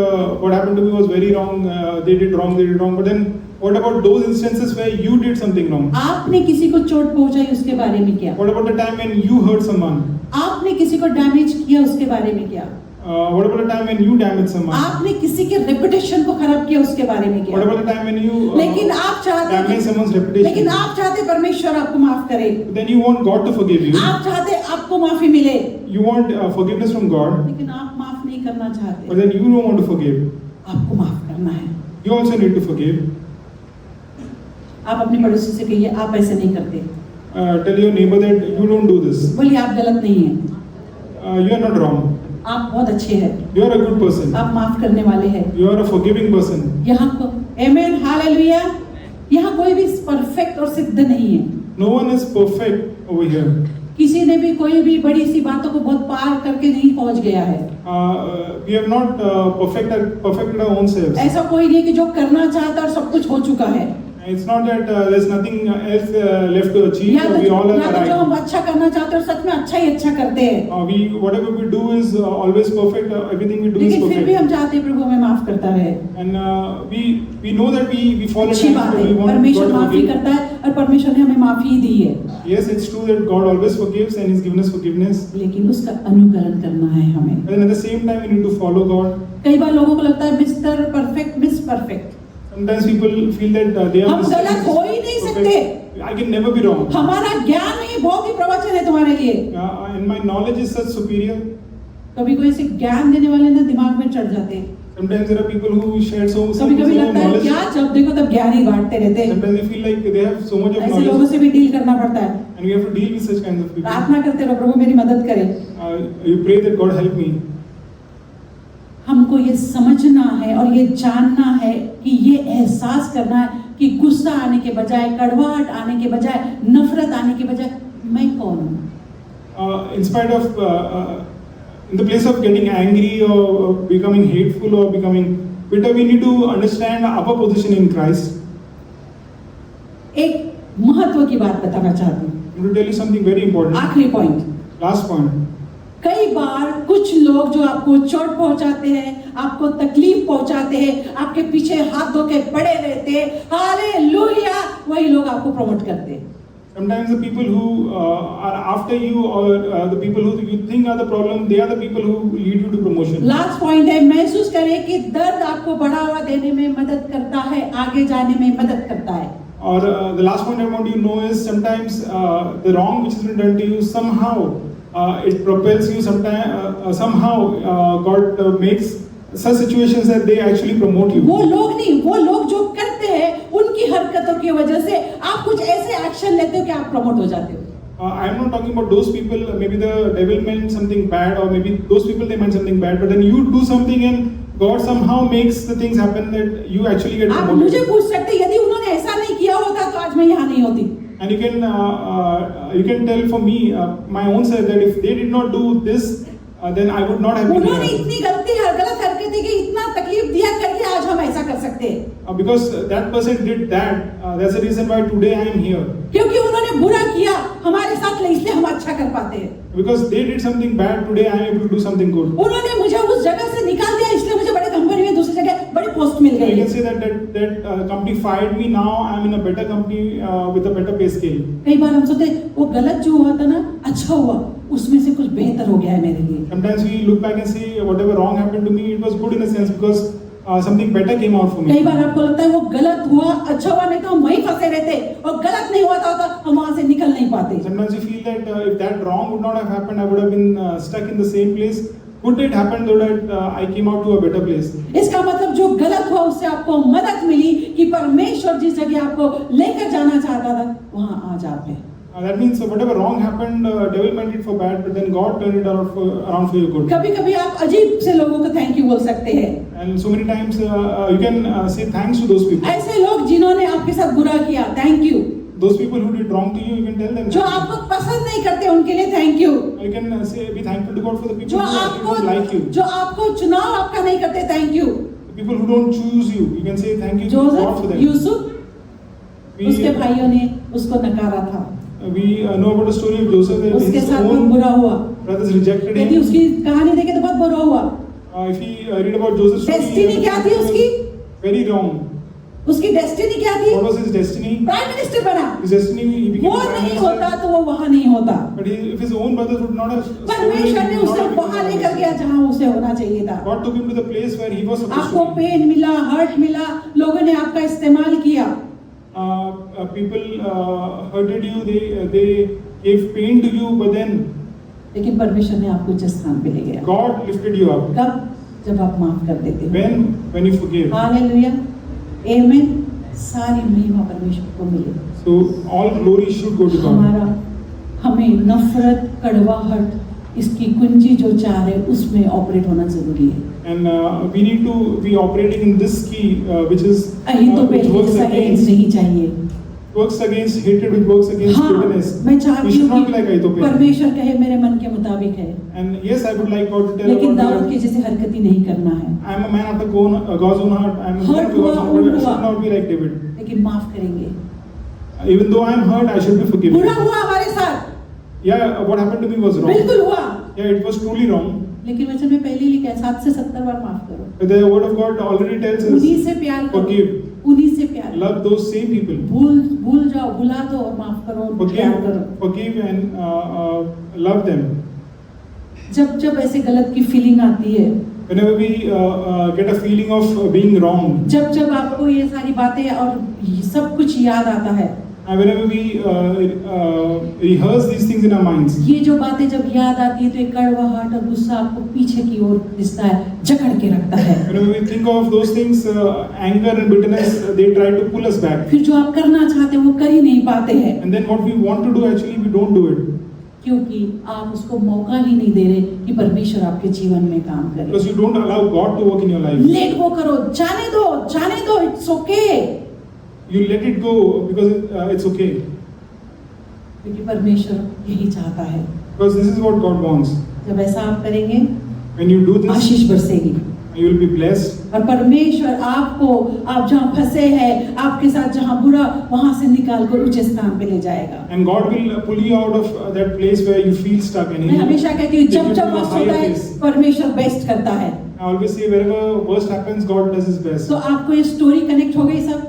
Speaker 4: what happened to me was very wrong. They did wrong. But then what about those instances where you did something wrong?
Speaker 3: आपने किसी को चोट पहुंचाई, उसके बारे में क्या?
Speaker 4: What about the time when you hurt someone?
Speaker 3: आपने किसी को डैमेज किया, उसके बारे में क्या?
Speaker 4: What about the time when you damaged someone?
Speaker 3: आपने किसी के रेपुटेशन को खराब किया, उसके बारे में क्या?
Speaker 4: What about the time when you
Speaker 3: लेकिन आप चाहते
Speaker 4: damage someone's
Speaker 3: लेकिन
Speaker 4: reputation?
Speaker 3: आप चाहते परमेश्वर आपको माफ करे,
Speaker 4: Then you want God to forgive you.
Speaker 3: आप चाहते आपको माफी मिले,
Speaker 4: You want forgiveness from God,
Speaker 3: लेकिन आप माफ नहीं करना
Speaker 4: but
Speaker 3: चाहते।
Speaker 4: then you don't want to forgive.
Speaker 3: आपको माफ करना है।
Speaker 4: You also need to forgive.
Speaker 3: आप अपने पड़ोसी से कहिए आप ऐसे नहीं करते,
Speaker 4: Tell your neighbor that you don't do this.
Speaker 3: बोलिए आप गलत नहीं हैं,
Speaker 4: You are not wrong.
Speaker 3: आप बहुत अच्छे हैं,
Speaker 4: You are a good person.
Speaker 3: आप माफ करने वाले हैं।
Speaker 4: You are a forgiving person.
Speaker 3: यहाँ को आमेन, हालेलुया। यहाँ कोई भी परफेक्ट और सिद्ध नहीं है।
Speaker 4: No one is perfect over here.
Speaker 3: किसी ने भी कोई भी बड़ी सी बातों को बहुत पार करके नहीं पहुंच गया है।
Speaker 4: We have not perfected our own selves.
Speaker 3: ऐसा कोई नहीं कि जो करना चाहता और सब कुछ हो चुका है।
Speaker 4: It's not that there's nothing else left to achieve.
Speaker 3: या
Speaker 4: We all
Speaker 3: तो
Speaker 4: have
Speaker 3: जो हम
Speaker 4: arrived.
Speaker 3: अच्छा करना चाहते हैं और सच में अच्छा ही अच्छा करते हैं,
Speaker 4: Whatever we do is always perfect. Everything we do is
Speaker 3: लेकिन फिर भी
Speaker 4: perfect.
Speaker 3: हम चाहते हैं प्रभु हमें माफ करता रहे।
Speaker 4: And we know that we fall
Speaker 3: अच्छी
Speaker 4: in
Speaker 3: बात
Speaker 4: but
Speaker 3: है,
Speaker 4: we want
Speaker 3: परमेश्वर
Speaker 4: God to
Speaker 3: माफी
Speaker 4: forgive.
Speaker 3: करता है और परमेश्वर ने हमें माफी दी है,
Speaker 4: Yes, it's true that God always forgives and He's given us forgiveness.
Speaker 3: लेकिन उसका अनुकरण करना है हमें।
Speaker 4: But then at the same time, we need to follow God.
Speaker 3: कई बार लोगों को लगता है mister perfect, miss perfect.
Speaker 4: Sometimes people feel that they are
Speaker 3: हम गलत हो ही नहीं सकते।
Speaker 4: I can never be wrong.
Speaker 3: हमारा ज्ञान ही बहुत ही प्रवचन है तुम्हारे लिए।
Speaker 4: And my knowledge is such superior.
Speaker 3: कभी कोई ऐसे ज्ञान देने वाले ना दिमाग में चढ़ जाते हैं।
Speaker 4: Sometimes there are people who share so
Speaker 3: कभी कभी
Speaker 4: much
Speaker 3: लगता है
Speaker 4: knowledge.
Speaker 3: क्या जब देखो तब ज्ञान ही बांटते रहते हैं।
Speaker 4: Sometimes we feel like they have so much of
Speaker 3: ऐसे लोगों
Speaker 4: knowledge,
Speaker 3: से भी डील करना पड़ता है।
Speaker 4: and we have to deal with such kinds of people.
Speaker 3: प्रार्थना करते रहो प्रभु मेरी मदद करे।
Speaker 4: You pray that God help me.
Speaker 3: हमको ये समझना है और ये जानना है कि ये एहसास करना है कि गुस्सा आने के बजाय, कड़वाहट आने के बजाय, नफरत आने के बजाय मैं कौन हूँ।
Speaker 4: In spite of, in the place of getting angry or becoming hateful or becoming bitter, we need to understand our position in Christ.
Speaker 3: एक महत्व की बात बताना चाहती हूँ।
Speaker 4: I want to tell you something very important.
Speaker 3: आखिरी point,
Speaker 4: Last point.
Speaker 3: कई बार कुछ लोग जो आपको चोट पहुंचाते हैं, आपको तकलीफ पहुंचाते हैं, आपके पीछे हाथ धो के पड़े रहते हैं, हालेलुया, वही लोग आपको प्रमोट करते हैं।
Speaker 4: Sometimes the people who are after you or the people who you think are the problem, they are the people who lead you to promotion.
Speaker 3: Last point है, महसूस करें कि दर्द आपको बढ़ावा देने में मदद करता है, आगे जाने में मदद करता है।
Speaker 4: Or the last point I want you to know is sometimes the wrong which has been done to you, somehow it propels you. Sometimes somehow God makes such situations that they actually promote you.
Speaker 3: वो लोग नहीं, वो लोग जो करते हैं उनकी हरकतों की वजह से आप कुछ ऐसे एक्शन लेते हो कि आप प्रमोट हो जाते हो।
Speaker 4: I'm not talking about those people. Maybe the devil meant something bad, or maybe those people they meant something bad. But then you do something and God somehow makes the things happen that you actually get
Speaker 3: आप
Speaker 4: promoted.
Speaker 3: मुझे पूछ सकते हैं, यदि उन्होंने ऐसा नहीं किया होता तो आज मैं यहाँ नहीं होती।
Speaker 4: And you can tell for me my own self that if they did not do this, then I would not have been
Speaker 3: उन्होंने
Speaker 4: here.
Speaker 3: इतनी गलत हरकतें की, इतना तकलीफ दिया करके आज हम ऐसा कर सकते हैं।
Speaker 4: Because that person did that, that's the reason why today I am here.
Speaker 3: क्योंकि उन्होंने बुरा किया हमारे साथ, इसलिए हम अच्छा कर पाते हैं।
Speaker 4: Because they did something bad, today I am able to do something good.
Speaker 3: उन्होंने मुझे उस जगह से निकाल दिया, इसलिए मुझे बड़े कंपनी में दूसरी जगह बड़ी पोस्ट मिल
Speaker 4: I
Speaker 3: गई।
Speaker 4: can say that company fired me. Now I am in a better company with a better pay scale.
Speaker 3: कई बार हम सोचते हैं वो गलत जो हुआ था ना, अच्छा हुआ, उसमें से कुछ बेहतर हो गया है मेरे लिए।
Speaker 4: Sometimes we look back and say whatever wrong happened to me, it was good in a sense because something better came out for me.
Speaker 3: कई बार आपको लगता है वो गलत हुआ, अच्छा हुआ, नहीं तो हम वहीं फंसे रहते, और गलत नहीं हुआ था हम वहां से निकल नहीं पाते।
Speaker 4: Sometimes you feel that if that wrong would not have happened, I would have been stuck in the same place. Good it happened though that I came out to a better place.
Speaker 3: इसका मतलब जो गलत हुआ उससे आपको मदद मिली कि परमेश्वर जिस जगह आपको लेकर जाना चाहता था वहां आज आप हैं।
Speaker 4: That means whatever wrong happened, devil meant it for bad, but then God turned it around for your good.
Speaker 3: कभी कभी आप अजीब से लोगों को थैंक यू बोल सकते हैं।
Speaker 4: And so many times you can say thanks to those people.
Speaker 3: ऐसे लोग जिन्होंने आपके साथ बुरा किया, thank you.
Speaker 4: Those people who did wrong to you, you can tell them.
Speaker 3: जो आपको पसंद नहीं करते उनके लिए थैंk you.
Speaker 4: You can say be thankful to God for the people
Speaker 3: जो
Speaker 4: who
Speaker 3: आपको
Speaker 4: don't like you.
Speaker 3: जो आपको चुनाव आपका नहीं करते, thank you.
Speaker 4: The people who don't choose you, you can say thank you to God for
Speaker 3: Joseph,
Speaker 4: them.
Speaker 3: Yusuf, उसके भाइयों ने उसको नकारा था,
Speaker 4: We know about the story of Joseph that
Speaker 3: उसके
Speaker 4: his
Speaker 3: साथ बहुत
Speaker 4: own
Speaker 3: बुरा हुआ।
Speaker 4: brothers rejected
Speaker 3: यदि
Speaker 4: him.
Speaker 3: उसकी कहानी देखे तो बहुत बुरा हुआ।
Speaker 4: If we read about Joseph's story,
Speaker 3: destiny क्या थी उसकी?
Speaker 4: very wrong.
Speaker 3: उसकी डेस्टिनी क्या थी?
Speaker 4: What was his destiny?
Speaker 3: Prime minister बना।
Speaker 4: His destiny, he became
Speaker 3: वो
Speaker 4: a prime
Speaker 3: नहीं होता
Speaker 4: minister.
Speaker 3: तो वो वहां नहीं होता।
Speaker 4: But if his own brothers would not have stolen him,
Speaker 3: परमेश्वर
Speaker 4: he
Speaker 3: ने
Speaker 4: would not
Speaker 3: उसे
Speaker 4: have become
Speaker 3: वहां
Speaker 4: prime
Speaker 3: लेकर
Speaker 4: minister.
Speaker 3: गया जहां उसे होना चाहिए था।
Speaker 4: God took him to the place where he was supposed
Speaker 3: आपको
Speaker 4: to be.
Speaker 3: पेन मिला, हर्ट मिला, लोगों ने आपका इस्तेमाल किया,
Speaker 4: People hurted you, they gave pain to you, but then
Speaker 3: लेकिन परमेश्वर ने आपको उच्च स्थान पे ले गया।
Speaker 4: God lifted you up.
Speaker 3: कब? जब आप माफ कर देते हो।
Speaker 4: When you forgive.
Speaker 3: हालेलुया, आमीन। सारी महिमा परमेश्वर को मिले।
Speaker 4: So all glory should go to God.
Speaker 3: हमें नफरत, कड़वाहट, इसकी कुंजी जो चार है उसमें ऑपरेट होना जरूरी है।
Speaker 4: And we need to be operating in this key, which is which works against
Speaker 3: नहीं चाहिए।
Speaker 4: hatred, which works against bitterness.
Speaker 3: मैं
Speaker 4: We
Speaker 3: चाहती
Speaker 4: should
Speaker 3: हूँ
Speaker 4: not be like
Speaker 3: कि
Speaker 4: Ahithophel.
Speaker 3: परमेश्वर कहे मेरे मन के मुताबिक है,
Speaker 4: And yes, I would like God to tell
Speaker 3: लेकिन
Speaker 4: about
Speaker 3: दाऊद
Speaker 4: that.
Speaker 3: के जैसे हरकत ही नहीं करना है।
Speaker 4: I am a man after God's own heart. I am a man
Speaker 3: Hurt
Speaker 4: after God's
Speaker 3: हुआ,
Speaker 4: own heart. I
Speaker 3: हुआ।
Speaker 4: should not be like David.
Speaker 3: लेकिन माफ करेंगे।
Speaker 4: Even though I am hurt, I should be forgiven.
Speaker 3: बुरा हुआ हमारे साथ,
Speaker 4: Yeah, what happened to me was wrong.
Speaker 3: बिल्कुल हुआ,
Speaker 4: Yeah, it was truly wrong.
Speaker 3: लेकिन वचन में पहले ही लिखा है 7 से 70 बार माफ करो।
Speaker 4: But the word of God already tells
Speaker 3: उन्हीं
Speaker 4: us
Speaker 3: से प्यार करो,
Speaker 4: forgive,
Speaker 3: उन्हीं से प्यार करो।
Speaker 4: love those same people.
Speaker 3: भूल जाओ, भुला दो और माफ करो और प्यार करो।
Speaker 4: Forgive and love them.
Speaker 3: जब ऐसे गलत की फीलिंग आती है,
Speaker 4: Whenever we get a feeling of being wrong,
Speaker 3: जब आपको ये सारी बातें और सब कुछ याद आता है,
Speaker 4: And whenever we rehearse these things in our minds,
Speaker 3: ये जो बातें जब याद आती है तो एक कड़वाहट और गुस्सा आपको पीछे की ओर खींचता है, जकड़ के रखता है।
Speaker 4: whenever we think of those things, anger and bitterness, they try to pull us back.
Speaker 3: फिर जो आप करना चाहते हैं वो कर ही नहीं पाते हैं,
Speaker 4: And then what we want to do, actually, we don't do it.
Speaker 3: क्योंकि आप उसको मौका ही नहीं दे रहे कि परमेश्वर आपके जीवन में काम करे।
Speaker 4: Because you don't allow God to work in your life.
Speaker 3: Let go करो, जाने दो, it's okay,
Speaker 4: You let it go because it's okay.
Speaker 3: क्योंकि परमेश्वर यही चाहता है।
Speaker 4: Because this is what God wants.
Speaker 3: जब ऐसा आप करेंगे,
Speaker 4: When you do this,
Speaker 3: Ashish बरसेगी
Speaker 4: you will be blessed.
Speaker 3: और परमेश्वर आपको, आप जहाँ फंसे हैं, आपके साथ जहाँ बुरा, वहां से निकाल कर ऊंचे स्थान पे ले जाएगा।
Speaker 4: And God will pull you out of that place where you feel stuck. And
Speaker 3: मैं हमेशा कहती हूँ,
Speaker 4: take you
Speaker 3: जब
Speaker 4: to a
Speaker 3: वक्त
Speaker 4: higher
Speaker 3: होता है
Speaker 4: place.
Speaker 3: परमेश्वर बेस्ट करता है।
Speaker 4: I always say wherever worst happens, God does His best.
Speaker 3: तो आपको ये स्टोरी कनेक्ट हो गई सब?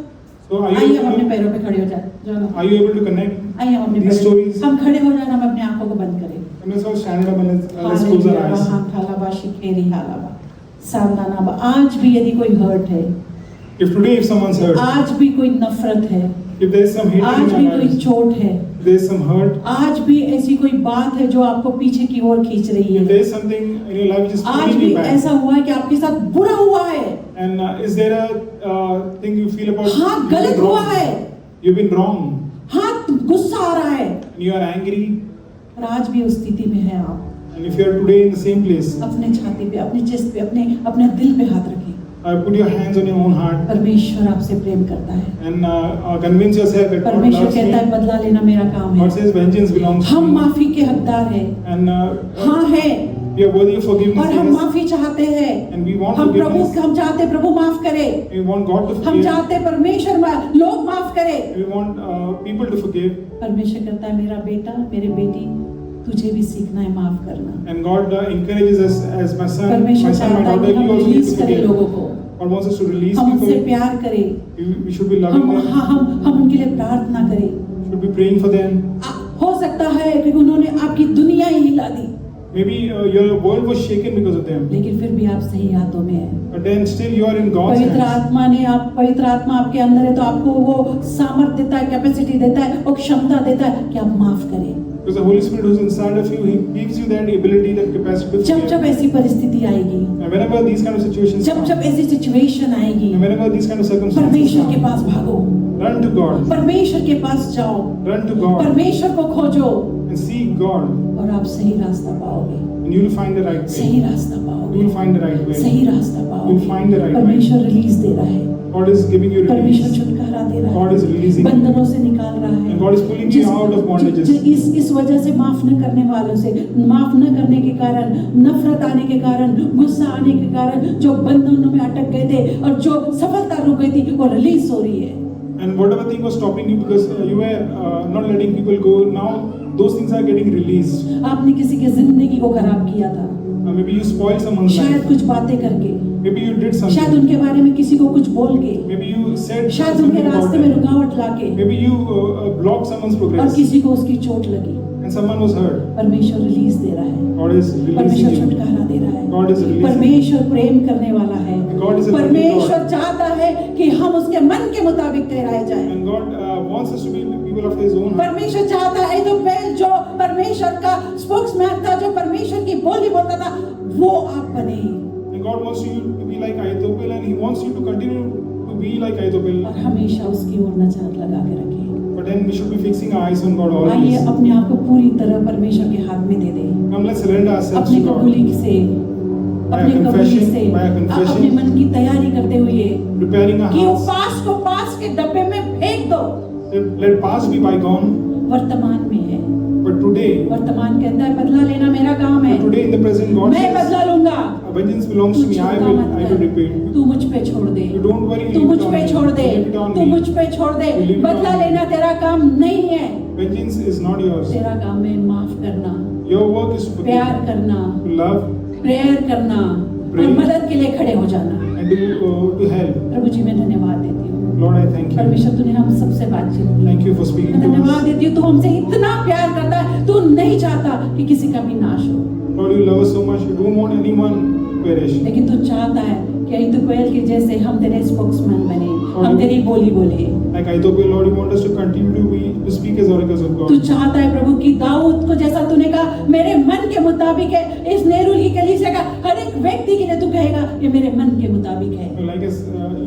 Speaker 4: So are
Speaker 3: आइए
Speaker 4: you
Speaker 3: हम अपने
Speaker 4: able to,
Speaker 3: पैरों पे खड़े हो जाए, जानो।
Speaker 4: are you able to connect
Speaker 3: आइए हम अपने
Speaker 4: these
Speaker 3: पैरों
Speaker 4: stories?
Speaker 3: हम खड़े हो जाए, हम अपने आंखों को बंद करें।
Speaker 4: And let's all stand up and let's close our eyes.
Speaker 3: आज भी यदि कोई हर्ट है,
Speaker 4: If today if someone's hurt,
Speaker 3: आज भी कोई नफरत है,
Speaker 4: if there is some hatred
Speaker 3: आज
Speaker 4: in
Speaker 3: भी
Speaker 4: your
Speaker 3: कोई
Speaker 4: lives,
Speaker 3: चोट है,
Speaker 4: if there is some hurt,
Speaker 3: आज भी ऐसी कोई बात है जो आपको पीछे की ओर खींच रही
Speaker 4: if there
Speaker 3: है,
Speaker 4: is something in your life which is
Speaker 3: आज
Speaker 4: pulling
Speaker 3: भी
Speaker 4: you back,
Speaker 3: ऐसा हुआ है कि आपके साथ बुरा हुआ है,
Speaker 4: and is there a thing you feel about
Speaker 3: हाँ
Speaker 4: you've
Speaker 3: गलत
Speaker 4: been
Speaker 3: हुआ
Speaker 4: wrong?
Speaker 3: है,
Speaker 4: You've been wrong,
Speaker 3: हाँ गुस्सा आ रहा है,
Speaker 4: and you are angry,
Speaker 3: और आज भी उस स्थिति में है आप,
Speaker 4: and if you are today in the same place,
Speaker 3: अपने छाती पे, अपने चेस्ट पे, अपने दिल पे हाथ रखें।
Speaker 4: put your hands on your own heart
Speaker 3: परमेश्वर आपसे प्रेम करता है।
Speaker 4: and convince yourself that God
Speaker 3: परमेश्वर
Speaker 4: loves
Speaker 3: कहता है
Speaker 4: me.
Speaker 3: बदला लेना मेरा काम
Speaker 4: God
Speaker 3: है,
Speaker 4: says vengeance belongs to
Speaker 3: हम
Speaker 4: me,
Speaker 3: माफी के हकदार हैं,
Speaker 4: and
Speaker 3: हाँ है,
Speaker 4: we are worthy of forgiveness.
Speaker 3: और हम
Speaker 4: Yes.
Speaker 3: माफी चाहते हैं,
Speaker 4: And we want
Speaker 3: हम
Speaker 4: forgiveness.
Speaker 3: हम चाहते हैं प्रभु माफ करे,
Speaker 4: We want God to
Speaker 3: हम
Speaker 4: forgive.
Speaker 3: चाहते हैं परमेश्वर लोग माफ करे।
Speaker 4: We want people to forgive.
Speaker 3: परमेश्वर कहता है मेरा बेटा, मेरे बेटी, तुझे भी सीखना है माफ करना।
Speaker 4: And God encourages us as my son,
Speaker 3: परमेश्वर
Speaker 4: my
Speaker 3: चाहता है
Speaker 4: daughter,
Speaker 3: कि
Speaker 4: you
Speaker 3: हम
Speaker 4: also need
Speaker 3: रिलीज
Speaker 4: to
Speaker 3: करें
Speaker 4: forgive.
Speaker 3: लोगों को,
Speaker 4: God wants us to release
Speaker 3: हम उनसे
Speaker 4: people.
Speaker 3: प्यार करें,
Speaker 4: We should be loving them.
Speaker 3: हम उनके लिए प्रार्थना करें।
Speaker 4: Should be praying for them.
Speaker 3: हो सकता है कि उन्होंने आपकी दुनिया ही हिला दी,
Speaker 4: Maybe your world was shaken because of them.
Speaker 3: लेकिन फिर भी आप सही हाथों में हैं।
Speaker 4: But then still you are in God's
Speaker 3: पवित्र
Speaker 4: hands.
Speaker 3: पवित्र आत्मा आपके अंदर है तो आपको वो सामर्थ देता है, कैपेसिटी देता है, वो क्षमता देता है कि आप माफ करें।
Speaker 4: Because the Holy Spirit who's inside of you, He gives you that ability, that capacity to
Speaker 3: जब
Speaker 4: forgive.
Speaker 3: जब ऐसी परिस्थिति आएगी,
Speaker 4: And whenever these kind of situations
Speaker 3: जब
Speaker 4: come,
Speaker 3: जब ऐसी सिचुएशन आएगी,
Speaker 4: and whenever these kind of circumstances
Speaker 3: परमेश्वर के
Speaker 4: come,
Speaker 3: पास भागो,
Speaker 4: run to God.
Speaker 3: परमेश्वर के पास जाओ,
Speaker 4: Run to God
Speaker 3: परमेश्वर को खोजो
Speaker 4: and seek God,
Speaker 3: और आप सही रास्ता पाओगे,
Speaker 4: and you will find the right way.
Speaker 3: सही रास्ता
Speaker 4: You
Speaker 3: पाओगे,
Speaker 4: will find the right way.
Speaker 3: सही रास्ता
Speaker 4: You'll find the
Speaker 3: पाओगे।
Speaker 4: right way.
Speaker 3: परमेश्वर रिलीज दे रहा है,
Speaker 4: God is giving you
Speaker 3: परमेश्वर
Speaker 4: release.
Speaker 3: छुटकारा दे रहा
Speaker 4: God
Speaker 3: है,
Speaker 4: is releasing you.
Speaker 3: बंधनों से निकाल रहा है।
Speaker 4: And God is pulling you out of bondages.
Speaker 3: इस वजह से माफ न करने वालों से, माफ न करने के कारण, नफरत आने के कारण, गुस्सा आने के कारण जो बंधनों में अटक गए थे और जो सफलता रुक गई थी वो रिलीज हो रही है।
Speaker 4: And whatever thing was stopping you because you were not letting people go, now those things are getting released.
Speaker 3: आपने किसी की जिंदगी को खराब किया था,
Speaker 4: Maybe you spoiled someone's
Speaker 3: शायद
Speaker 4: life.
Speaker 3: कुछ बातें करके,
Speaker 4: Maybe you did
Speaker 3: शायद
Speaker 4: something.
Speaker 3: उनके बारे में किसी को कुछ बोल के,
Speaker 4: Maybe you said
Speaker 3: शायद उनके
Speaker 4: something about
Speaker 3: रास्ते में
Speaker 4: them.
Speaker 3: रुकावट लाके,
Speaker 4: Maybe you blocked someone's
Speaker 3: और
Speaker 4: progress
Speaker 3: किसी को उसकी चोट लगी।
Speaker 4: and someone was hurt.
Speaker 3: परमेश्वर रिलीज दे रहा है,
Speaker 4: God is releasing
Speaker 3: परमेश्वर
Speaker 4: you.
Speaker 3: छुटकारा दे रहा है,
Speaker 4: God is releasing.
Speaker 3: परमेश्वर प्रेम करने वाला है,
Speaker 4: God is a loving
Speaker 3: परमेश्वर
Speaker 4: God.
Speaker 3: चाहता है कि हम उसके मन के मुताबिक ठहराए जाएं।
Speaker 4: And God wants us to be people of His own heart.
Speaker 3: परमेश्वर चाहता है तो पहले जो परमेश्वर का स्पोक्समैन था, जो परमेश्वर की बोली बोलता था, वो आप बने
Speaker 4: And God wants you to be like Ahithophel, and He wants you to continue to be like Ahithophel.
Speaker 3: और हमेशा उसकी ओर नजर लगा के रखें।
Speaker 4: But then we should be fixing our eyes on God
Speaker 3: आइए
Speaker 4: always.
Speaker 3: अपने आप को पूरी तरह परमेश्वर के हाथ में दे दें,
Speaker 4: Come, let's surrender ourselves
Speaker 3: अपनी
Speaker 4: to God.
Speaker 3: कबूली से,
Speaker 4: By
Speaker 3: अपनी
Speaker 4: a
Speaker 3: कबूली
Speaker 4: confession,
Speaker 3: से,
Speaker 4: by a confession.
Speaker 3: अपने मन की तैयारी करते हुए
Speaker 4: Preparing our
Speaker 3: कि
Speaker 4: hearts.
Speaker 3: उपवास को पास के डब्बे में फेंक दो।
Speaker 4: Let past be bygone.
Speaker 3: वर्तमान में है,
Speaker 4: But today,
Speaker 3: वर्तमान कहता है बदला लेना मेरा काम है,
Speaker 4: today in the present, God
Speaker 3: मैं
Speaker 4: says,
Speaker 3: बदला लूंगा,
Speaker 4: vengeance belongs
Speaker 3: तू
Speaker 4: to me. I
Speaker 3: चिंता
Speaker 4: will
Speaker 3: मत
Speaker 4: repay.
Speaker 3: कर, तू मुझ पे छोड़ दे,
Speaker 4: You don't worry.
Speaker 3: तू
Speaker 4: leave
Speaker 3: मुझ
Speaker 4: it on
Speaker 3: पे
Speaker 4: me.
Speaker 3: छोड़ दे,
Speaker 4: Leave it on
Speaker 3: तू
Speaker 4: me.
Speaker 3: मुझ पे छोड़ दे,
Speaker 4: Leave it
Speaker 3: बदला
Speaker 4: on me.
Speaker 3: लेना तेरा काम नहीं है,
Speaker 4: Vengeance is not yours.
Speaker 3: तेरा काम है माफ करना,
Speaker 4: Your work is to
Speaker 3: प्यार
Speaker 4: forgive,
Speaker 3: करना,
Speaker 4: to love,
Speaker 3: प्रेयर करना
Speaker 4: Pray.
Speaker 3: और मदद के लिए खड़े हो जाना।
Speaker 4: and to help.
Speaker 3: प्रभु जी मैं धन्यवाद देती हूँ,
Speaker 4: Lord, I thank you.
Speaker 3: परमेश्वर तूने हम सबसे बातचीत की,
Speaker 4: Thank you for speaking
Speaker 3: मैं
Speaker 4: to
Speaker 3: धन्यवाद
Speaker 4: us.
Speaker 3: देती हूँ, तू हमसे इतना प्यार करता है, तू नहीं चाहता कि किसी का भी नाश हो,
Speaker 4: Lord, you love us so much. You don't want anyone to perish.
Speaker 3: लेकिन तू चाहता है कि अहीतोपेल के जैसे हम तेरे स्पोक्समैन बने, हम तेरी बोली बोले।
Speaker 4: Like Ahithophel, Lord, you want us to continue to speak as oracles of
Speaker 3: तू
Speaker 4: God.
Speaker 3: चाहता है प्रभु कि दाऊद को जैसा तूने कहा मेरे मन के मुताबिक है, इस नेहरू की कलीसिया का हर एक व्यक्ति के लिए तू कहेगा ये मेरे मन के मुताबिक है।
Speaker 4: Like as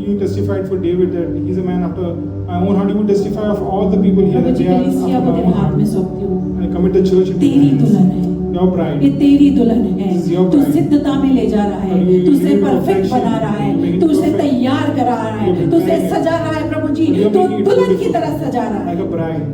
Speaker 4: you testified for David that he's a man after my own heart, you would testify of all the people here
Speaker 3: Prabhu
Speaker 4: that
Speaker 3: ji
Speaker 4: they are
Speaker 3: कलीसिया
Speaker 4: after
Speaker 3: को
Speaker 4: my
Speaker 3: तेरे
Speaker 4: own
Speaker 3: हाथ में
Speaker 4: heart.
Speaker 3: सौंपती हूँ।
Speaker 4: I commit the church into
Speaker 3: तेरी
Speaker 4: your
Speaker 3: दुल्हन
Speaker 4: hands.
Speaker 3: है,
Speaker 4: Your bride.
Speaker 3: ये तेरी दुल्हन है,
Speaker 4: This is your
Speaker 3: तू
Speaker 4: bride.
Speaker 3: सिद्धता में ले जा रहा है,
Speaker 4: And you
Speaker 3: तू उसे
Speaker 4: make it
Speaker 3: परफेक्ट
Speaker 4: perfection.
Speaker 3: बना रहा
Speaker 4: You make
Speaker 3: है,
Speaker 4: it
Speaker 3: तू उसे
Speaker 4: perfect.
Speaker 3: तैयार करा रहा है,
Speaker 4: You're
Speaker 3: तू उसे
Speaker 4: preparing it.
Speaker 3: सजा रहा है प्रभु जी,
Speaker 4: And you're
Speaker 3: तू
Speaker 4: making it
Speaker 3: दुल्हन की
Speaker 4: beautiful.
Speaker 3: तरह सजा रहा है।
Speaker 4: Like a bride.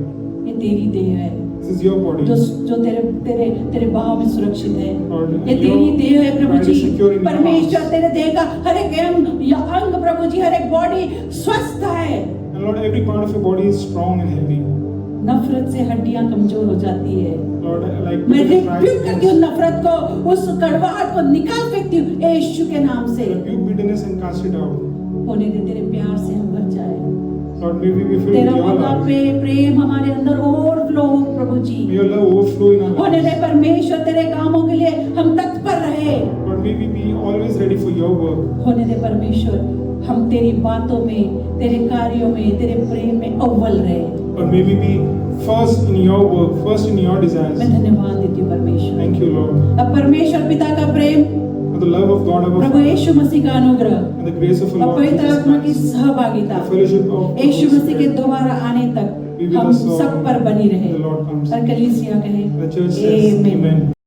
Speaker 3: ये तेरी देह है
Speaker 4: This is your body.
Speaker 3: जो तेरे तेरे तेरे बाहों में सुरक्षित है।
Speaker 4: Lord,
Speaker 3: ये तेरी
Speaker 4: your
Speaker 3: देह है प्रभु
Speaker 4: bride
Speaker 3: ji.
Speaker 4: is secure in your
Speaker 3: परमेश्वर
Speaker 4: arms.
Speaker 3: तेरे देह का हर एक अंग प्रभु जी, हर एक बॉडी स्वस्थ है।
Speaker 4: And Lord, every part of your body is strong and healthy.
Speaker 3: नफरत से हड्डियां कमजोर हो जाती है।
Speaker 4: Lord, like
Speaker 3: मैं
Speaker 4: because of
Speaker 3: रिब्यूक करती हूँ
Speaker 4: pride,
Speaker 3: नफरत को, उस कड़वाहट को निकाल फेंकती हूँ यीशु के नाम से।
Speaker 4: rebuke bitterness and cast it out.
Speaker 3: होने दे तेरे प्यार से हम भर जाए,
Speaker 4: Lord, may we be filled
Speaker 3: तेरा
Speaker 4: with your love.
Speaker 3: प्रेम हमारे अंदर ओवरफ्लो हो प्रभु जी।
Speaker 4: May your love overflow in our
Speaker 3: होने दे
Speaker 4: lives.
Speaker 3: परमेश्वर तेरे कामों के लिए हम तत्पर रहे।
Speaker 4: Lord, may we be always ready for your work.
Speaker 3: होने दे परमेश्वर हम तेरी बातों में, तेरे कार्यों में, तेरे प्रेम में अव्वल रहे।
Speaker 4: Lord, may we be first in your work, first in your desires.
Speaker 3: मैं धन्यवाद देती हूँ परमेश्वर।
Speaker 4: Thank you, Lord.
Speaker 3: अब परमेश्वर पिता का प्रेम,
Speaker 4: For the love of God our
Speaker 3: Prabhu
Speaker 4: Father
Speaker 3: यीशु मसीह का अनुग्रह
Speaker 4: and the grace of our
Speaker 3: और
Speaker 4: Lord
Speaker 3: पवित्र
Speaker 4: Jesus
Speaker 3: आत्मा की
Speaker 4: Christ,
Speaker 3: सहभागिता
Speaker 4: the fellowship of the
Speaker 3: Yeshu
Speaker 4: Holy
Speaker 3: मसीह के
Speaker 4: Spirit
Speaker 3: दोबारा आने
Speaker 4: be
Speaker 3: तक
Speaker 4: with
Speaker 3: हम
Speaker 4: us all
Speaker 3: सब पर बनी रहे।
Speaker 4: when the Lord comes.
Speaker 3: और कलीसिया कहे
Speaker 4: The church says,
Speaker 3: आमीन।
Speaker 4: Amen.